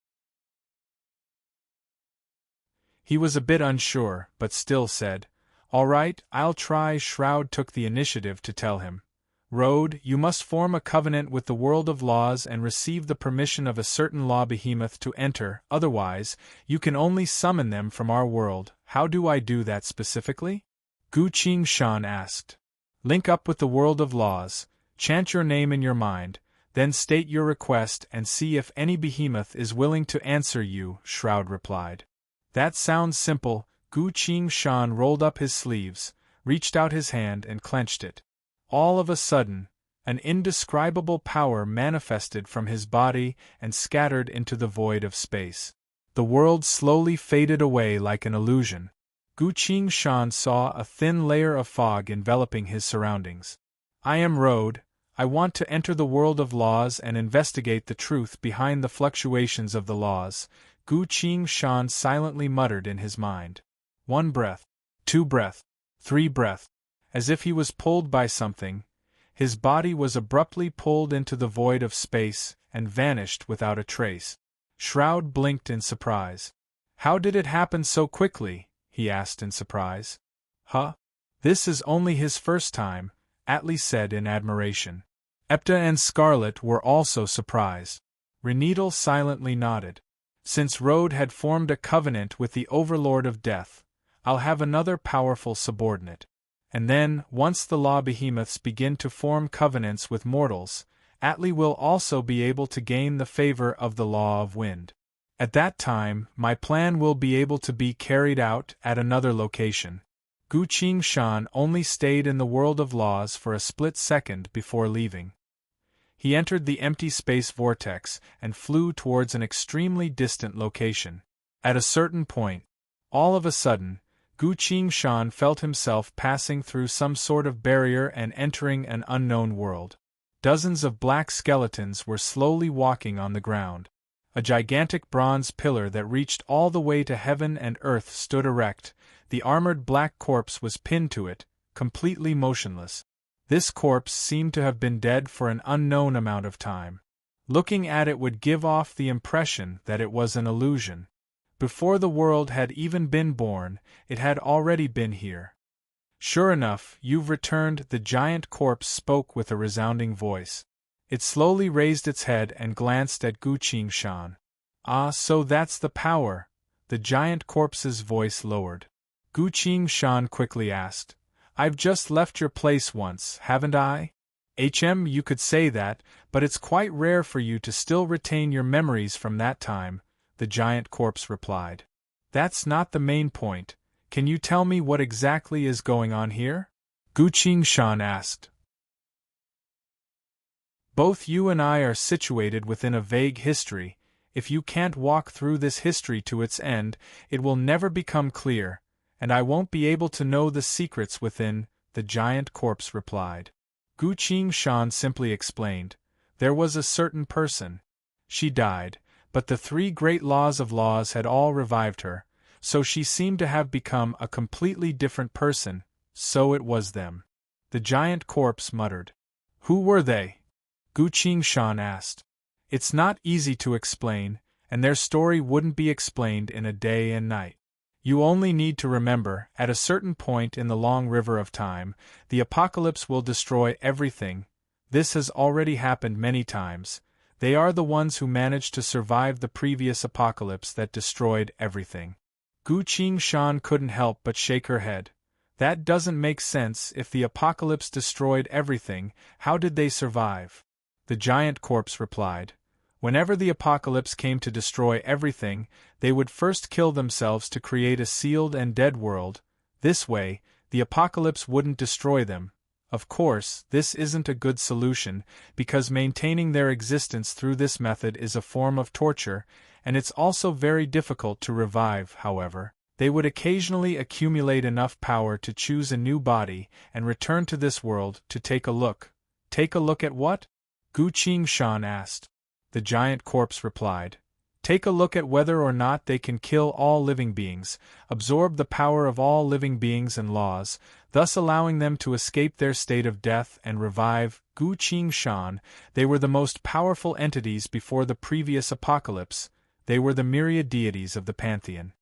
He was a bit unsure, but still said, "All right, I'll try." Shroud took the initiative to tell him, "Road, you must form a covenant with the world of laws and receive the permission of a certain law behemoth to enter, otherwise, you can only summon them from our world." "How do I do that specifically?" Gu Qingshan asked. "Link up with the world of laws, chant your name in your mind, then state your request and see if any behemoth is willing to answer you," Shroud replied. "That sounds simple." Gu Qingshan rolled up his sleeves, reached out his hand and clenched it. All of a sudden, an indescribable power manifested from his body and scattered into the void of space. The world slowly faded away like an illusion. Gu Qingshan saw a thin layer of fog enveloping his surroundings. "I am Road. I want to enter the world of laws and investigate the truth behind the fluctuations of the laws." Gu Qingshan silently muttered in his mind. 1 breath, 2 breath, 3 breath. As if he was pulled by something, his body was abruptly pulled into the void of space and vanished without a trace. Shroud blinked in surprise. "How did it happen so quickly?" he asked in surprise. "Huh? This is only his first time," Atli said in admiration. Epta and Scarlet were also surprised. Reneedle silently nodded. "Since Road had formed a covenant with the Overlord of Death, I'll have another powerful subordinate. And then, once the law behemoths begin to form covenants with mortals, Atli will also be able to gain the favor of the Law of Wind. At that time, my plan will be able to be carried out at another location." Gu Qingshan only stayed in the world of laws for a split second before leaving. He entered the empty space vortex and flew towards an extremely distant location. At a certain point, all of a sudden, Gu Qingshan felt himself passing through some sort of barrier and entering an unknown world. Dozens of black skeletons were slowly walking on the ground. A gigantic bronze pillar that reached all the way to heaven and earth stood erect. The armored black corpse was pinned to it, completely motionless. This corpse seemed to have been dead for an unknown amount of time. Looking at it would give off the impression that it was an illusion. Before the world had even been born, it had already been here. "Sure enough, you've returned," the giant corpse spoke with a resounding voice. It slowly raised its head and glanced at Gu Qingshan. "Ah, so that's the power." The giant corpse's voice lowered. Gu Qingshan quickly asked, "I've just left your place once, haven't I?" You could say that, but it's quite rare for you to still retain your memories from that time," the giant corpse replied. That's not the main point. Can you tell me what exactly is going on here? Gu Qingshan asked. Both you and I are situated within a vague history. If you can't walk through this history to its end, it will never become clear, and I won't be able to know the secrets within, the giant corpse replied. Gu Qingshan simply explained. There was a certain person. She died, but the three great laws of laws had all revived her, so she seemed to have become a completely different person. So it was them. The giant corpse muttered. Who were they? Gu Qingshan asked. It's not easy to explain, and their story wouldn't be explained in a day and night. You only need to remember, at a certain point in the long river of time, the apocalypse will destroy everything. This has already happened many times. They are the ones who managed to survive the previous apocalypse that destroyed everything. Gu Qingshan couldn't help but shake her head. That doesn't make sense. If the apocalypse destroyed everything, how did they survive? The giant corpse replied. Whenever the apocalypse came to destroy everything, they would first kill themselves to create a sealed and dead world. This way, the apocalypse wouldn't destroy them. Of course, this isn't a good solution, because maintaining their existence through this method is a form of torture, and it's also very difficult to revive. However, they would occasionally accumulate enough power to choose a new body and return to this world to take a look. Take a look at what? Gu Qingshan asked. The giant corpse replied. Take a look at whether or not they can kill all living beings, absorb the power of all living beings and laws, thus allowing them to escape their state of death and revive. Gu Qingshan, they were the most powerful entities before the previous apocalypse. They were the myriad deities of the pantheon.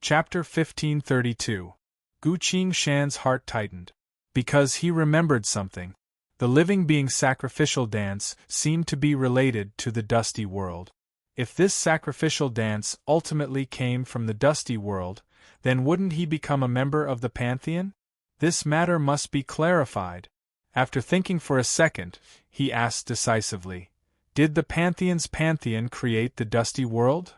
Chapter 1532. Gu Qingshan's heart tightened. Because he remembered something. The living being's sacrificial dance seemed to be related to the dusty world. If this sacrificial dance ultimately came from the dusty world, then wouldn't he become a member of the pantheon? This matter must be clarified. After thinking for a second, he asked decisively, Did the pantheon's pantheon create the dusty world?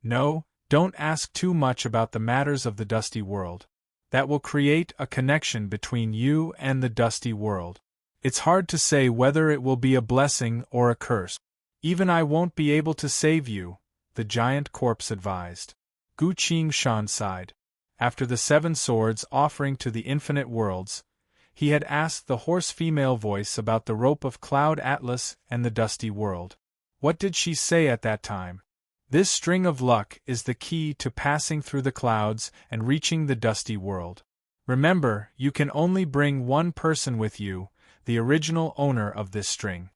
No, don't ask too much about the matters of the dusty world. That will create a connection between you and the dusty world. It's hard to say whether it will be a blessing or a curse. Even I won't be able to save you, the giant corpse advised. Gu Qingshan sighed. After the 7 swords offering to the infinite worlds, he had asked the hoarse female voice about the rope of Cloud Atlas and the dusty world. What did she say at that time? This string of luck is the key to passing through the clouds and reaching the dusty world. Remember, you can only bring one person with you, the original owner of this string.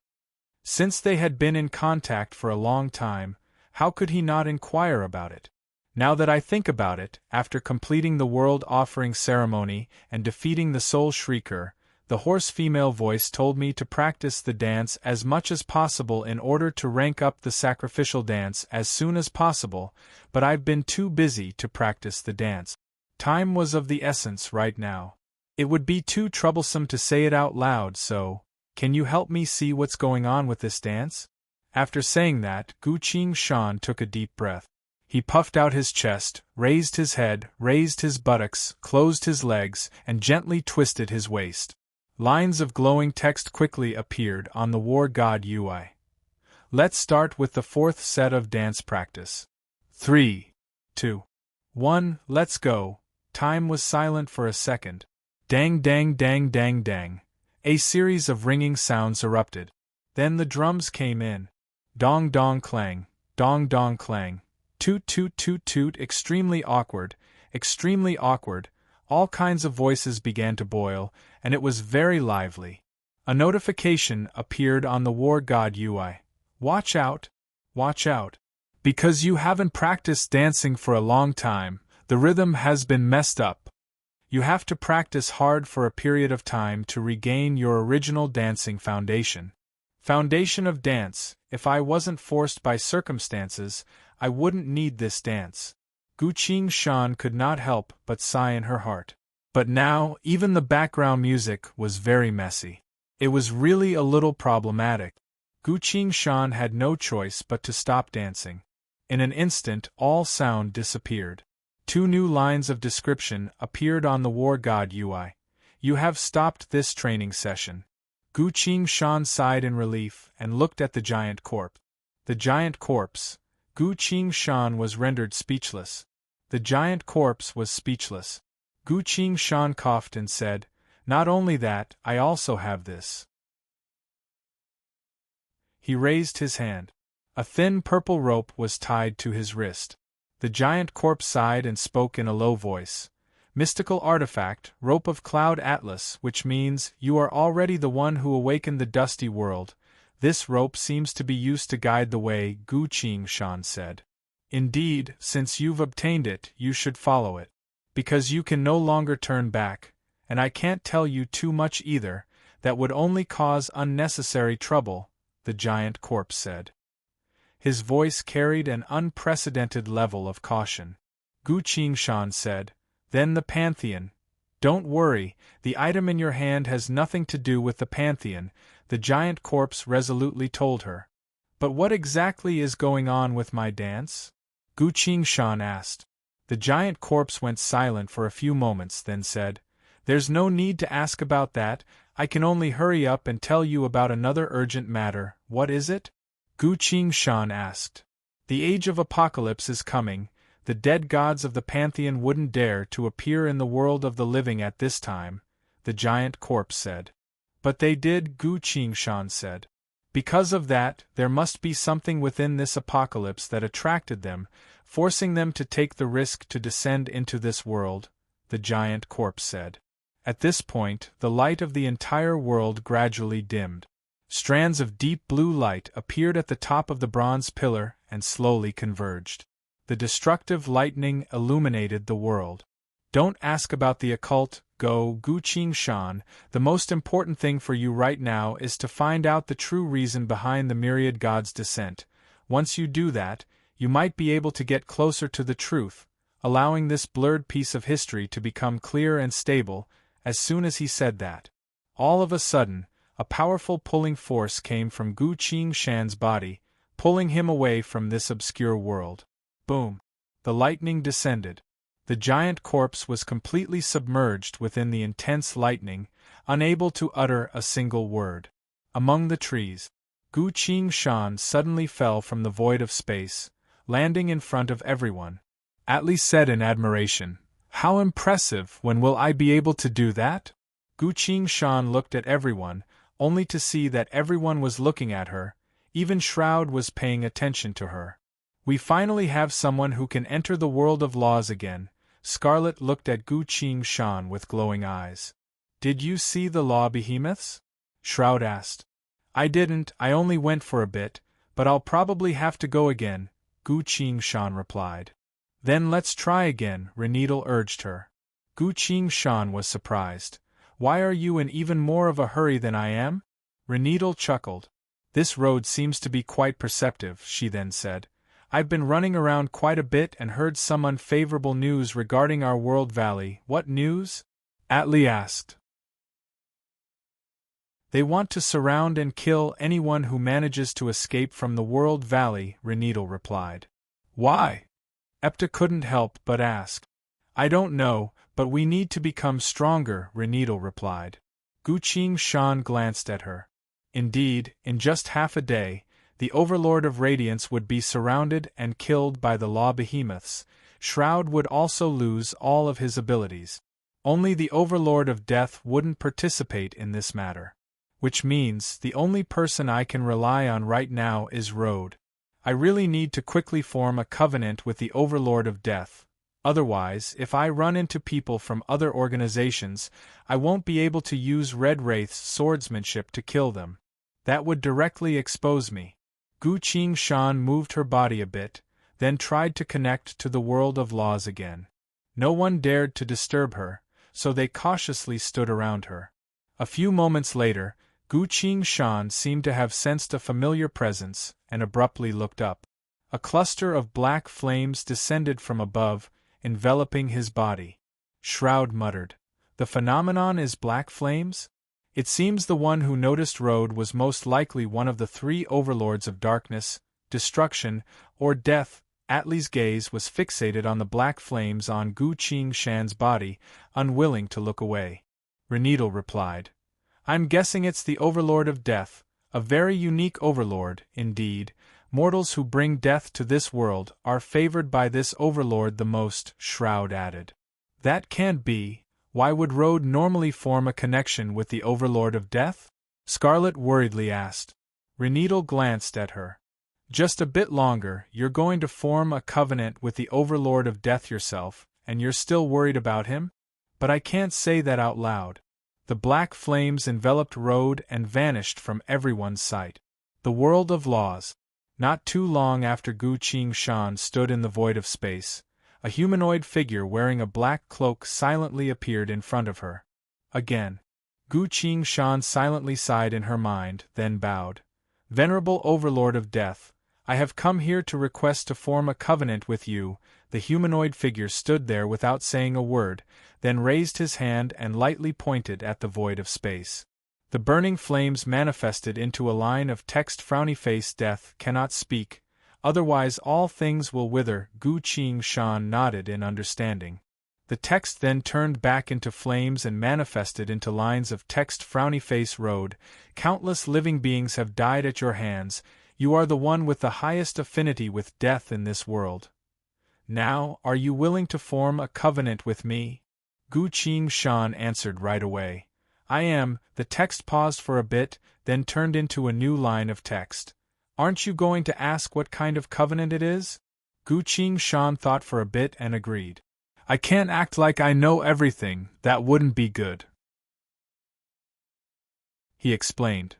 Since they had been in contact for a long time, how could he not inquire about it? Now that I think about it, after completing the world offering ceremony and defeating the soul shrieker, the hoarse female voice told me to practice the dance as much as possible in order to rank up the sacrificial dance as soon as possible, but I've been too busy to practice the dance. Time was of the essence right now. It would be too troublesome to say it out loud, so, can you help me see what's going on with this dance? After saying that, Gu Qingshan took a deep breath. He puffed out his chest, raised his head, raised his buttocks, closed his legs, and gently twisted his waist. Lines of glowing text quickly appeared on the war god UI. Let's start with the 4th set of dance practice. 3, 2, 1, let's go. Time was silent for a second. Dang dang dang dang dang. A series of ringing sounds erupted. Then the drums came in. Dong dong clang, dong dong clang. Toot toot toot toot. Extremely awkward, extremely awkward. All kinds of voices began to boil, and it was very lively. A notification appeared on the war god UI. Watch out! Watch out! Because you haven't practiced dancing for a long time, the rhythm has been messed up. You have to practice hard for a period of time to regain your original dancing foundation. Foundation of dance. If I wasn't forced by circumstances, I wouldn't need this dance. Gu Qingshan could not help but sigh in her heart. But now, even the background music was very messy. It was really a little problematic. Gu Qingshan had no choice but to stop dancing. In an instant, all sound disappeared. 2 new lines of description appeared on the War God UI. You have stopped this training session. Gu Qingshan sighed in relief and looked at the giant corpse. The giant corpse. Gu Qingshan was rendered speechless. The giant corpse was speechless. Gu Qingshan coughed and said, "Not only that, I also have this." He raised his hand. A thin purple rope was tied to his wrist. The giant corpse sighed and spoke in a low voice. "Mystical artifact, rope of Cloud Atlas, which means, you are already the one who awakened the dusty world. This rope seems to be used to guide the way," Gu Qingshan said. "Indeed, since you've obtained it, you should follow it. Because you can no longer turn back, and I can't tell you too much either, that would only cause unnecessary trouble," the giant corpse said. His voice carried an unprecedented level of caution. Gu Qingshan said, "Then the Pantheon." "Don't worry, the item in your hand has nothing to do with the Pantheon," the giant corpse resolutely told her. "But what exactly is going on with my dance?" Gu Qingshan asked. The giant corpse went silent for a few moments, then said, "There's no need to ask about that, I can only hurry up and tell you about another urgent matter." "What is it?" Gu Qingshan asked. "The age of apocalypse is coming. The dead gods of the Pantheon wouldn't dare to appear in the world of the living at this time," the giant corpse said. "But they did," Gu Qingshan said. "Because of that, there must be something within this apocalypse that attracted them, forcing them to take the risk to descend into this world," the giant corpse said. At this point, the light of the entire world gradually dimmed. Strands of deep blue light appeared at the top of the bronze pillar and slowly converged. The destructive lightning illuminated the world. "Don't ask about the occult, Gu Qingshan. The most important thing for you right now is to find out the true reason behind the myriad gods' descent. Once you do that, you might be able to get closer to the truth, allowing this blurred piece of history to become clear and stable." As soon as he said that, all of a sudden, a powerful pulling force came from Gu Qingshan's body, pulling him away from this obscure world. Boom! The lightning descended. The giant corpse was completely submerged within the intense lightning, unable to utter a single word. Among the trees, Gu Qingshan suddenly fell from the void of space, landing in front of everyone. Atli said in admiration, "How impressive! When will I be able to do that?" Gu Qingshan looked at everyone, only to see that everyone was looking at her, even Shroud was paying attention to her. "We finally have someone who can enter the world of laws again." Scarlet looked at Gu Qingshan with glowing eyes. "Did you see the law behemoths?" Shroud asked. "I didn't, I only went for a bit, but I'll probably have to go again," Gu Qingshan replied. "Then let's try again," Reneedle urged her. Gu Qingshan was surprised. "Why are you in even more of a hurry than I am?" Reneedle chuckled. "This road seems to be quite perceptive," she then said. "I've been running around quite a bit and heard some unfavorable news regarding our world valley." "What news?" Atli asked. "They want to surround and kill anyone who manages to escape from the world valley," Reneedle replied. "Why?" Epta couldn't help but ask. "I don't know, but we need to become stronger," Reneedle replied. Gu Qingshan glanced at her. Indeed, in just half a day, the Overlord of Radiance would be surrounded and killed by the law behemoths. Shroud would also lose all of his abilities. Only the Overlord of Death wouldn't participate in this matter. Which means, the only person I can rely on right now is Road. I really need to quickly form a covenant with the Overlord of Death. Otherwise, if I run into people from other organizations, I won't be able to use Red Wraith's swordsmanship to kill them. That would directly expose me." Gu Qingshan moved her body a bit, then tried to connect to the world of laws again. No one dared to disturb her, so they cautiously stood around her. A few moments later, Gu Qingshan seemed to have sensed a familiar presence, and abruptly looked up. A cluster of black flames descended from above, enveloping his body. Shroud muttered, "The phenomenon is black flames?" It seems the one who noticed Road was most likely one of the three overlords of darkness, destruction, or death. Atli's gaze was fixated on the black flames on Gu Qingshan's body, unwilling to look away. Renidal replied, "I'm guessing it's the overlord of death, a very unique overlord, indeed. Mortals who bring death to this world are favored by this overlord the most," Shroud added. "That can't be. Why would Road normally form a connection with the overlord of death?" Scarlet worriedly asked. Renidal glanced at her. "Just a bit longer, you're going to form a covenant with the overlord of death yourself, and you're still worried about him? But I can't say that out loud." The black flames enveloped Road and vanished from everyone's sight. The world of laws. Not too long after Gu Qingshan stood in the void of space, a humanoid figure wearing a black cloak silently appeared in front of her. Again. Gu Qingshan silently sighed in her mind, then bowed. "Venerable Overlord of Death, I have come here to request to form a covenant with you." The humanoid figure stood there without saying a word, then raised his hand and lightly pointed at the void of space. The burning flames manifested into a line of text. Frowny face. "Death cannot speak, otherwise all things will wither." Gu Qingshan nodded in understanding. The text then turned back into flames and manifested into lines of text. Frowny face. "Road, countless living beings have died at your hands. You are the one with the highest affinity with death in this world. Now, are you willing to form a covenant with me?" Gu Qingshan answered right away. "I am." The text paused for a bit, then turned into a new line of text. "Aren't you going to ask what kind of covenant it is?" Gu Qingshan thought for a bit and agreed. "I can't act like I know everything, that wouldn't be good," he explained.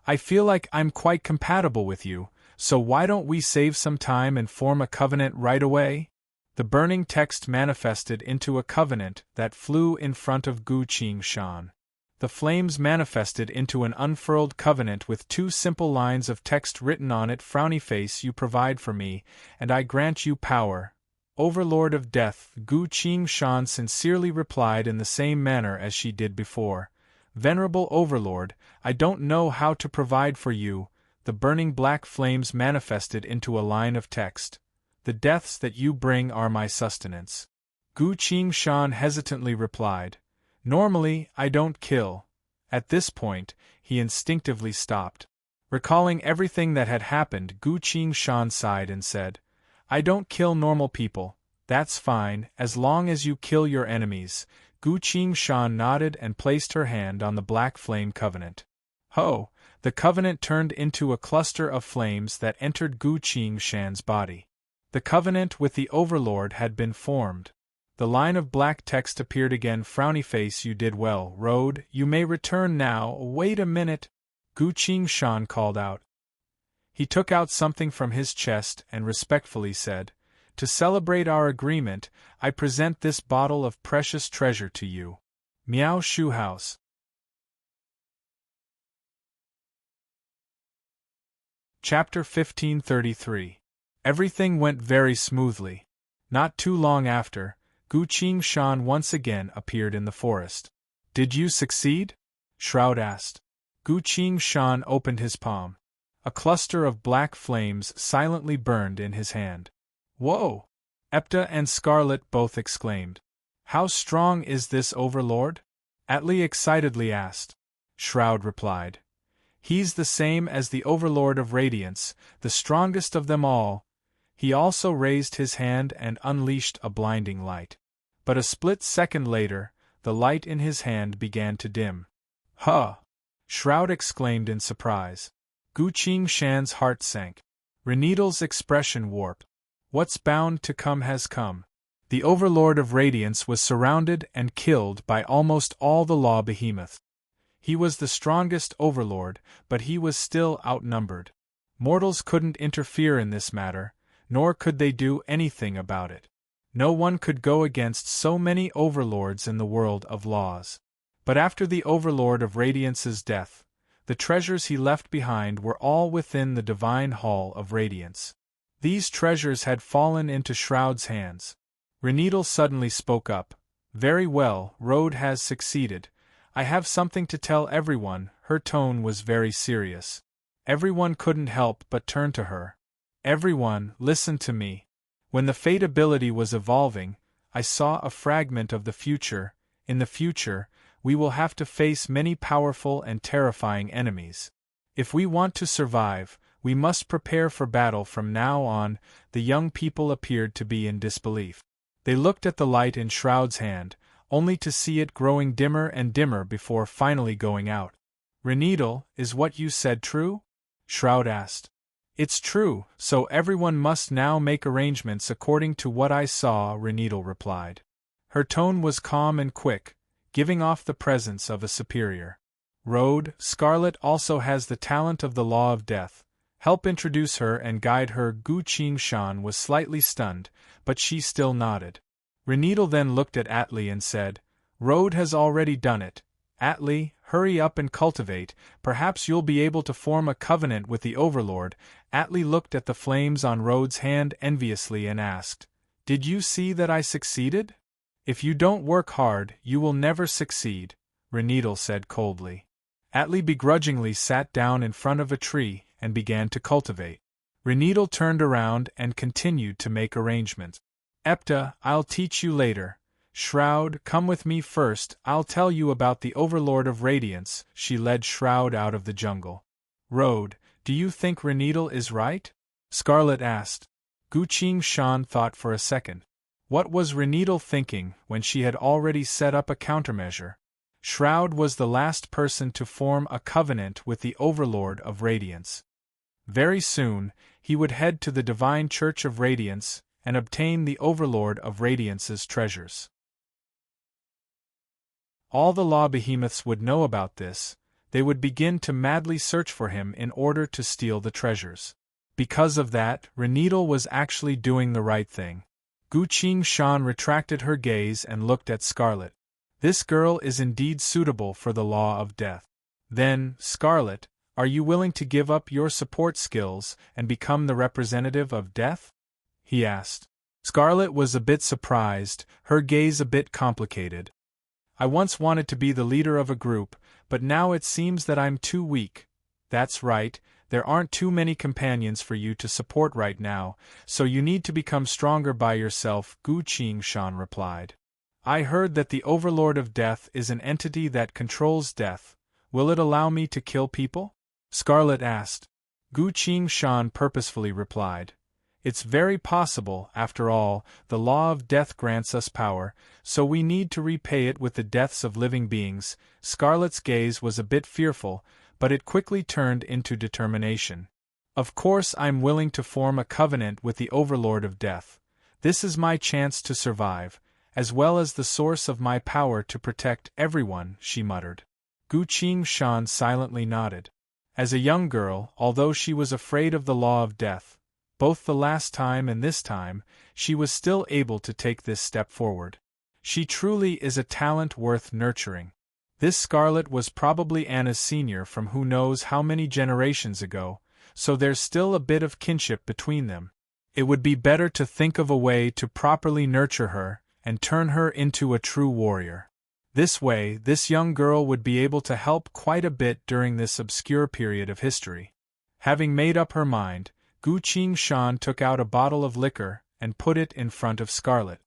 "I feel like I'm quite compatible with you, so why don't we save some time and form a covenant right away?" The burning text manifested into a covenant that flew in front of Gu Qingshan. The flames manifested into an unfurled covenant with two simple lines of text written on it. "Frowny face, you provide for me, and I grant you power. Overlord of Death." Gu Qingshan sincerely replied in the same manner as she did before. "Venerable Overlord, I don't know how to provide for you." The burning black flames manifested into a line of text. "The deaths that you bring are my sustenance." Gu Qingshan hesitantly replied, "Normally, I don't kill." At this point, he instinctively stopped. Recalling everything that had happened, Gu Qingshan sighed and said, "I don't kill normal people. That's fine, as long as you kill your enemies." Gu Qingshan nodded and placed her hand on the black flame covenant. Ho! The covenant turned into a cluster of flames that entered Gu Qingshan's body. The covenant with the Overlord had been formed. The line of black text appeared again. "Frowny face, you did well. Road, you may return now." "Wait a minute," Gu Qingshan called out. He took out something from his chest and respectfully said, "To celebrate our agreement, I present this bottle of precious treasure to you." Miao Shu House. Chapter 1533. Everything went very smoothly. Not too long after, Gu Qingshan once again appeared in the forest. "Did you succeed?" Shroud asked. Gu Qingshan opened his palm. A cluster of black flames silently burned in his hand. "Whoa!" Epta and Scarlet both exclaimed. "How strong is this Overlord?" Atli excitedly asked. Shroud replied, "He's the same as the Overlord of Radiance, the strongest of them all." He also raised his hand and unleashed a blinding light. But a split second later, the light in his hand began to dim. "Huh!" Shroud exclaimed in surprise. Gu Qingshan's heart sank. Renidal's expression warped. What's bound to come has come. The Overlord of Radiance was surrounded and killed by almost all the law behemoth. He was the strongest Overlord, but he was still outnumbered. Mortals couldn't interfere in this matter, nor could they do anything about it. No one could go against so many Overlords in the world of laws. But after the Overlord of Radiance's death, the treasures he left behind were all within the Divine Hall of Radiance. These treasures had fallen into Shroud's hands. Renidal suddenly spoke up. "Very well, Road has succeeded. I have something to tell everyone. Her tone was very serious. Everyone couldn't help but turn to her. Everyone, listen to me. When the Fate ability was evolving, I saw a fragment of the future. In the future, we will have to face many powerful and terrifying enemies. If we want to survive, we must prepare for battle from now on. The young people appeared to be in disbelief. They looked at the light in Shroud's hand, only to see it growing dimmer and dimmer before finally going out. Reneedle, is what you said true? Shroud asked. It's true, so everyone must now make arrangements according to what I saw, Reneedle replied. Her tone was calm and quick, giving off the presence of a superior. Road, Scarlet also has the talent of the law of death. Help introduce her and guide her. Gu Qingshan was slightly stunned, but she still nodded. Reneedle then looked at Atli and said, Road has already done it. Atli, hurry up and cultivate, perhaps you'll be able to form a covenant with the Overlord. Atli looked at the flames on Road's hand enviously and asked, Did you see that I succeeded? If you don't work hard, you will never succeed, Reneedle said coldly. Atli begrudgingly sat down in front of a tree and began to cultivate. Reneedle turned around and continued to make arrangements. Epta, I'll teach you later. Shroud, come with me first, I'll tell you about the Overlord of Radiance. She led Shroud out of the jungle. Road, do you think Reneedle is right? Scarlet asked. Gu Qingshan thought for a second. What was Reneedle thinking when she had already set up a countermeasure? Shroud was the last person to form a covenant with the Overlord of Radiance. Very soon, he would head to the Divine Church of Radiance and obtain the Overlord of Radiance's treasures. All the law behemoths would know about this. They would begin to madly search for him in order to steal the treasures. Because of that, Reneedle was actually doing the right thing. Gu Qingshan retracted her gaze and looked at Scarlet. This girl is indeed suitable for the law of death. Then, Scarlet, are you willing to give up your support skills and become the representative of death? He asked. Scarlet was a bit surprised, her gaze a bit complicated. I once wanted to be the leader of a group, but now it seems that I'm too weak. That's right, there aren't too many companions for you to support right now, so you need to become stronger by yourself, Gu Qingshan replied. I heard that the Overlord of Death is an entity that controls death. Will it allow me to kill people? Scarlet asked. Gu Qingshan purposefully replied. It's very possible, after all, the law of death grants us power, so we need to repay it with the deaths of living beings. Scarlet's gaze was a bit fearful, but it quickly turned into determination. Of course I'm willing to form a covenant with the Overlord of Death. This is my chance to survive, as well as the source of my power to protect everyone, she muttered. Gu Qingshan silently nodded. As a young girl, although she was afraid of the law of death, both the last time and this time, she was still able to take this step forward. She truly is a talent worth nurturing. This Scarlet was probably Anna's senior from who knows how many generations ago, so there's still a bit of kinship between them. It would be better to think of a way to properly nurture her and turn her into a true warrior. This way, this young girl would be able to help quite a bit during this obscure period of history. Having made up her mind, Gu Qingshan took out a bottle of liquor and put it in front of Scarlet.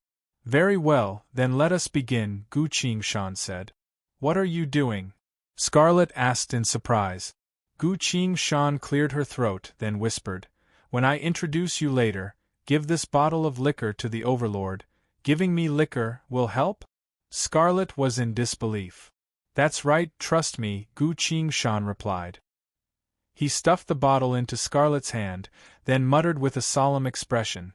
Very well, then let us begin, Gu Qingshan said. What are you doing? Scarlet asked in surprise. Gu Qingshan cleared her throat, then whispered, When I introduce you later, give this bottle of liquor to the Overlord. Giving me liquor will help? Scarlet was in disbelief. That's right, trust me, Gu Qingshan replied. He stuffed the bottle into Scarlet's hand, then muttered with a solemn expression,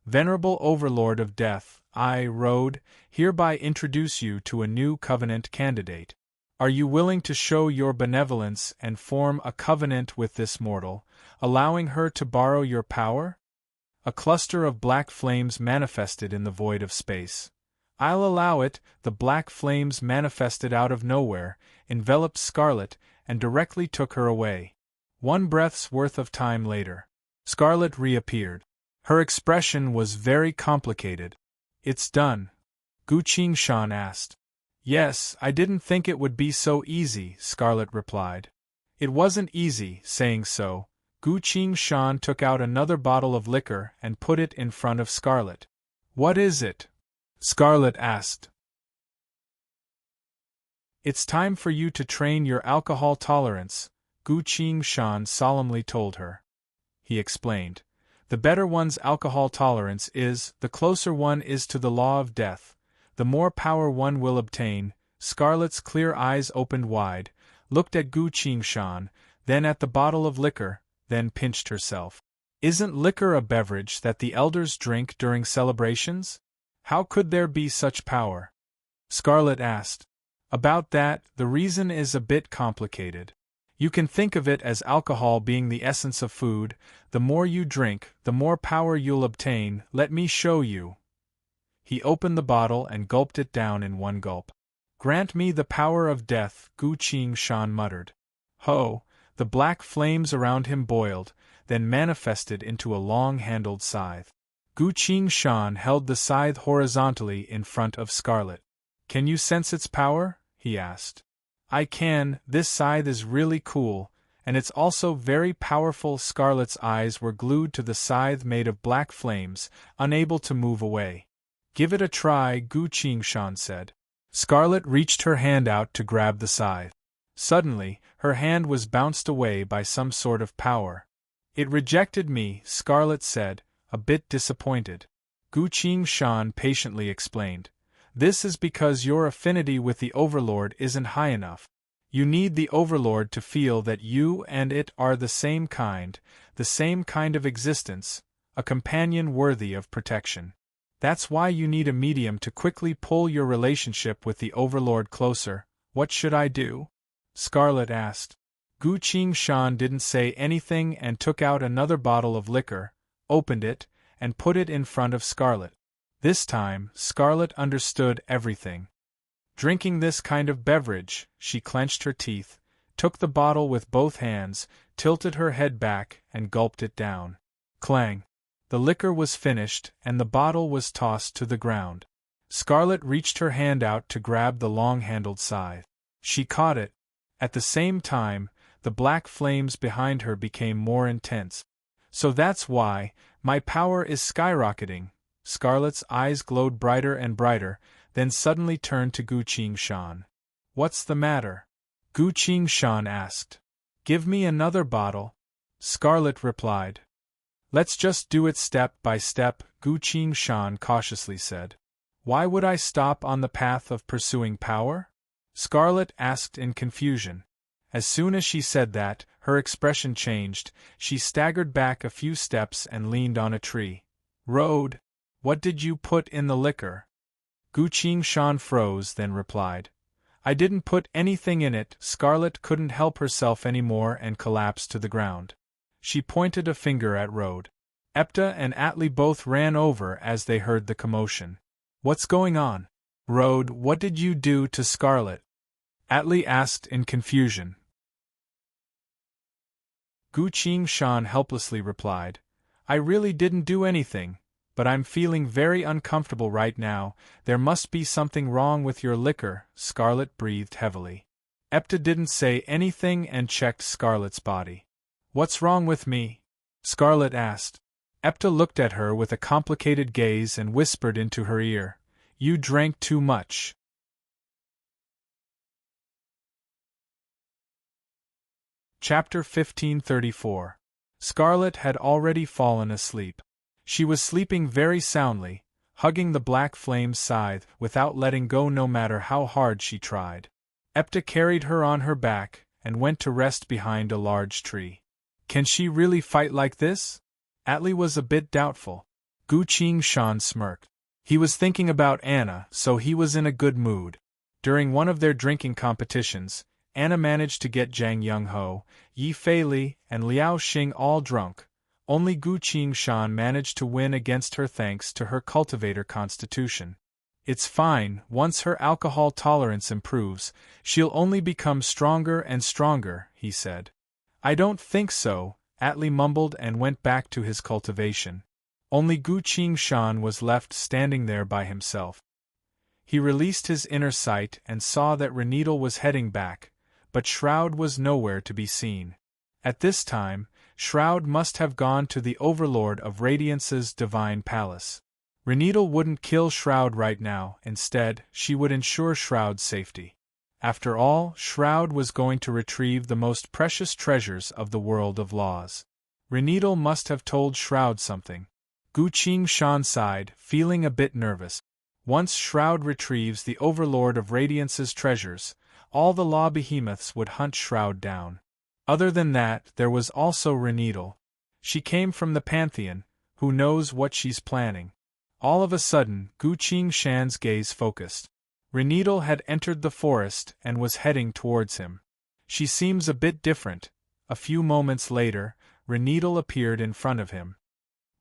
Venerable Overlord of Death, I, Road, hereby introduce you to a new covenant candidate. Are you willing to show your benevolence and form a covenant with this mortal, allowing her to borrow your power? A cluster of black flames manifested in the void of space. I'll allow it. The black flames manifested out of nowhere, enveloped Scarlet, and directly took her away. One breath's worth of time later, Scarlet reappeared. Her expression was very complicated. It's done? Gu Qingshan asked. Yes, I didn't think it would be so easy, Scarlet replied. It wasn't easy. Saying so, Gu Shan took out another bottle of liquor and put it in front of Scarlet. What is it? Scarlet asked. It's time for you to train your alcohol tolerance, Gu Shan solemnly told her. He explained. The better one's alcohol tolerance is, the closer one is to the law of death, the more power one will obtain. Scarlet's clear eyes opened wide, looked at Gu Shan, then at the bottle of liquor, then pinched herself. Isn't liquor a beverage that the elders drink during celebrations? How could there be such power? Scarlet asked. About that, the reason is a bit complicated. You can think of it as alcohol being the essence of food. The more you drink, the more power you'll obtain. Let me show you. He opened the bottle and gulped it down in one gulp. Grant me the power of death, Gu Shan muttered. Ho! The black flames around him boiled, then manifested into a long-handled scythe. Gu Shan held the scythe horizontally in front of Scarlet. Can you sense its power? He asked. I can. This scythe is really cool, and it's also very powerful. Scarlet's eyes were glued to the scythe made of black flames, unable to move away. Give it a try, Gu Shan said. Scarlet reached her hand out to grab the scythe. Suddenly, her hand was bounced away by some sort of power. It rejected me, Scarlet said, a bit disappointed. Gu Shan patiently explained. This is because your affinity with the Overlord isn't high enough. You need the Overlord to feel that you and it are the same kind of existence, a companion worthy of protection. That's why you need a medium to quickly pull your relationship with the Overlord closer. What should I do? Scarlet asked. Gu Shan didn't say anything and took out another bottle of liquor, opened it, and put it in front of Scarlet. This time, Scarlet understood everything. Drinking this kind of beverage, she clenched her teeth, took the bottle with both hands, tilted her head back, and gulped it down. Clang! The liquor was finished, and the bottle was tossed to the ground. Scarlet reached her hand out to grab the long-handled scythe. She caught it. At the same time, the black flames behind her became more intense. So that's why, my power is skyrocketing. Scarlet's eyes glowed brighter and brighter, then suddenly turned to Gu Shan. What's the matter? Gu Shan asked. Give me another bottle. Scarlet replied. Let's just do it step by step, Gu Shan cautiously said. Why would I stop on the path of pursuing power? Scarlet asked in confusion. As soon as she said that, her expression changed. She staggered back a few steps and leaned on a tree. Road. What did you put in the liquor? Gu Shan froze, then replied. I didn't put anything in it. Scarlet couldn't help herself anymore and collapsed to the ground. She pointed a finger at Road. Epta and Atli both ran over as they heard the commotion. What's going on? Road, what did you do to Scarlet? Atli asked in confusion. Gu Shan helplessly replied. I really didn't do anything. But I'm feeling very uncomfortable right now. There must be something wrong with your liquor. Scarlet breathed heavily. Epta didn't say anything and checked Scarlet's body. What's wrong with me? Scarlet asked. Epta looked at her with a complicated gaze and whispered into her ear. You drank too much. Chapter 1534. Scarlet had already fallen asleep. She was sleeping very soundly, hugging the black flame's scythe without letting go no matter how hard she tried. Epta carried her on her back and went to rest behind a large tree. Can she really fight like this? Atli was a bit doubtful. Gu Shan smirked. He was thinking about Anna, so he was in a good mood. During one of their drinking competitions, Anna managed to get Zhang Yongho, Yi Feili, and Liao Xing all drunk. Only Gu Shan managed to win against her thanks to her cultivator constitution. It's fine, once her alcohol tolerance improves, she'll only become stronger and stronger, he said. I don't think so, Atli mumbled and went back to his cultivation. Only Gu Shan was left standing there by himself. He released his inner sight and saw that Reneedle was heading back, but Shroud was nowhere to be seen. At this time, Shroud must have gone to the Overlord of Radiance's divine palace. Reneedle wouldn't kill Shroud right now, instead, she would ensure Shroud's safety. After all, Shroud was going to retrieve the most precious treasures of the world of laws. Reneedle must have told Shroud something. Gu Qingshan sighed, feeling a bit nervous. Once Shroud retrieves the Overlord of Radiance's treasures, all the law behemoths would hunt Shroud down. Other than that, there was also Reneedle. She came from the Pantheon, who knows what she's planning. All of a sudden, Gu Qingshan's gaze focused. Reneedle had entered the forest and was heading towards him. She seems a bit different. A few moments later, Reneedle appeared in front of him.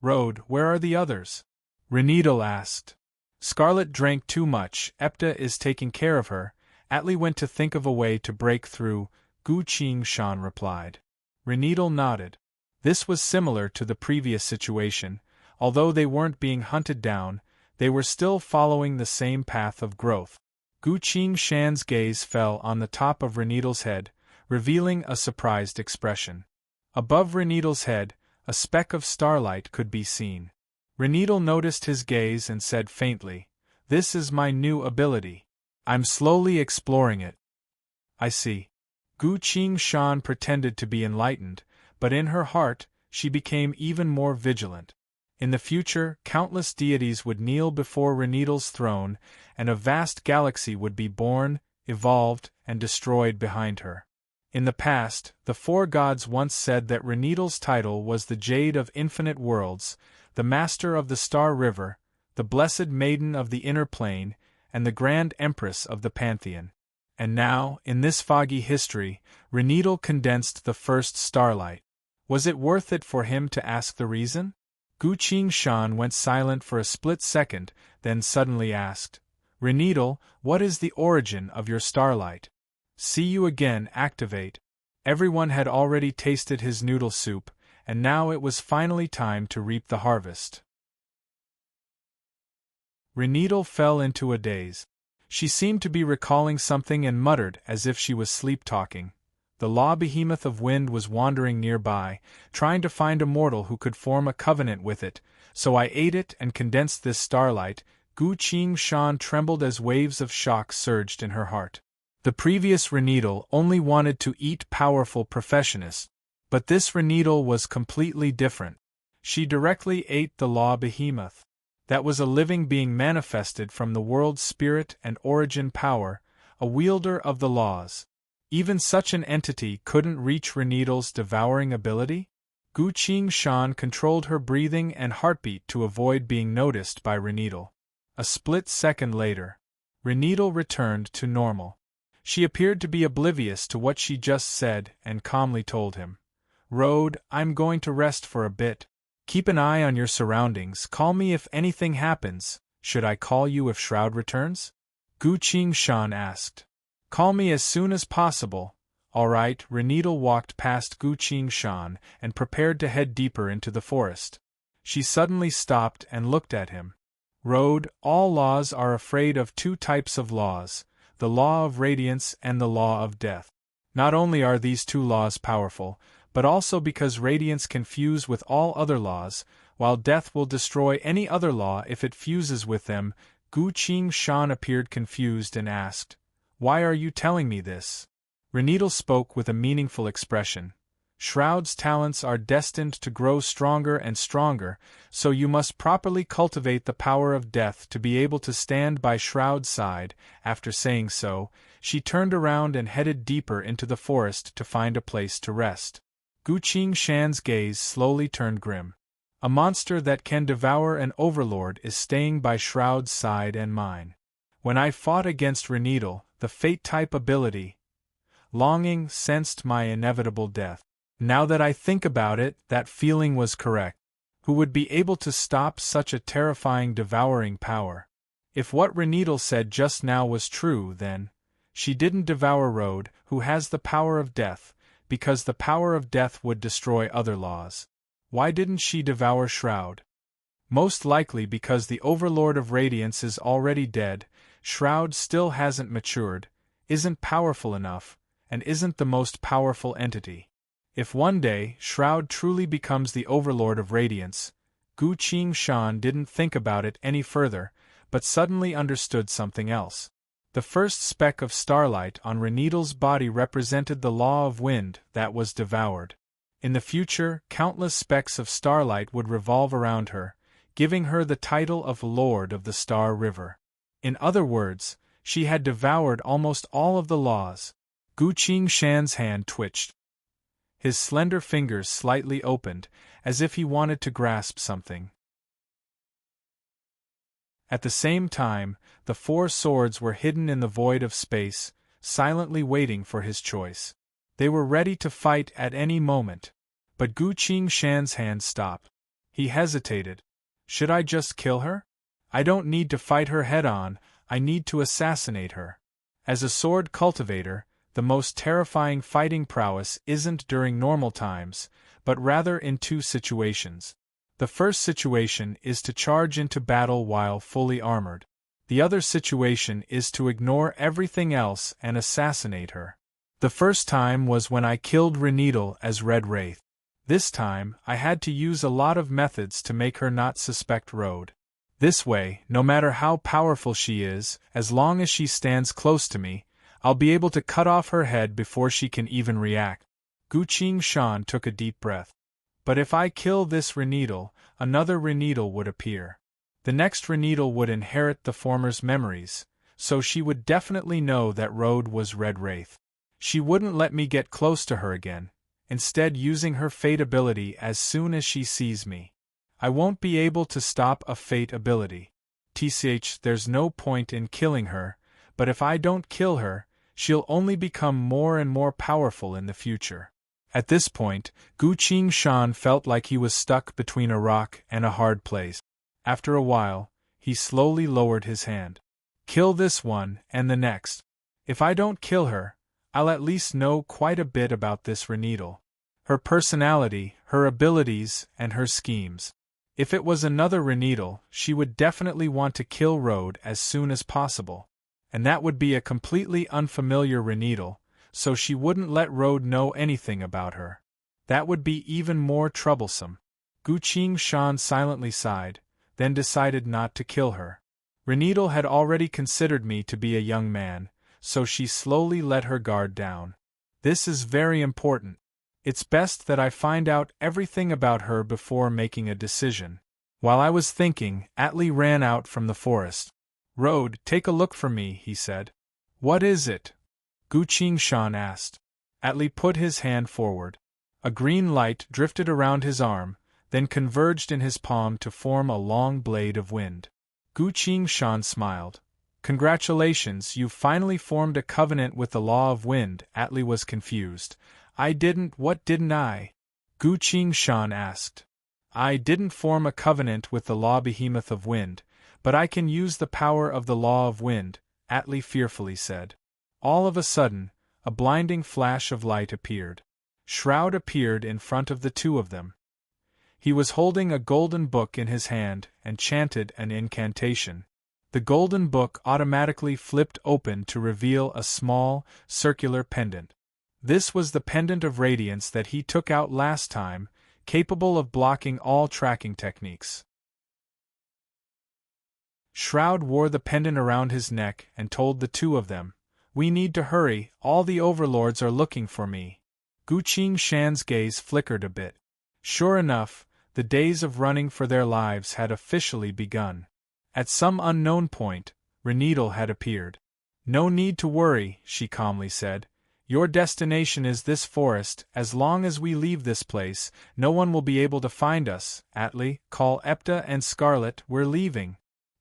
Road, where are the others? Reneedle asked. Scarlet drank too much, Epta is taking care of her. Atli went to think of a way to break through, Gu Qingshan replied. Reneedle nodded. This was similar to the previous situation. Although they weren't being hunted down, they were still following the same path of growth. Gu Qingshan's gaze fell on the top of Reneedle's head, revealing a surprised expression. Above Reneedle's head, a speck of starlight could be seen. Reneedle noticed his gaze and said faintly, "This is my new ability. I'm slowly exploring it." I see. Gu Qingshan pretended to be enlightened, but in her heart, she became even more vigilant. In the future, countless deities would kneel before Reneedle's throne, and a vast galaxy would be born, evolved, and destroyed behind her. In the past, the four gods once said that Reneedle's title was the Jade of Infinite Worlds, the Master of the Star River, the Blessed Maiden of the Inner Plane, and the Grand Empress of the Pantheon. And now, in this foggy history, Reneedle condensed the first starlight. Was it worth it for him to ask the reason? Gu Qingshan went silent for a split second, then suddenly asked, Reneedle, what is the origin of your starlight? See you again, activate. Everyone had already tasted his noodle soup, and now it was finally time to reap the harvest. Reneedle fell into a daze. She seemed to be recalling something and muttered as if she was sleep-talking. The law behemoth of wind was wandering nearby, trying to find a mortal who could form a covenant with it, so I ate it and condensed this starlight. Gu Qingshan trembled as waves of shock surged in her heart. The previous Reneedle only wanted to eat powerful professionists, but this Reneedle was completely different. She directly ate the law behemoth. That was a living being manifested from the world's spirit and origin power, a wielder of the laws. Even such an entity couldn't reach Reneedle's devouring ability? Gu Qingshan controlled her breathing and heartbeat to avoid being noticed by Reneedle. A split second later, Reneedle returned to normal. She appeared to be oblivious to what she just said and calmly told him, Road, I'm going to rest for a bit. Keep an eye on your surroundings, call me if anything happens. Should I call you if Shroud returns? Gu Qingshan asked. Call me as soon as possible. All right. Reneedle walked past Gu Qingshan and prepared to head deeper into the forest. She suddenly stopped and looked at him. Road, all laws are afraid of two types of laws, the law of radiance and the law of death. Not only are these two laws powerful, but also because radiance can fuse with all other laws, while death will destroy any other law if it fuses with them. Gu Qingshan appeared confused and asked, Why are you telling me this? Reneedle spoke with a meaningful expression. Shroud's talents are destined to grow stronger and stronger, so you must properly cultivate the power of death to be able to stand by Shroud's side. After saying so, she turned around and headed deeper into the forest to find a place to rest. Gu Qingshan's gaze slowly turned grim. A monster that can devour an overlord is staying by Shroud's side and mine. When I fought against Reneedle, the Fate-type ability, longing, sensed my inevitable death. Now that I think about it, that feeling was correct. Who would be able to stop such a terrifying devouring power? If what Reneedle said just now was true, then she didn't devour Road, who has the power of death, because the power of death would destroy other laws. Why didn't she devour Shroud? Most likely because the Overlord of Radiance is already dead. Shroud still hasn't matured, isn't powerful enough, and isn't the most powerful entity. If one day Shroud truly becomes the overlord of radiance, Gu Qingshan didn't think about it any further, but suddenly understood something else. The first speck of starlight on Reneedle's body represented the law of wind that was devoured. In the future, countless specks of starlight would revolve around her, giving her the title of Lord of the Star River. In other words, she had devoured almost all of the laws. Gu Qingshan's hand twitched. His slender fingers slightly opened, as if he wanted to grasp something. At the same time, the four swords were hidden in the void of space, silently waiting for his choice. They were ready to fight at any moment. But Gu Qingshan's hand stopped. He hesitated. Should I just kill her? I don't need to fight her head-on, I need to assassinate her. As a sword cultivator, the most terrifying fighting prowess isn't during normal times, but rather in two situations. The first situation is to charge into battle while fully armored. The other situation is to ignore everything else and assassinate her. The first time was when I killed Reneedle as Red Wraith. This time, I had to use a lot of methods to make her not suspect Road. This way, no matter how powerful she is, as long as she stands close to me, I'll be able to cut off her head before she can even react. Gu Qingshan took a deep breath. But if I kill this Reneedle, another Reneedle would appear. The next Reneedle would inherit the former's memories, so she would definitely know that Road was Red Wraith. She wouldn't let me get close to her again, instead using her Fate ability as soon as she sees me. I won't be able to stop a Fate ability. There's no point in killing her, but if I don't kill her, she'll only become more and more powerful in the future. At this point, Gu Qingshan felt like he was stuck between a rock and a hard place. After a while, he slowly lowered his hand. Kill this one and the next. If I don't kill her, I'll at least know quite a bit about this Reneedle. Her personality, her abilities, and her schemes. If it was another Reneedle, she would definitely want to kill Road as soon as possible. And that would be a completely unfamiliar Reneedle, so she wouldn't let Road know anything about her. That would be even more troublesome. Gu Qingshan silently sighed, then decided not to kill her. Reneedle had already considered me to be a young man, so she slowly let her guard down. This is very important. It's best that I find out everything about her before making a decision. While I was thinking, Atli ran out from the forest. Road, take a look for me, he said. What is it? Gu Qingshan asked. Atli put his hand forward. A green light drifted around his arm, then converged in his palm to form a long blade of wind. Gu Qingshan smiled. Congratulations, you've finally formed a covenant with the law of wind. Atli was confused. I didn't, what didn't I? Gu Qingshan asked. I didn't form a covenant with the law behemoth of wind, but I can use the power of the law of wind, Atli fearfully said. All of a sudden, a blinding flash of light appeared. Shroud appeared in front of the two of them. He was holding a golden book in his hand and chanted an incantation. The golden book automatically flipped open to reveal a small, circular pendant. This was the pendant of radiance that he took out last time, capable of blocking all tracking techniques. Shroud wore the pendant around his neck and told the two of them, We need to hurry, all the overlords are looking for me. Gu Qingshan's gaze flickered a bit. Sure enough, the days of running for their lives had officially begun. At some unknown point, Reneedle had appeared. No need to worry, she calmly said. Your destination is this forest. As long as we leave this place, no one will be able to find us. Atli, call Epta and Scarlet, we're leaving.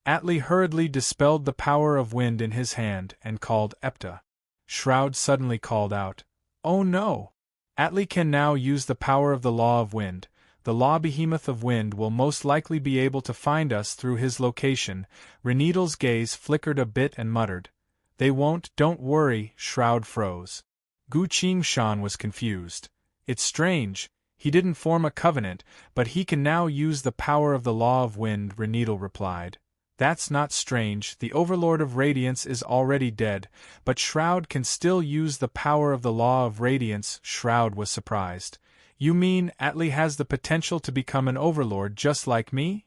Atli hurriedly dispelled the power of wind in his hand and called Epta. Shroud suddenly called out, Oh no! Atli can now use the power of the law of wind. The law behemoth of wind will most likely be able to find us through his location. Reneedle's gaze flickered a bit and muttered, They won't, don't worry. Shroud froze. Gu Qingshan was confused. It's strange, he didn't form a covenant, but he can now use the power of the law of wind, Reneedle replied. That's not strange, the Overlord of Radiance is already dead, but Shroud can still use the power of the Law of Radiance. Shroud was surprised. You mean Atli has the potential to become an Overlord just like me?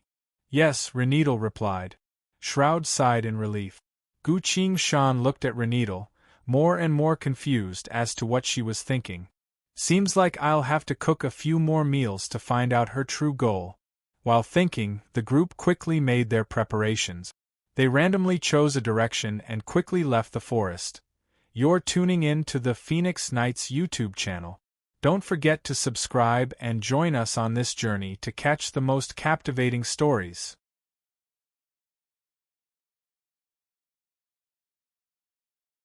Yes, Reneedle replied. Shroud sighed in relief. Gu Qingshan looked at Reneedle, more and more confused as to what she was thinking. Seems like I'll have to cook a few more meals to find out her true goal. While thinking, the group quickly made their preparations. They randomly chose a direction and quickly left the forest. You're tuning in to the Phoenix Knights YouTube channel. Don't forget to subscribe and join us on this journey to catch the most captivating stories.